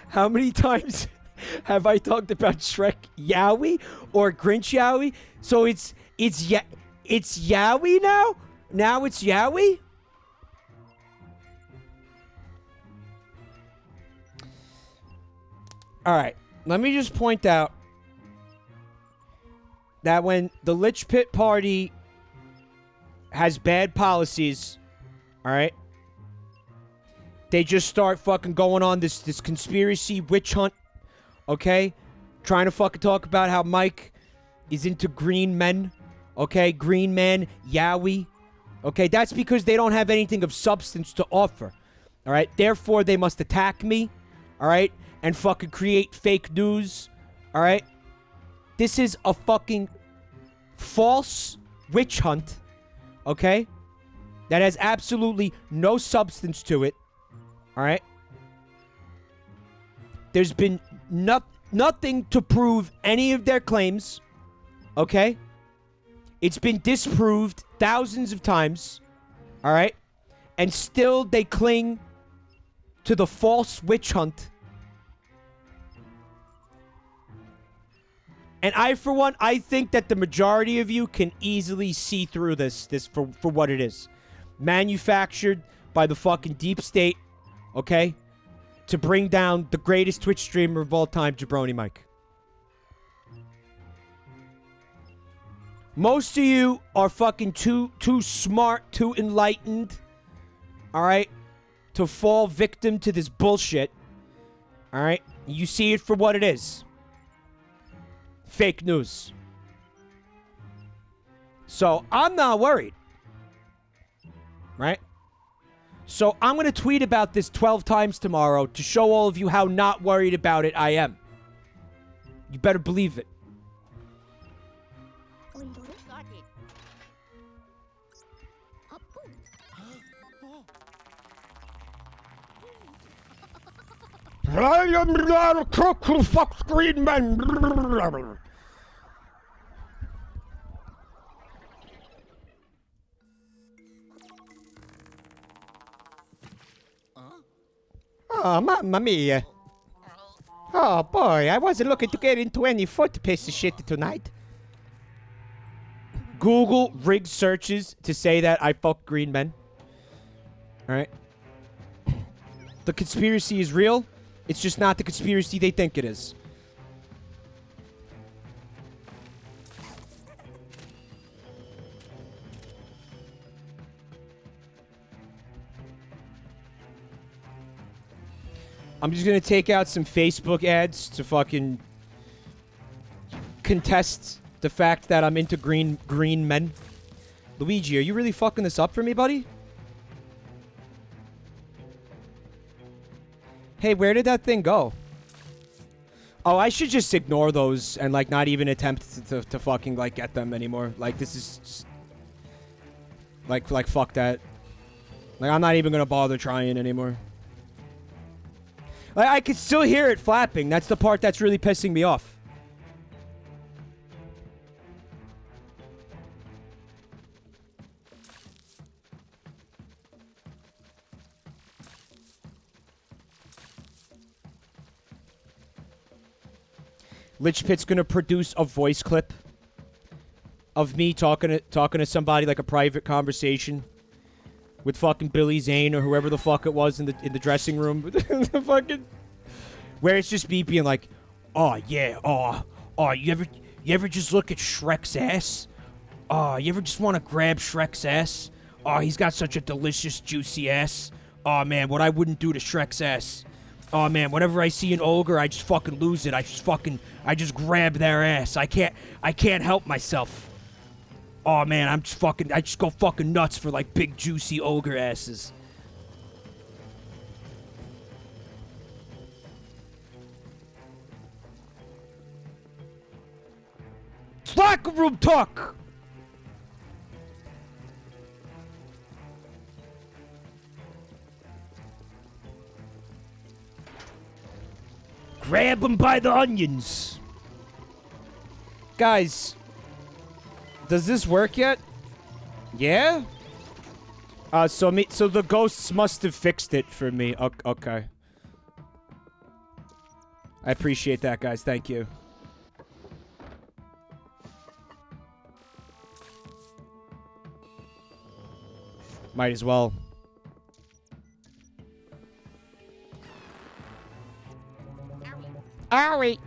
How many times have I talked about Shrek Yowie or Grinch Yowie? So it's Yowie now? Now it's Yowie? All right, let me just point out that when the Lich Pit party has bad policies, all right, they just start fucking going on this conspiracy witch hunt, okay? Trying to fucking talk about how Mike is into green men, okay? Green man, Yowie, okay? That's because they don't have anything of substance to offer, all right? Therefore, they must attack me, all right? And fucking create fake news, all right? This is a fucking false witch hunt, okay? That has absolutely no substance to it, all right? There's been nothing to prove any of their claims, okay? It's been disproved thousands of times, all right? And still they cling to the false witch hunt. And I, for one, I think that the majority of you can easily see through this for what it is. Manufactured by the fucking deep state, okay? to bring down the greatest Twitch streamer of all time, Jabroni Mike. Most of you are fucking too smart, too enlightened, all right, to fall victim to this bullshit, all right? You see it for what it is. Fake news. So I'm not worried, right? So I'm going to tweet about this 12 times tomorrow to show all of you how not worried about it I am. You better believe it. Got it. I am not a crook who fucks green men. Oh, mamma mia. Oh, boy, I wasn't looking to get into any foot piece of shit tonight. Google rigged searches to say that I fuck green men. All right? The conspiracy is real. It's just not the conspiracy they think it is. I'm just gonna take out some Facebook ads to fucking contest the fact that I'm into green men. Luigi, are you really fucking this up for me, buddy? Hey, where did that thing go? Oh, I should just ignore those and, like, not even attempt to fucking, like, get them anymore. Like, this is just, like, fuck that. Like, I'm not even gonna bother trying anymore. Like, I can still hear it flapping. That's the part that's really pissing me off. Lich Pit's gonna produce a voice clip of me talking to somebody, like a private conversation with fucking Billy Zane or whoever the fuck it was in the dressing room. The fucking, where it's just me being like, oh yeah, oh you ever just look at Shrek's ass? Oh, you ever just want to grab Shrek's ass? Oh, he's got such a delicious, juicy ass. Oh man, what I wouldn't do to Shrek's ass. Oh man, whenever I see an ogre, I just fucking lose it. I just grab their ass. I can't help myself. Oh man, I just go fucking nuts for like big juicy ogre asses. Slacker room talk! Grab him by the onions. Guys, does this work yet? Yeah? So the ghosts must have fixed it for me. Okay. I appreciate that, guys. Thank you. Might as well. Owie.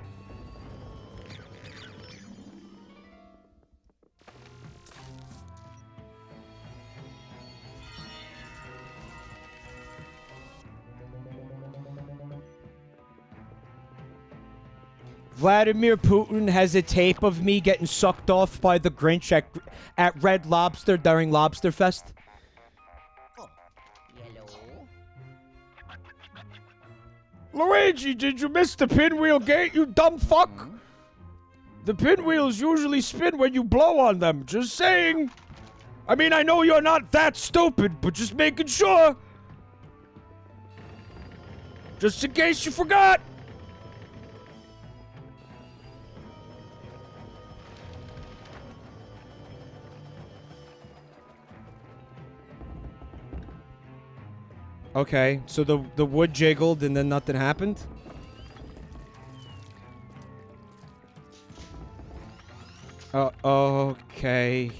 Vladimir Putin has a tape of me getting sucked off by the Grinch at Red Lobster during Lobster Fest. Yellow. Luigi, did you miss the pinwheel gate, you dumb fuck? The pinwheels usually spin when you blow on them. Just saying. I mean, I know you're not that stupid, but just making sure. Just in case you forgot. Okay, so the wood jiggled and then nothing happened? Okay.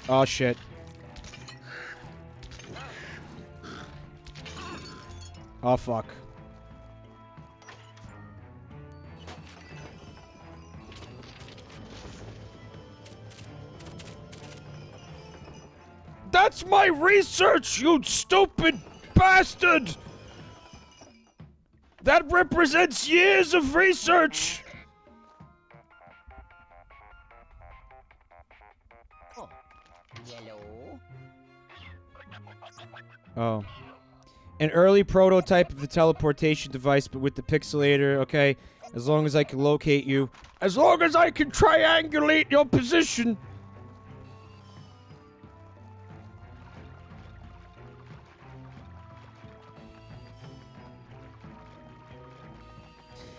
Oh, shit. Oh, fuck. That's my research, you stupid bastard! That represents years of research! Oh, yellow. Oh. An early prototype of the teleportation device, but with the pixelator, okay? As long as I can locate you. As long as I can triangulate your position.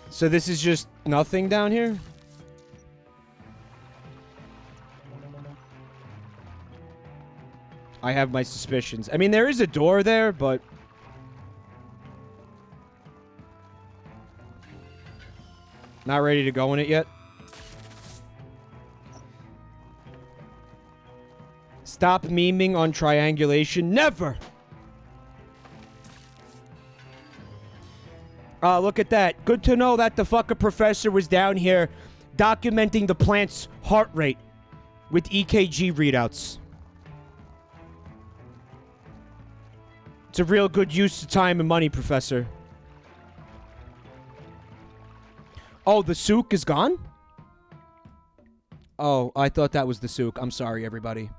So this is just nothing down here? I have my suspicions. I mean, there is a door there, but... Not ready to go in it yet. Stop memeing on triangulation. Never! Look at that. Good to know that the fucker professor was down here documenting the plant's heart rate with EKG readouts. It's a real good use of time and money, Professor. Oh, the souk is gone? Oh, I thought that was the souk. I'm sorry, everybody.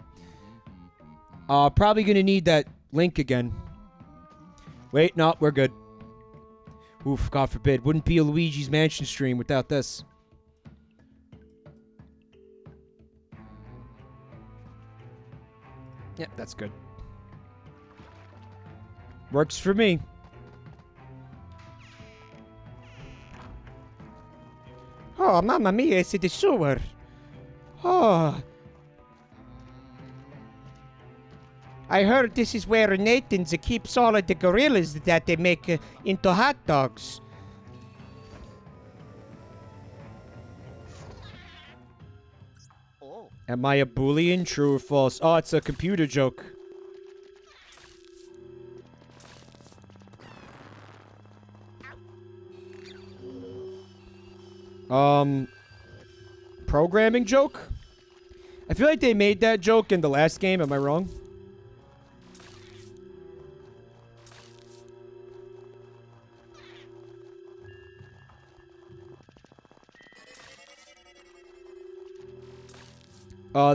Probably gonna need that link again. Wait, no, we're good. Oof, God forbid. Wouldn't be a Luigi's Mansion stream without this. Yep, that's good. Works for me. Oh, mamma mia, it's the sewer. Oh. I heard this is where Nathan's keeps all of the gorillas that they make into hot dogs. Oh, Am I a Boolean? True or false? Oh, it's a computer joke. Programming joke? I feel like they made that joke in the last game. Am I wrong?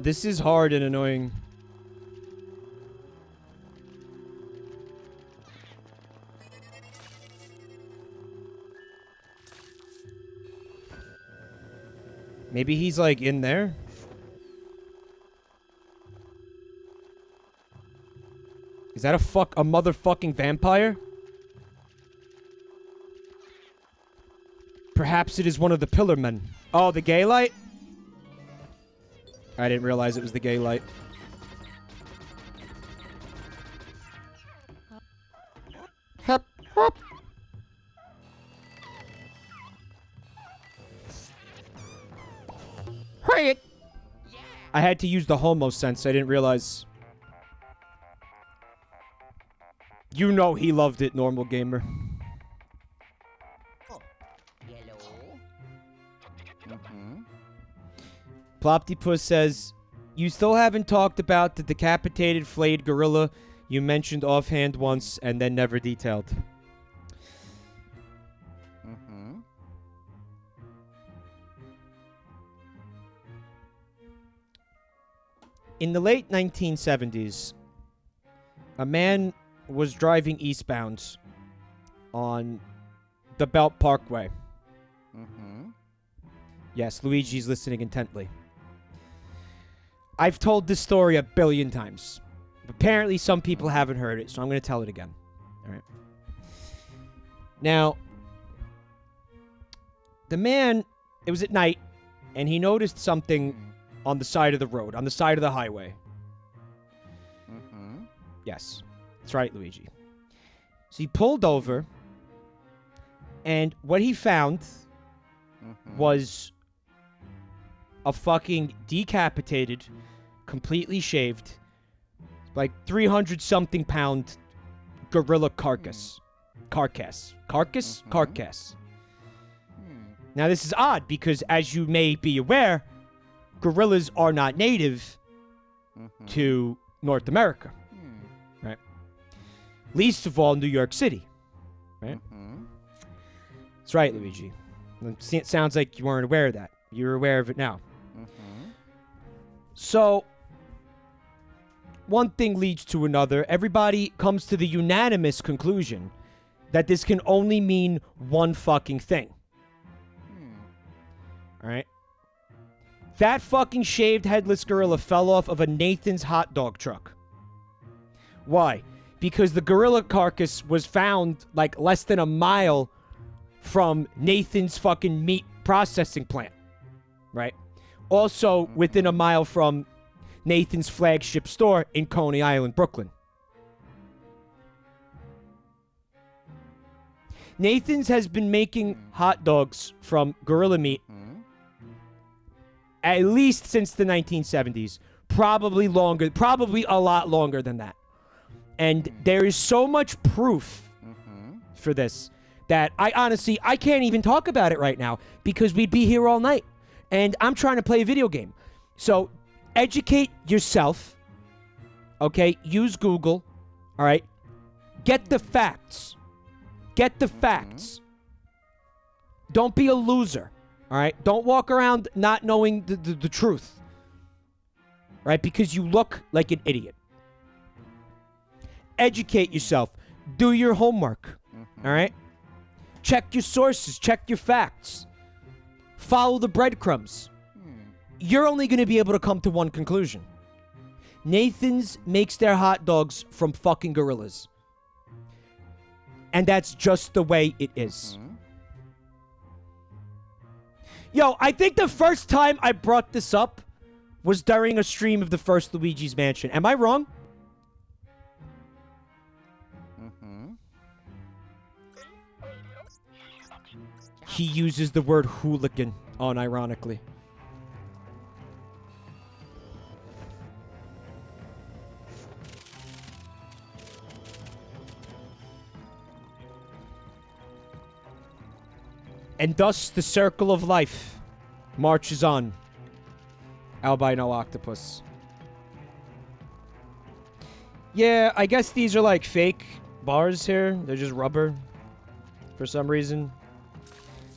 This is hard and annoying. Maybe he's, like, in there? Is that a motherfucking vampire? Perhaps it is one of the pillar men. Oh, the gay light? I didn't realize it was the gay light. Hop, hop. Quiet. I had to use the homo sense. I didn't realize. You know he loved it, normal gamer. oh, yellow. Ploptypus says, you still haven't talked about the decapitated flayed gorilla you mentioned offhand once and then never detailed. In the late 1970s, a man was driving eastbound on the Belt Parkway. Yes, Luigi's listening intently. I've told this story 1 billion times. Apparently, some people haven't heard it, so I'm going to tell it again. All right. Now, the man, it was at night, and he noticed something on the side of the road, on the side of the highway. Yes, that's right, Luigi. So he pulled over, and what he found was a fucking decapitated, completely shaved, like 300-something pound gorilla carcass. Carcass. Now, this is odd because, as you may be aware, gorillas are not native to North America, right? Least of all, New York City, right? That's right, Luigi. It sounds like you weren't aware of that. You're aware of it now. So, one thing leads to another. Everybody comes to the unanimous conclusion that this can only mean one fucking thing. Alright? That fucking shaved headless gorilla fell off of a Nathan's hot dog truck. Why? Because the gorilla carcass was found like less than a mile from Nathan's fucking meat processing plant. Right? Also within a mile from Nathan's flagship store in Coney Island, Brooklyn. Nathan's has been making hot dogs from gorilla meat at least since the 1970s. Probably longer. Probably a lot longer than that. And there is so much proof for this that I can't even talk about it right now because we'd be here all night. And I'm trying to play a video game. So, educate yourself. Okay? Use Google. All right? Get the facts. Get the facts. Don't be a loser. All right? Don't walk around not knowing the truth. Right? Because you look like an idiot. Educate yourself. Do your homework. All right? Check your sources. Check your facts. Follow the breadcrumbs. You're only going to be able to come to one conclusion. Nathan's makes their hot dogs from fucking gorillas. And that's just the way it is. Yo, I think the first time I brought this up was during a stream of the first Luigi's Mansion. Am I wrong? He uses the word hooligan unironically. And thus the circle of life marches on. Albino octopus. Yeah, I guess these are like fake bars here. They're just rubber for some reason.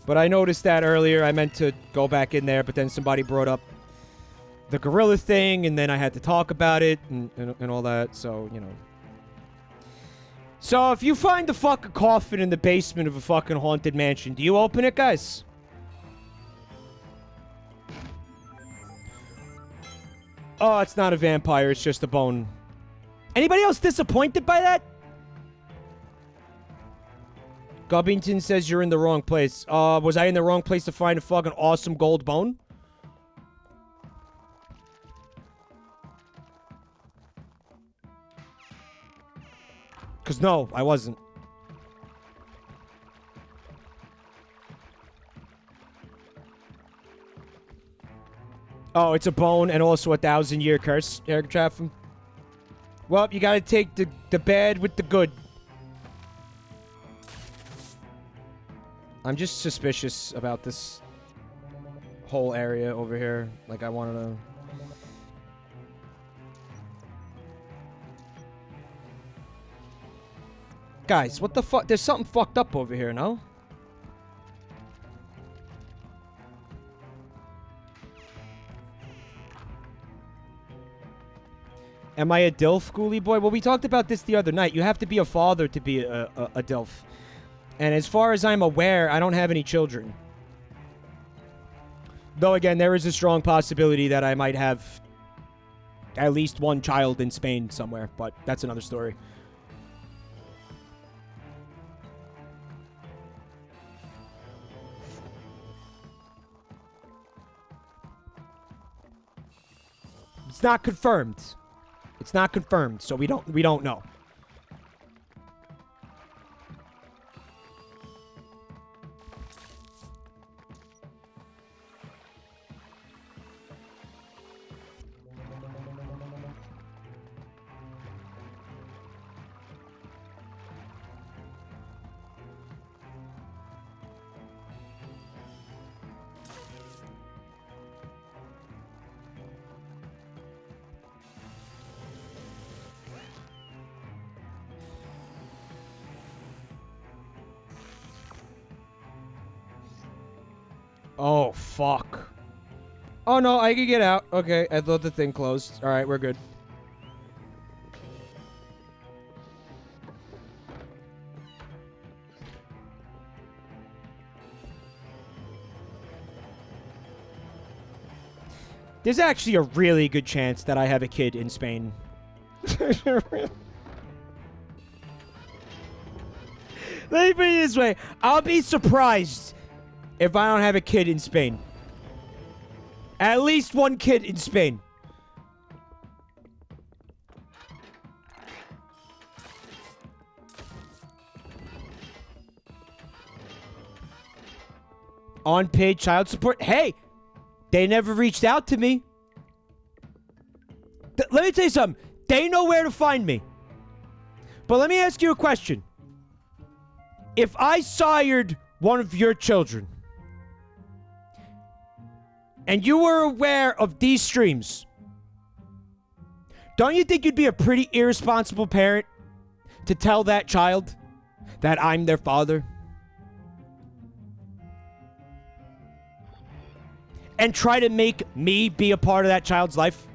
But I noticed that earlier. I meant to go back in there, but then somebody brought up the gorilla thing, and then I had to talk about it and all that, so, you know. So, if you find a fucking coffin in the basement of a fucking haunted mansion, do you open it, guys? Oh, it's not a vampire, it's just a bone. Anybody else disappointed by that? Gubbington says you're in the wrong place. Was I in the wrong place to find a fucking awesome gold bone? Because no, I wasn't. Oh, it's a bone and also a 1,000-year curse, Eric Chaffin. Well, you gotta take the bad with the good. I'm just suspicious about this whole area over here. Like, I want to... Guys, what the fuck? There's something fucked up over here, no? Am I a DILF, Ghoulie Boy? Well, we talked about this the other night. You have to be a father to be a DILF. And as far as I'm aware, I don't have any children. Though, again, there is a strong possibility that I might have at least one child in Spain somewhere. But that's another story. It's not confirmed. It's not confirmed, so we don't know. Oh, fuck. Oh, no, I can get out. Okay, I thought the thing closed. All right, we're good. There's actually a really good chance that I have a kid in Spain. Let me put it this way. I'll be surprised if I don't have a kid in Spain. At least one kid in Spain. Unpaid child support. Hey, they never reached out to me. Let me tell you something. They know where to find me. But let me ask you a question. If I sired one of your children, and you were aware of these streams, don't you think you'd be a pretty irresponsible parent to tell that child that I'm their father? And try to make me be a part of that child's life?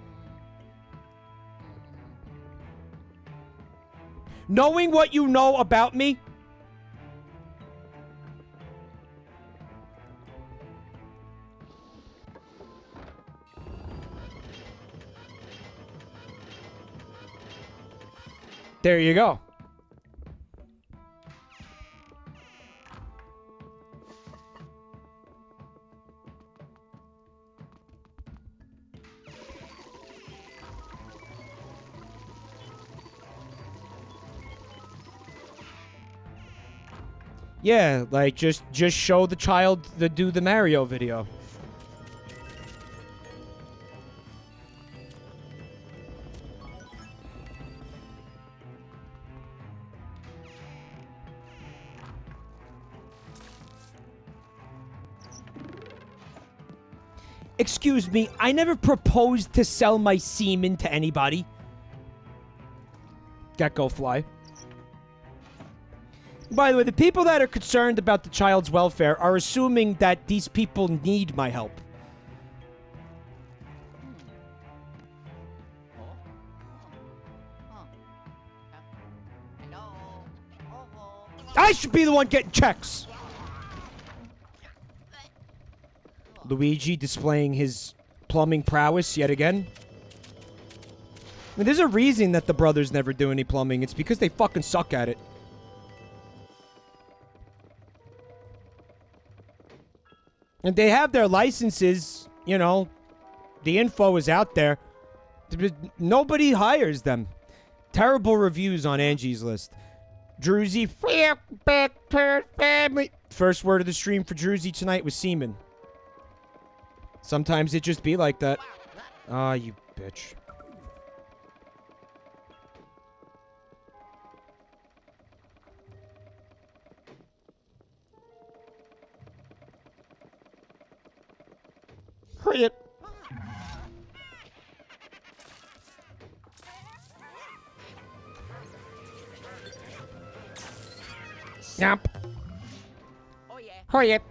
Knowing what you know about me, there you go. Yeah, like just show the child to do the Mario video. Excuse me, I never proposed to sell my semen to anybody. Gecko fly. By the way, the people that are concerned about the child's welfare are assuming that these people need my help. Hello? Oh. I should be the one getting checks. Luigi displaying his plumbing prowess yet again. I mean, there's a reason that the brothers never do any plumbing. It's because they fucking suck at it. And they have their licenses, you know. The info is out there. Nobody hires them. Terrible reviews on Angie's List. Druzy, back to family. First word of the stream for Druzy tonight was semen. Sometimes it just be like that. Ah, you bitch. Hurry it. Snap. Oh yeah. Hurry it.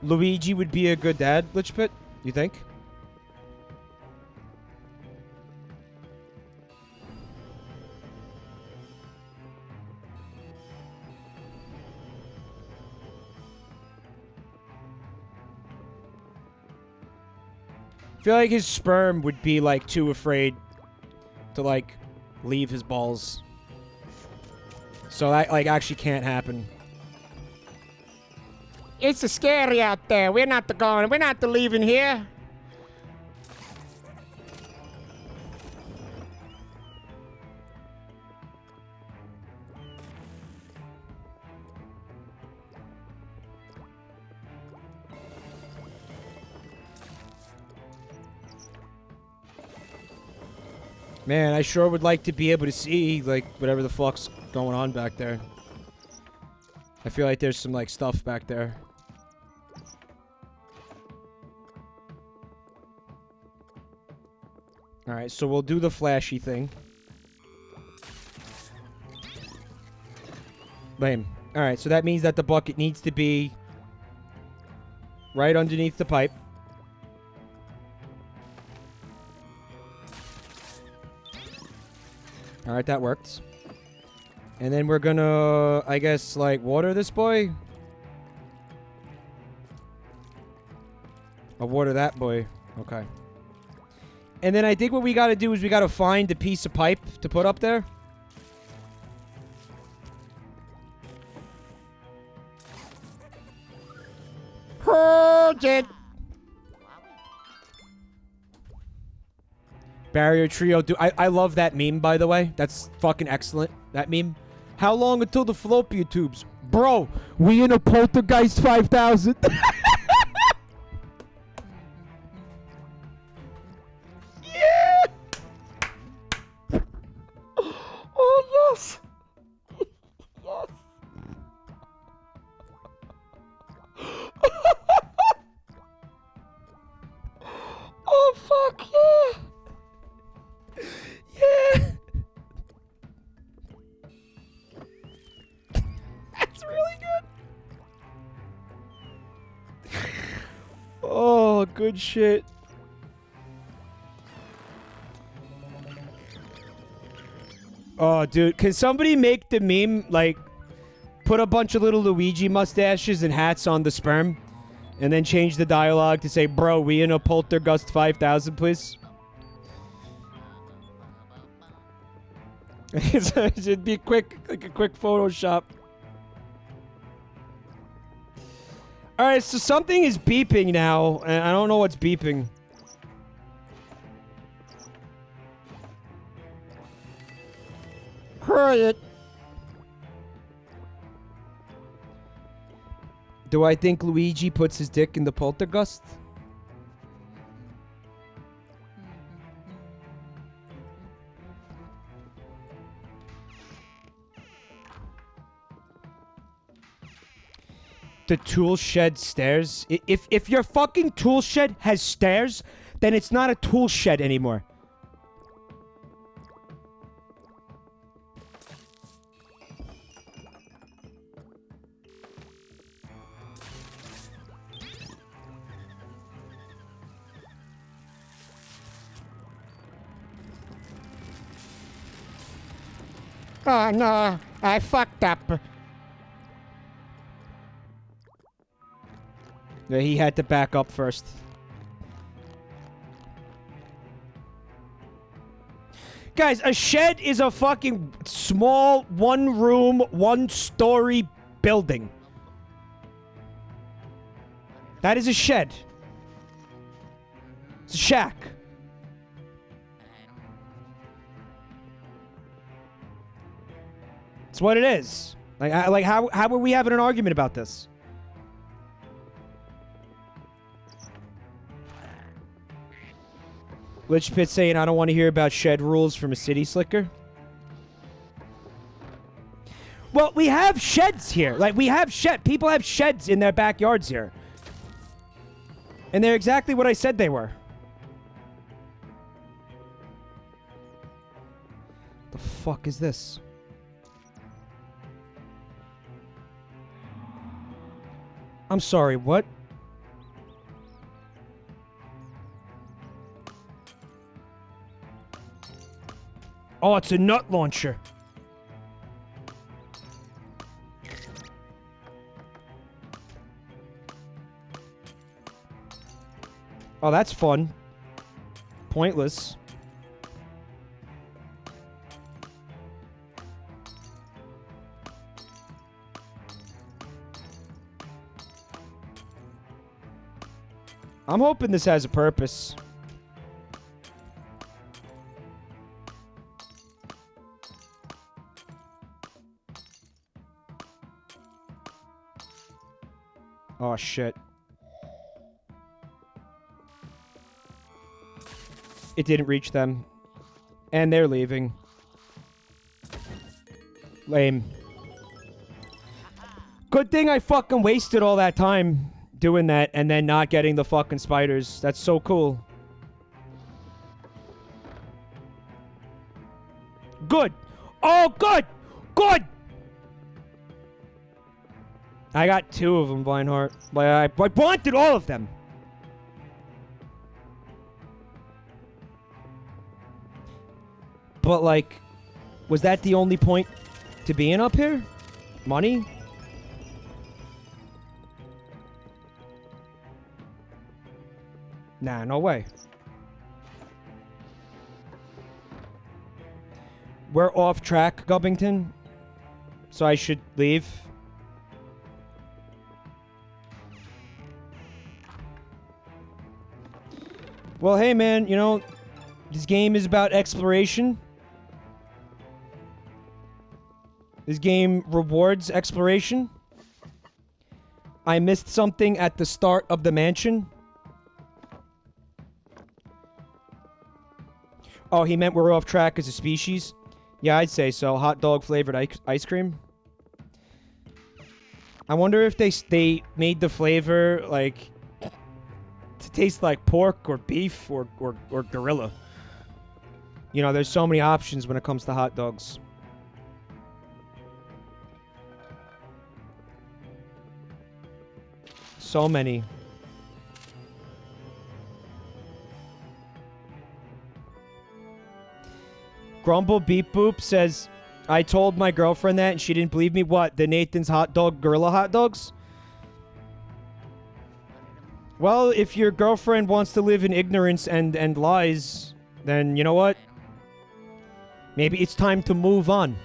Luigi would be a good dad, Lich Pit, you think? I feel like his sperm would be, like, too afraid to, like, leave his balls. So that, like, actually can't happen. It's scary out there. We're not leaving here. Man, I sure would like to be able to see, like, whatever the fuck's going on back there. I feel like there's some, like, stuff back there. Alright, so we'll do the flashy thing. Lame. Alright, so that means that the bucket needs to be right underneath the pipe. Alright, that worked. And then we're gonna, I guess, like, water this boy? I'll water that boy. Okay. And then I think what we gotta do is we gotta find a piece of pipe to put up there. Purge it. Barrier trio. I love that meme, by the way. That's fucking excellent. That meme. How long until the fallopian tubes? Bro, we in a poltergeist 5000. Yeah! Oh, yes! Yes! Oh, fuck, yeah! Yeah! That's really good! Oh, good shit. Oh, dude, can somebody make the meme, like, put a bunch of little Luigi mustaches and hats on the sperm, and then change the dialogue to say, bro, we in a poltergeist 5000, please? It'd be quick, like a quick Photoshop. Alright, so something is beeping now, and I don't know what's beeping. Hurry it. Do I think Luigi puts his dick in the poltergeist? The tool shed stairs? If your fucking tool shed has stairs, then it's not a tool shed anymore. Oh, no. I fucked up. Yeah, he had to back up first. Guys, a shed is a fucking small, one-room, one-story building. That is a shed. It's a shack. It's what it is. Like how are we having an argument about this? Lich Pit saying, I don't want to hear about shed rules from a city slicker. Well, we have sheds here. Like, we have people have sheds in their backyards here. And they're exactly what I said they were. The fuck is this? I'm sorry, what? Oh, it's a nut launcher. Oh, that's fun. Pointless. I'm hoping this has a purpose. Oh, shit. It didn't reach them. And they're leaving. Lame. Good thing I fucking wasted all that time doing that and then not getting the fucking spiders. That's so cool. Good. Oh, good. Good. I got 2 of them, Blindheart. But I wanted all of them. But, like, was that the only point to being up here? Money? Nah, no way. We're off track, Gubbington. So I should leave. Well, hey, man, you know, this game is about exploration. This game rewards exploration. I missed something at the start of the mansion. Oh, he meant we're off track as a species? Yeah, I'd say so. Hot dog flavored ice cream. I wonder if they made the flavor, like, to taste like pork or beef or gorilla. You know, there's so many options when it comes to hot dogs. So many. Grumble Beep Boop says, I told my girlfriend that and she didn't believe me. What? The Nathan's hot dog gorilla hot dogs? Well, if your girlfriend wants to live in ignorance and lies, then you know what? Maybe it's time to move on.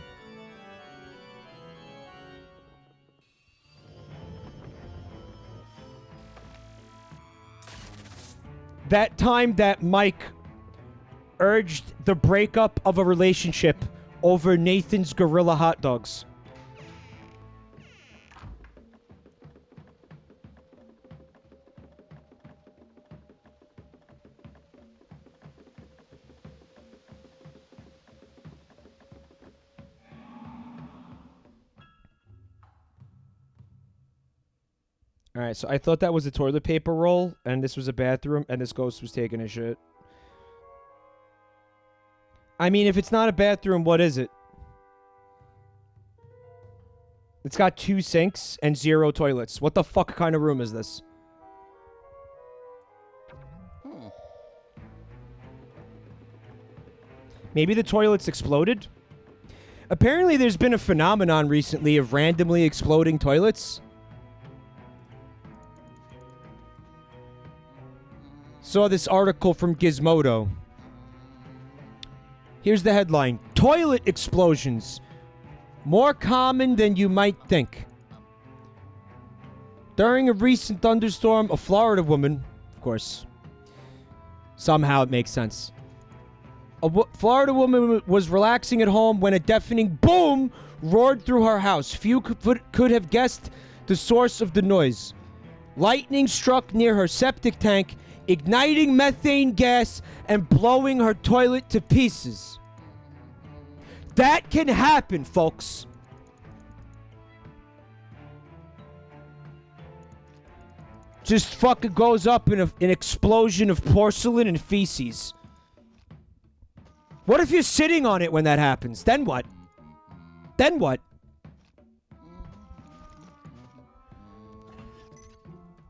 That time that Mike urged the breakup of a relationship over Nathan's gorilla hot dogs. Alright, so I thought that was a toilet paper roll, and this was a bathroom, and this ghost was taking a shit. I mean, if it's not a bathroom, what is it? It's got 2 sinks and 0 toilets. What the fuck kind of room is this? Maybe the toilets exploded? Apparently there's been a phenomenon recently of randomly exploding toilets. Saw this article from Gizmodo. Here's the headline. Toilet explosions. More common than you might think. During a recent thunderstorm, a Florida woman, of course, somehow it makes sense. A Florida woman was relaxing at home when a deafening boom roared through her house. Few could have guessed the source of the noise. Lightning struck near her septic tank, igniting methane gas and blowing her toilet to pieces. That can happen, folks. Just fucking goes up in an explosion of porcelain and feces. What if you're sitting on it when that happens? Then what? Then what?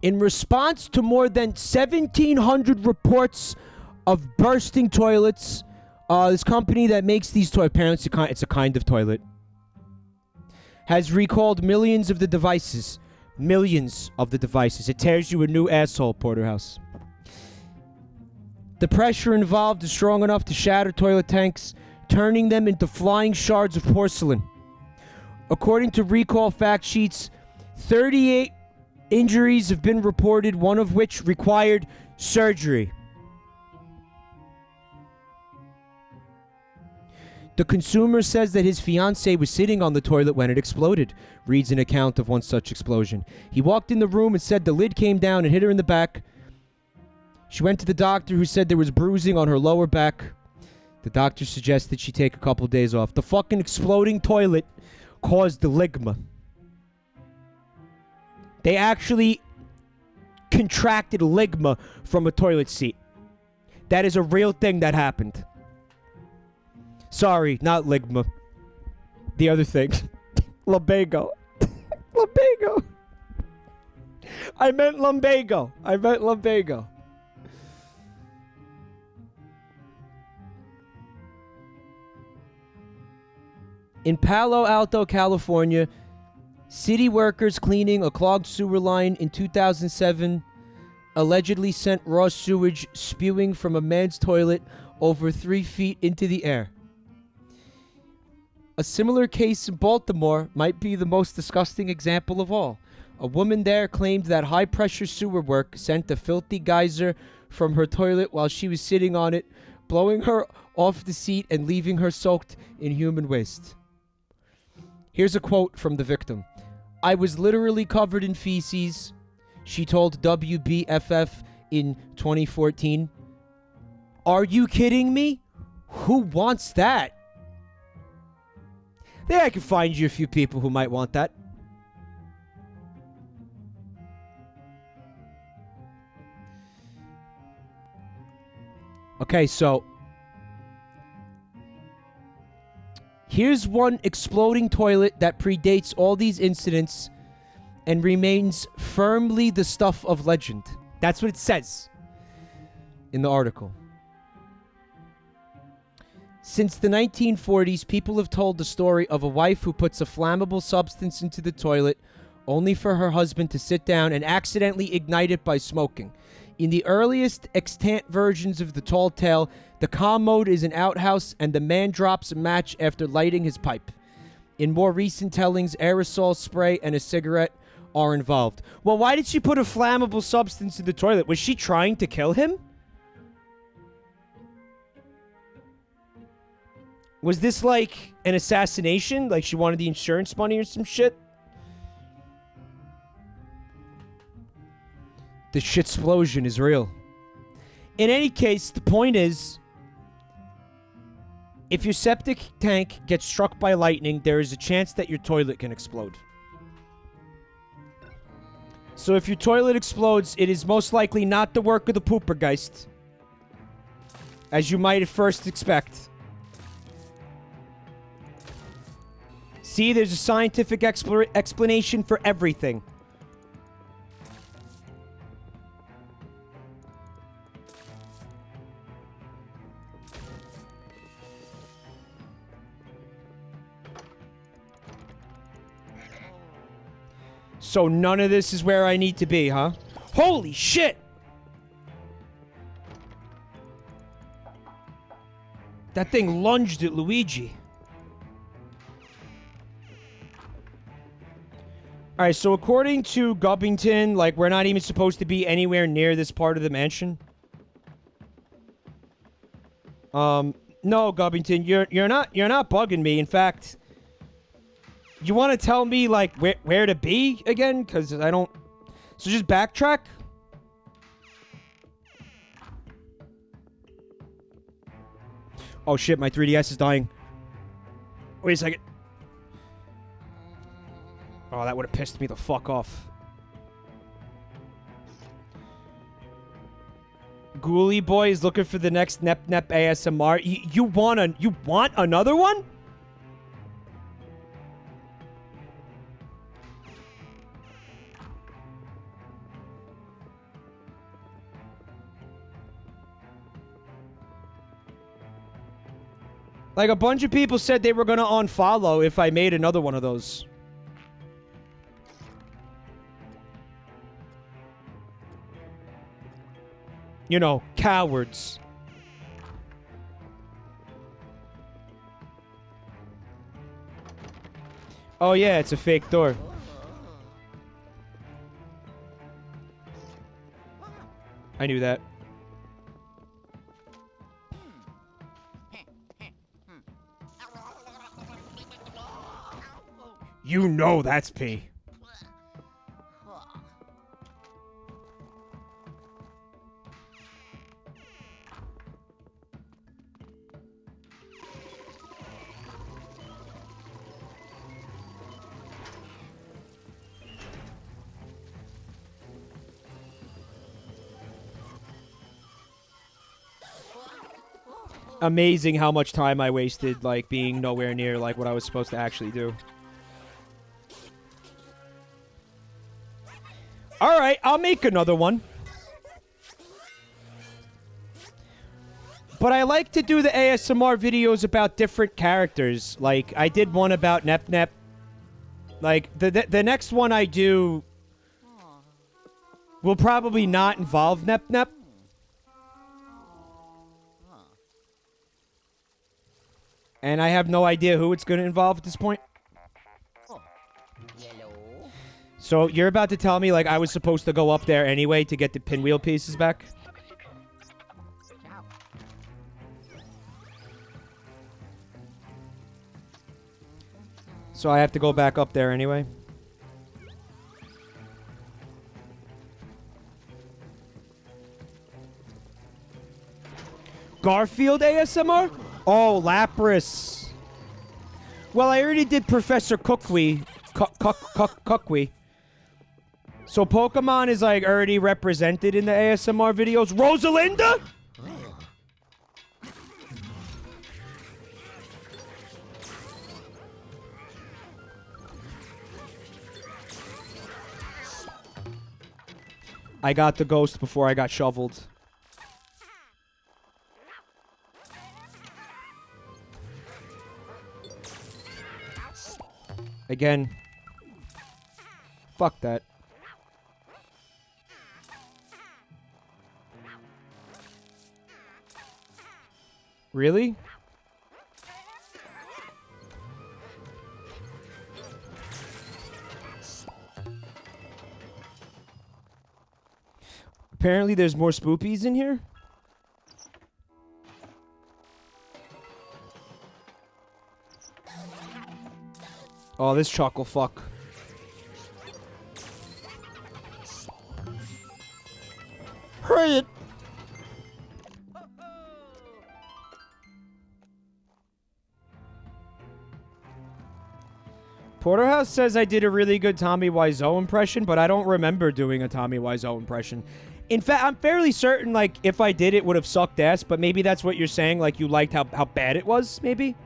In response to more than 1,700 reports of bursting toilets, this company that makes these toilets, apparently it's a kind of toilet, has recalled millions of the devices. Millions of the devices. It tears you a new asshole, Porterhouse. The pressure involved is strong enough to shatter toilet tanks, turning them into flying shards of porcelain. According to recall fact sheets, 38 injuries have been reported, one of which required surgery. The consumer says that his fiancée was sitting on the toilet when it exploded, reads an account of one such explosion. He walked in the room and said the lid came down and hit her in the back. She went to the doctor, who said there was bruising on her lower back. The doctor suggested she take a couple days off. The fucking exploding toilet caused the ligma. They actually contracted ligma from a toilet seat. That is a real thing that happened. Sorry, not ligma. The other thing. Lumbago. Lumbago. I meant lumbago. I meant lumbago. In Palo Alto, California, city workers cleaning a clogged sewer line in 2007 allegedly sent raw sewage spewing from a man's toilet over 3 feet into the air. A similar case in Baltimore might be the most disgusting example of all. A woman there claimed that high-pressure sewer work sent a filthy geyser from her toilet while she was sitting on it, blowing her off the seat and leaving her soaked in human waste. Here's a quote from the victim. "I was literally covered in feces," she told WBFF in 2014. Are you kidding me? Who wants that? Yeah, I can find you a few people who might want that. Okay, so here's one exploding toilet that predates all these incidents and remains firmly the stuff of legend. That's what it says in the article. Since the 1940s, people have told the story of a wife who puts a flammable substance into the toilet only for her husband to sit down and accidentally ignite it by smoking. In the earliest extant versions of the tall tale, the calm mode is an outhouse and the man drops a match after lighting his pipe. In more recent tellings, aerosol spray and a cigarette are involved. Well, why did she put a flammable substance in the toilet? Was she trying to kill him? Was this like an assassination? Like she wanted the insurance money or some shit? The shitsplosion is real. In any case, the point is, if your septic tank gets struck by lightning, there is a chance that your toilet can explode. So if your toilet explodes, it is most likely not the work of the poopergeist, as you might at first expect. See, there's a scientific explanation for everything. So none of this is where I need to be, huh? Holy shit! That thing lunged at Luigi. Alright, so according to Gubbington, like, we're not even supposed to be anywhere near this part of the mansion. No, Gubbington, you're not bugging me. In fact, you want to tell me, like, where to be again? Because I don't... So just backtrack? Oh shit, my 3DS is dying. Wait a second. Oh, that would have pissed me the fuck off. Ghoulie Boy is looking for the next Nep ASMR. You want another one? Like, a bunch of people said they were gonna unfollow if I made another one of those. You know, cowards. Oh yeah, it's a fake door. I knew that. You know that's pee. Amazing how much time I wasted, like, being nowhere near, like, what I was supposed to actually do. All right, I'll make another one. But I like to do the ASMR videos about different characters. Like, I did one about Nep Nep. Like, the next one I do will probably not involve Nep Nep. And I have no idea who it's going to involve at this point. Yellow. So, you're about to tell me, like, I was supposed to go up there anyway to get the pinwheel pieces back? Ciao. So I have to go back up there anyway? Garfield ASMR? Oh, Lapras. Well, I already did Professor Cookwe. Cookwe. So Pokemon is, like, already represented in the ASMR videos. Rosalinda? I got the ghost before I got shoveled. Again. Fuck that. Really? Apparently there's more spoopies in here. Oh, this chuckle fuck. Hurry it! Porterhouse says I did a really good Tommy Wiseau impression, but I don't remember doing a Tommy Wiseau impression. In fact, I'm fairly certain, like, if I did, it would have sucked ass, but maybe that's what you're saying, like, you liked how bad it was, maybe?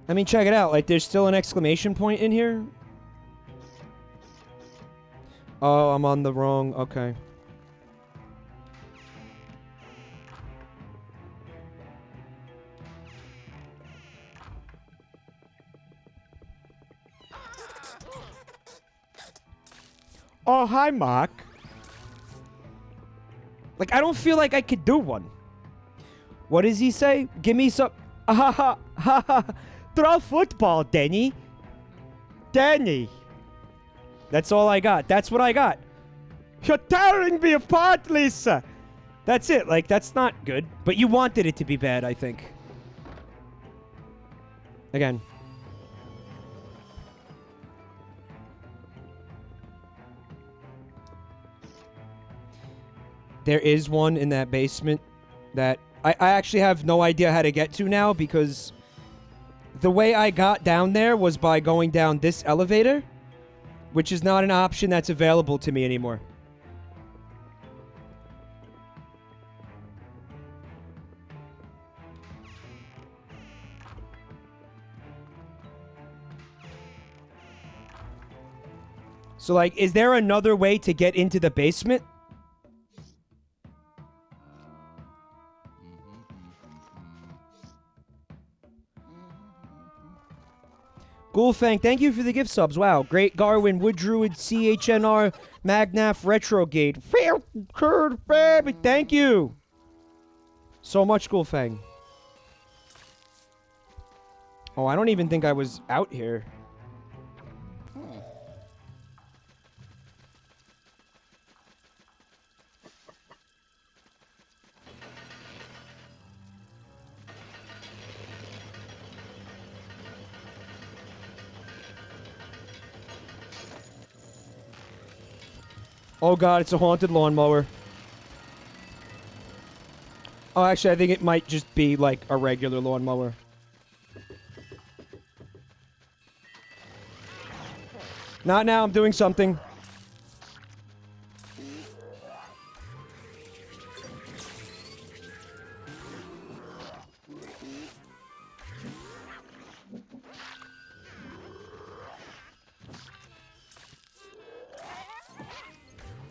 I mean, check it out. Like, there's still an exclamation point in here. Oh, I'm on the wrong... Okay. Oh, hi, Mark. Like, I don't feel like I could do one. What does he say? Give me some... Ha ha ha ha. Throw football, Denny. Denny. That's all I got. That's what I got. You're tearing me apart, Lisa. That's it. Like, that's not good. But you wanted it to be bad, I think. Again. There is one in that basement that I actually have no idea how to get to now because the way I got down there was by going down this elevator, which is not an option that's available to me anymore. So, like, is there another way to get into the basement? Ghoulfang, thank you for the gift subs. Wow. Great Garwin, Wood Druid, CHNR, Magnaf, Retrogate. Thank you so much, Ghoulfang. Oh, I don't even think I was out here. Oh god, it's a haunted lawnmower. Oh, actually, I think it might just be, like, a regular lawnmower. Not now, I'm doing something.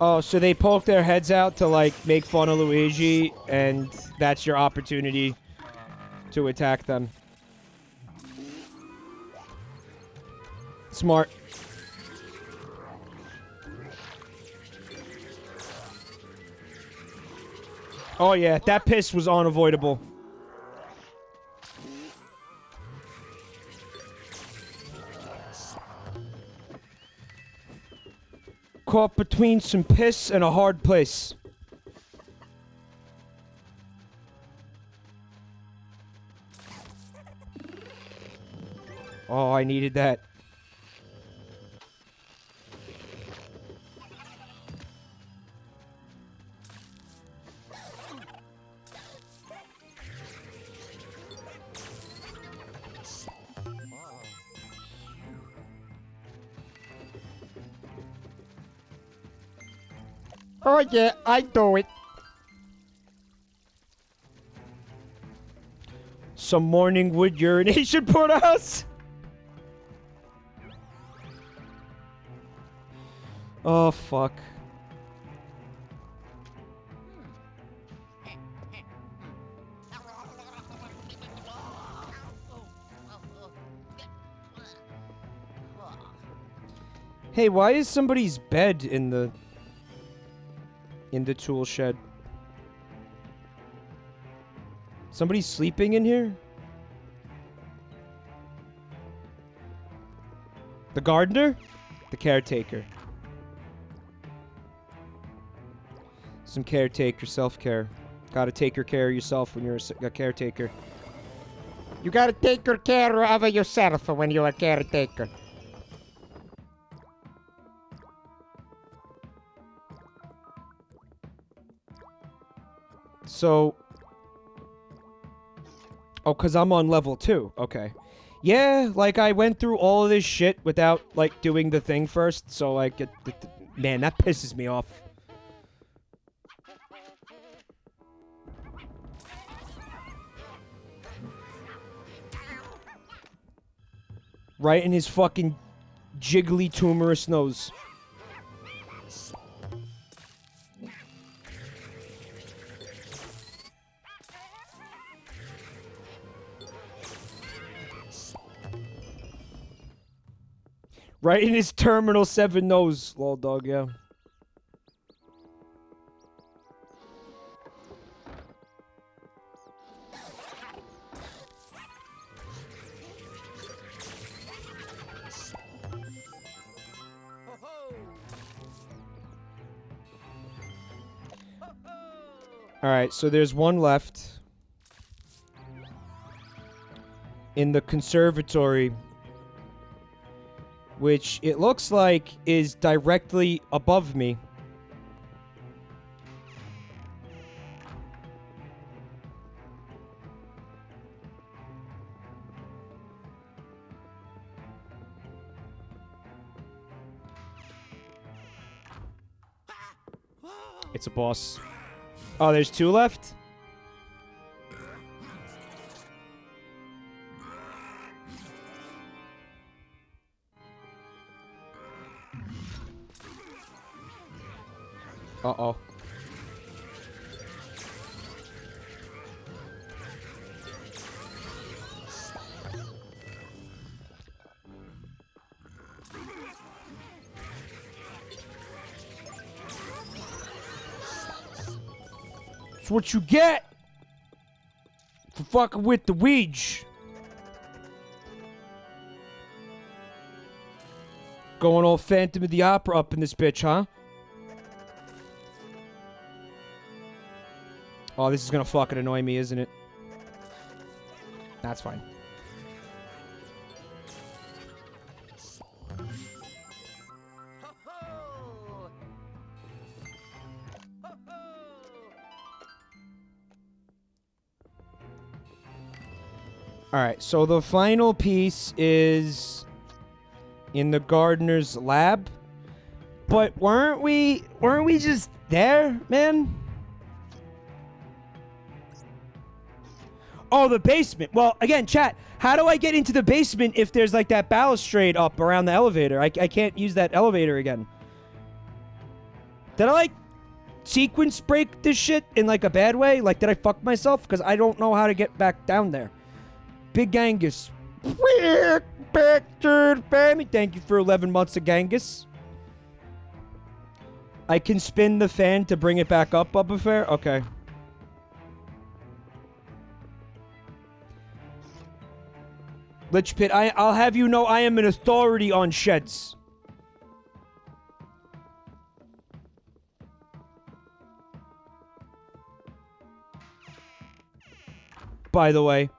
Oh, so they poke their heads out to, like, make fun of Luigi, and that's your opportunity to attack them. Smart. Oh, yeah, that piss was unavoidable. Caught between some piss and a hard place. Oh, I needed that. Oh yeah, I do it. Some morning wood urination porterhouse. Oh, fuck. Hey, why is somebody's bed in the tool shed? Somebody's sleeping in here? The gardener? The caretaker. Some caretaker self-care. Gotta take care of yourself when you're a caretaker. You gotta take good care of yourself when you're a caretaker. So... Oh, because I'm on level 2. Okay. Yeah, like, I went through all of this shit without, like, doing the thing first, so, like, man, that pisses me off. Right in his fucking jiggly, tumorous nose. Right in his terminal 7 nose, lol dog, yeah. Alright, so there's one left. In the conservatory. Which it looks like is directly above me. It's a boss. Oh, there's 2 left? Uh-oh. That's what you get for fucking with the Ouija. Going all Phantom of the Opera up in this bitch, huh? Oh, this is gonna fucking annoy me, isn't it? That's fine. Alright, so the final piece is in the gardener's lab. But weren't we just there, man? Oh, the basement. Well, again, chat, how do I get into the basement if there's like that balustrade up around the elevator? I can't use that elevator again. Did I, like, sequence break this shit in, like, a bad way? Like, did I fuck myself? Because I don't know how to get back down there. Big Angus. Weird bastard family. Thank you for 11 months of Genghis. I can spin the fan to bring it back up, Bubba Fair? Okay. Lich Pit, I'll have you know I am an authority on sheds. By the way.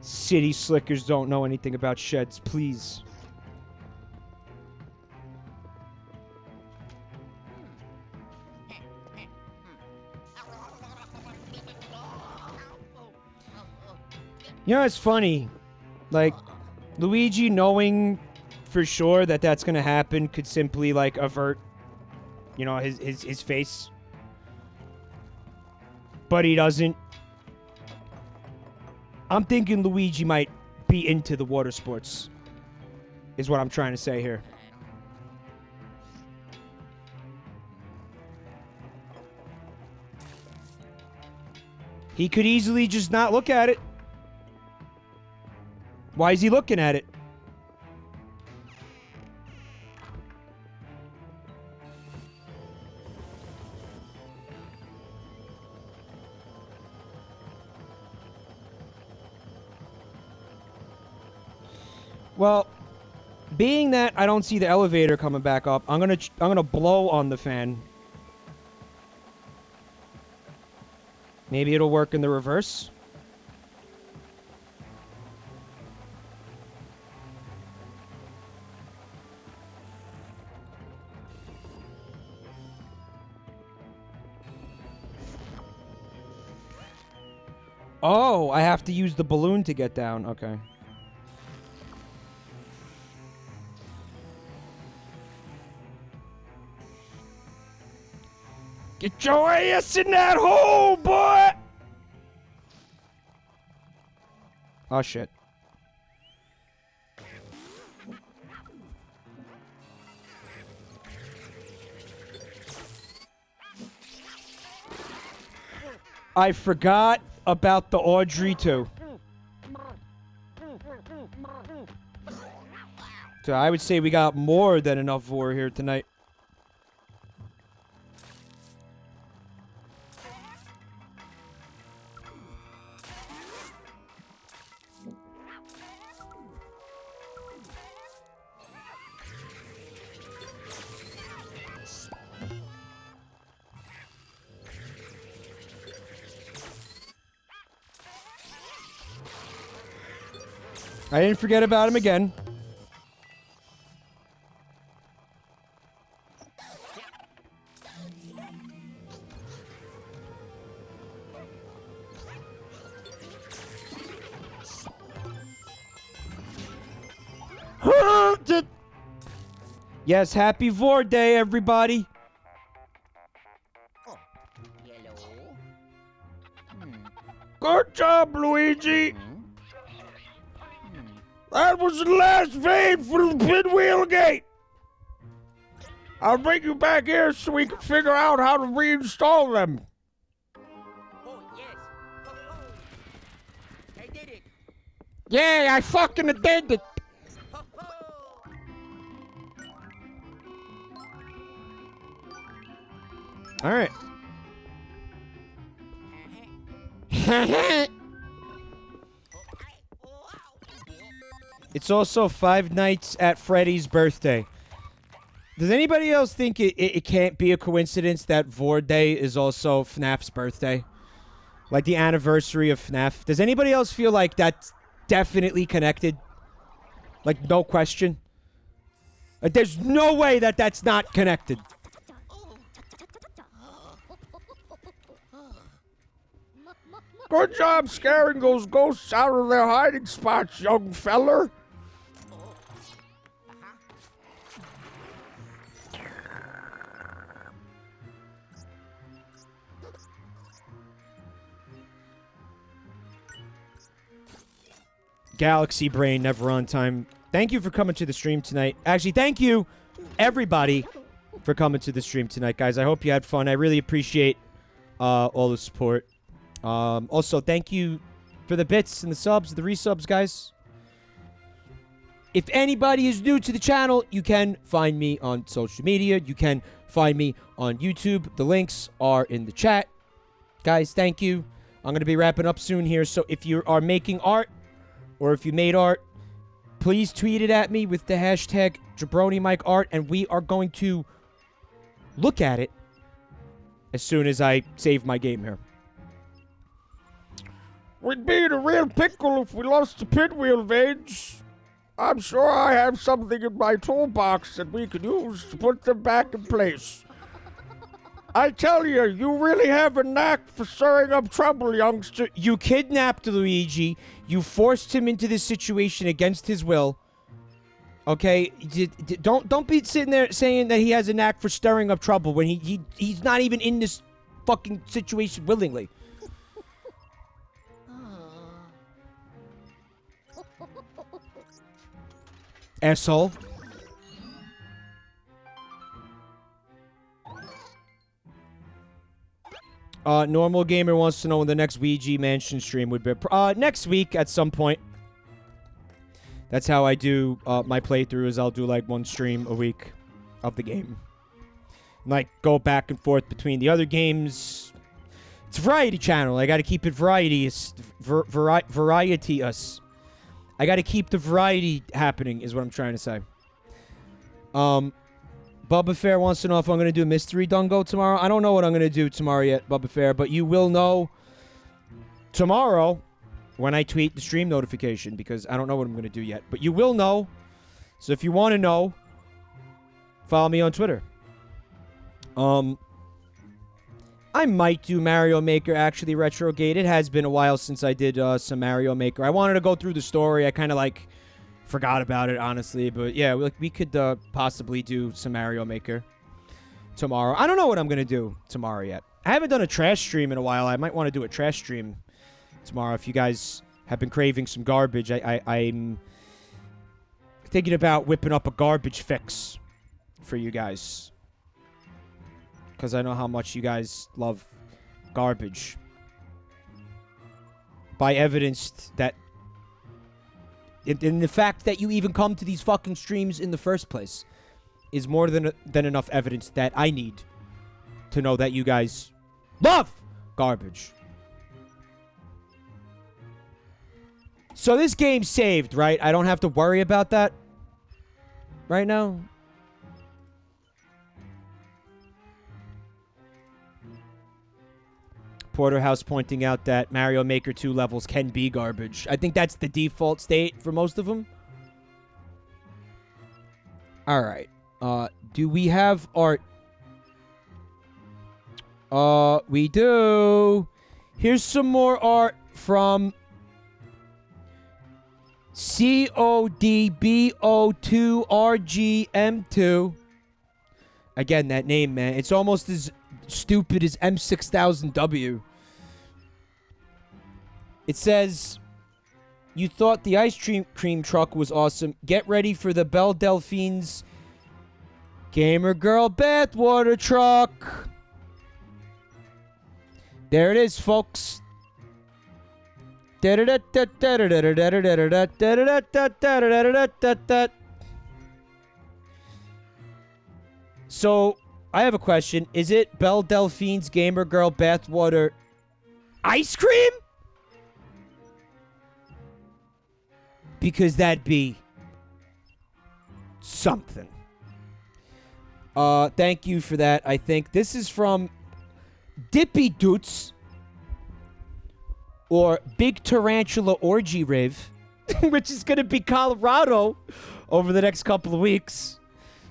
City slickers don't know anything about sheds, please. You know, it's funny. Like, Luigi knowing for sure that that's gonna happen could simply, like, avert, you know, his face. But he doesn't. I'm thinking Luigi might be into the water sports, is what I'm trying to say here. He could easily just not look at it. Why is he looking at it? Well, being that I don't see the elevator coming back up, I'm gonna blow on the fan. Maybe it'll work in the reverse. Oh, I have to use the balloon to get down. Okay. Get your ass in that hole, boy! Oh, shit. I forgot about the Audrey, too. So I would say we got more than enough vor here tonight. I didn't forget about him again. Yes, happy Vor Day, everybody. Good job, Luigi. That was the last vein for the pinwheel gate. I'll bring you back here so we can figure out how to reinstall them. Oh, yes. Oh, I did it. Yeah, I fucking did it. Oh, All right. It's also Five Nights at Freddy's birthday. Does anybody else think it can't be a coincidence that Vor Day is also FNAF's birthday? Like the anniversary of FNAF? Does anybody else feel like that's definitely connected? Like, no question? Like, there's no way that that's not connected. Good job scaring those ghosts out of their hiding spots, young feller. Galaxy Brain Never on Time. Thank you for coming to the stream tonight. Actually, thank you, everybody, for coming to the stream tonight, guys. I hope you had fun. I really appreciate all the support. Also, thank you for the bits and the subs, the resubs, guys. If anybody is new to the channel, you can find me on social media. You can find me on YouTube. The links are in the chat. Guys, thank you. I'm going to be wrapping up soon here, so if you are making art or if you made art, please tweet it at me with the hashtag JabroniMikeArt, and we are going to look at it as soon as I save my game here. We'd be in a real pickle if we lost the pinwheel veins. I'm sure I have something in my toolbox that we could use to put them back in place. I tell you, you really have a knack for stirring up trouble, youngster. You kidnapped Luigi. You forced him into this situation against his will. Okay? Don't be sitting there saying that he has a knack for stirring up trouble when he's not even in this fucking situation willingly. Asshole. Normal Gamer wants to know when the next Ouija Mansion stream would be. Next week at some point. That's how I do my playthrough, is I'll do like one stream a week of the game. Like, go back and forth between the other games. It's a variety channel. I gotta keep it variety-ous. Variety-ous. I gotta keep the variety happening, is what I'm trying to say. Bubba Fair wants to know if I'm going to do a mystery dungo tomorrow. I don't know what I'm going to do tomorrow yet, Bubba Fair, but you will know tomorrow when I tweet the stream notification, because I don't know what I'm going to do yet. But you will know. So if you want to know, follow me on Twitter. I might do Mario Maker actually retrogate. It has been a while since I did some Mario Maker. I wanted to go through the story. I kind of like forgot about it, honestly. But yeah, we could possibly do some Mario Maker tomorrow. I don't know what I'm going to do tomorrow yet. I haven't done a trash stream in a while. I might want to do a trash stream tomorrow. If you guys have been craving some garbage, I'm thinking about whipping up a garbage fix for you guys, because I know how much you guys love garbage. By evidenced that in the fact that you even come to these fucking streams in the first place is more than enough evidence that I need to know that you guys love garbage. So this game's saved, right? I don't have to worry about that right now. Porterhouse pointing out that Mario Maker 2 levels can be garbage. I think that's the default state for most of them. Alright. Do we have art? We do. Here's some more art from CODBO2RGM2. Again, that name, man. It's almost as stupid as M6000W. It says, you thought the ice cream truck was awesome. Get ready for the Belle Delphine's Gamer Girl bathwater truck. There it is, folks. So, I have a question. Is it Belle Delphine's Gamer Girl bathwater ice cream? Because that'd be something. Thank you for that. I think this is from Dippy Doots, or Big Tarantula Orgy Rave, which is going to be Colorado over the next couple of weeks.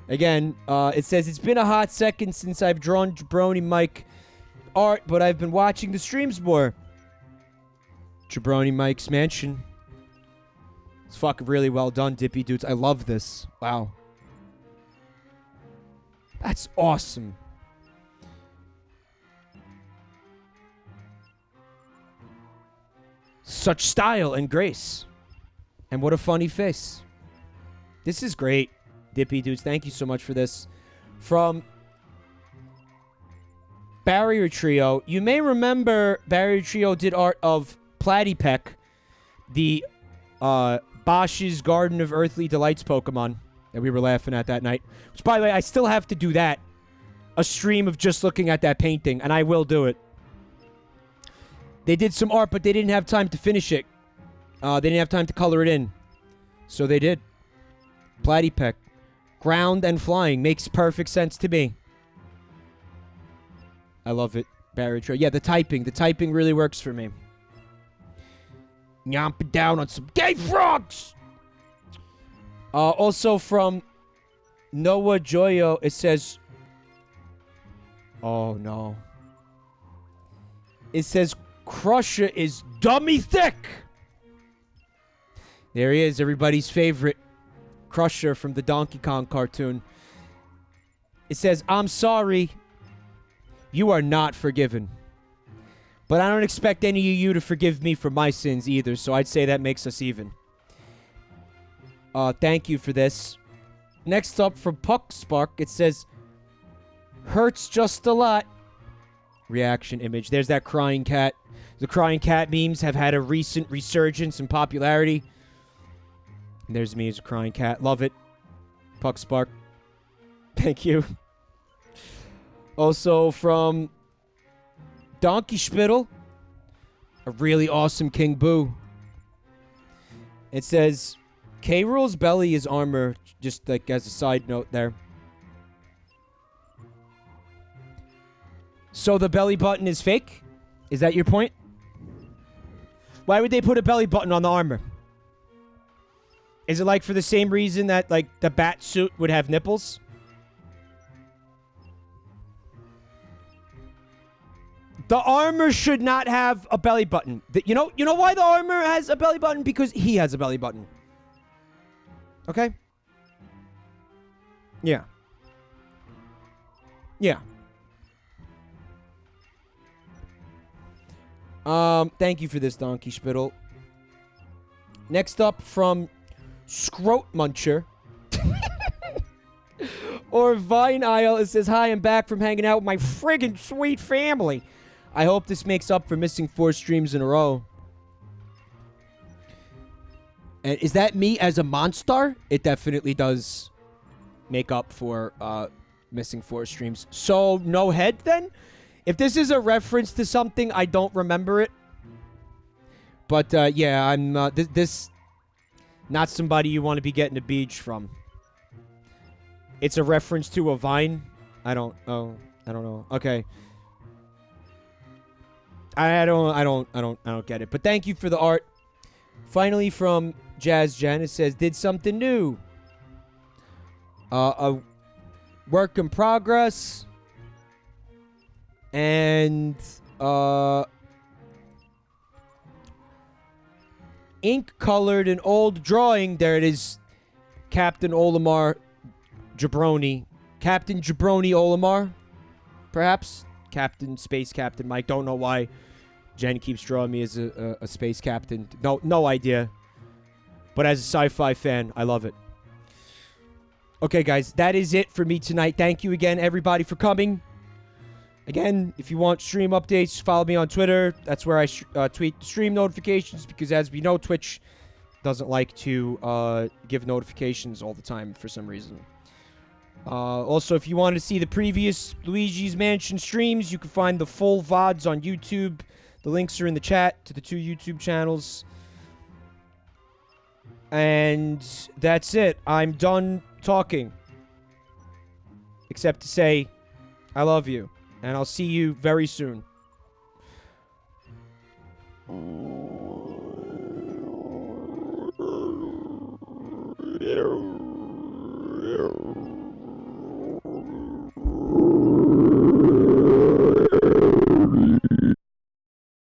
Again, it says, it's been a hot second since I've drawn Jabroni Mike art, but I've been watching the streams more. Jabroni Mike's Mansion. It's fucking really well done, Dippy Dudes. I love this. Wow. That's awesome. Such style and grace. And what a funny face. This is great, Dippy Dudes. Thank you so much for this. From Barrier Trio. You may remember Barrier Trio did art of Platypeck, the Bosch's Garden of Earthly Delights Pokemon that we were laughing at that night. Which, by the way, I still have to do that. A stream of just looking at that painting, and I will do it. They did some art, but they didn't have time to finish it. They didn't have time to color it in. So they did. Platypeck. Ground and flying. Makes perfect sense to me. I love it. Barrier Trio. Yeah, the typing. The typing really works for me. Yomp down on some gay frogs! Also from Noah Joyo, it says... Oh, no. It says, Crusher is dummy thick! There he is, everybody's favorite Crusher from the Donkey Kong cartoon. It says, I'm sorry. You are not forgiven. But I don't expect any of you to forgive me for my sins either, so I'd say that makes us even. Thank you for this. Next up from Puck Spark, it says, hurts just a lot. Reaction image. There's that crying cat. The crying cat memes have had a recent resurgence in popularity. And there's me as a crying cat. Love it. Puck Spark. Thank you. Also from Donkey Spittle, a really awesome King Boo. It says, K-Rool's belly is armor, just like as a side note there. So the belly button is fake? Is that your point? Why would they put a belly button on the armor? Is it like for the same reason that like the bat suit would have nipples? The armor should not have a belly button. You know why the armor has a belly button? Because he has a belly button. Okay? Yeah. Yeah. Thank you for this, Donkey Spittle. Next up from Scroat Muncher. Or Vine Isle, it says, hi, I'm back from hanging out with my friggin' sweet family. I hope this makes up for missing 4 streams in a row. And is that me as a monster? It definitely does make up for missing 4 streams. So, no head then? If this is a reference to something, I don't remember it. But, yeah, I'm this not somebody you want to be getting a beach from. It's a reference to a vine. I don't know. Okay. I don't get it. But thank you for the art. Finally from Jazz Jen, it says, did something new. A work in progress. And ink colored an old drawing. There it is. Captain Olimar Jabroni. Captain Jabroni Olimar. Perhaps. Captain, Space Captain Mike. Don't know why Jen keeps drawing me as a space captain. No idea. But as a sci-fi fan, I love it. Okay, guys. That is it for me tonight. Thank you again, everybody, for coming. Again, if you want stream updates, follow me on Twitter. That's where I tweet stream notifications because, as we know, Twitch doesn't like to give notifications all the time for some reason. Also, if you want to see the previous Luigi's Mansion streams, you can find the full VODs on YouTube. The links are in the chat to the 2 YouTube channels. And that's it. I'm done talking. Except to say, I love you. And I'll see you very soon.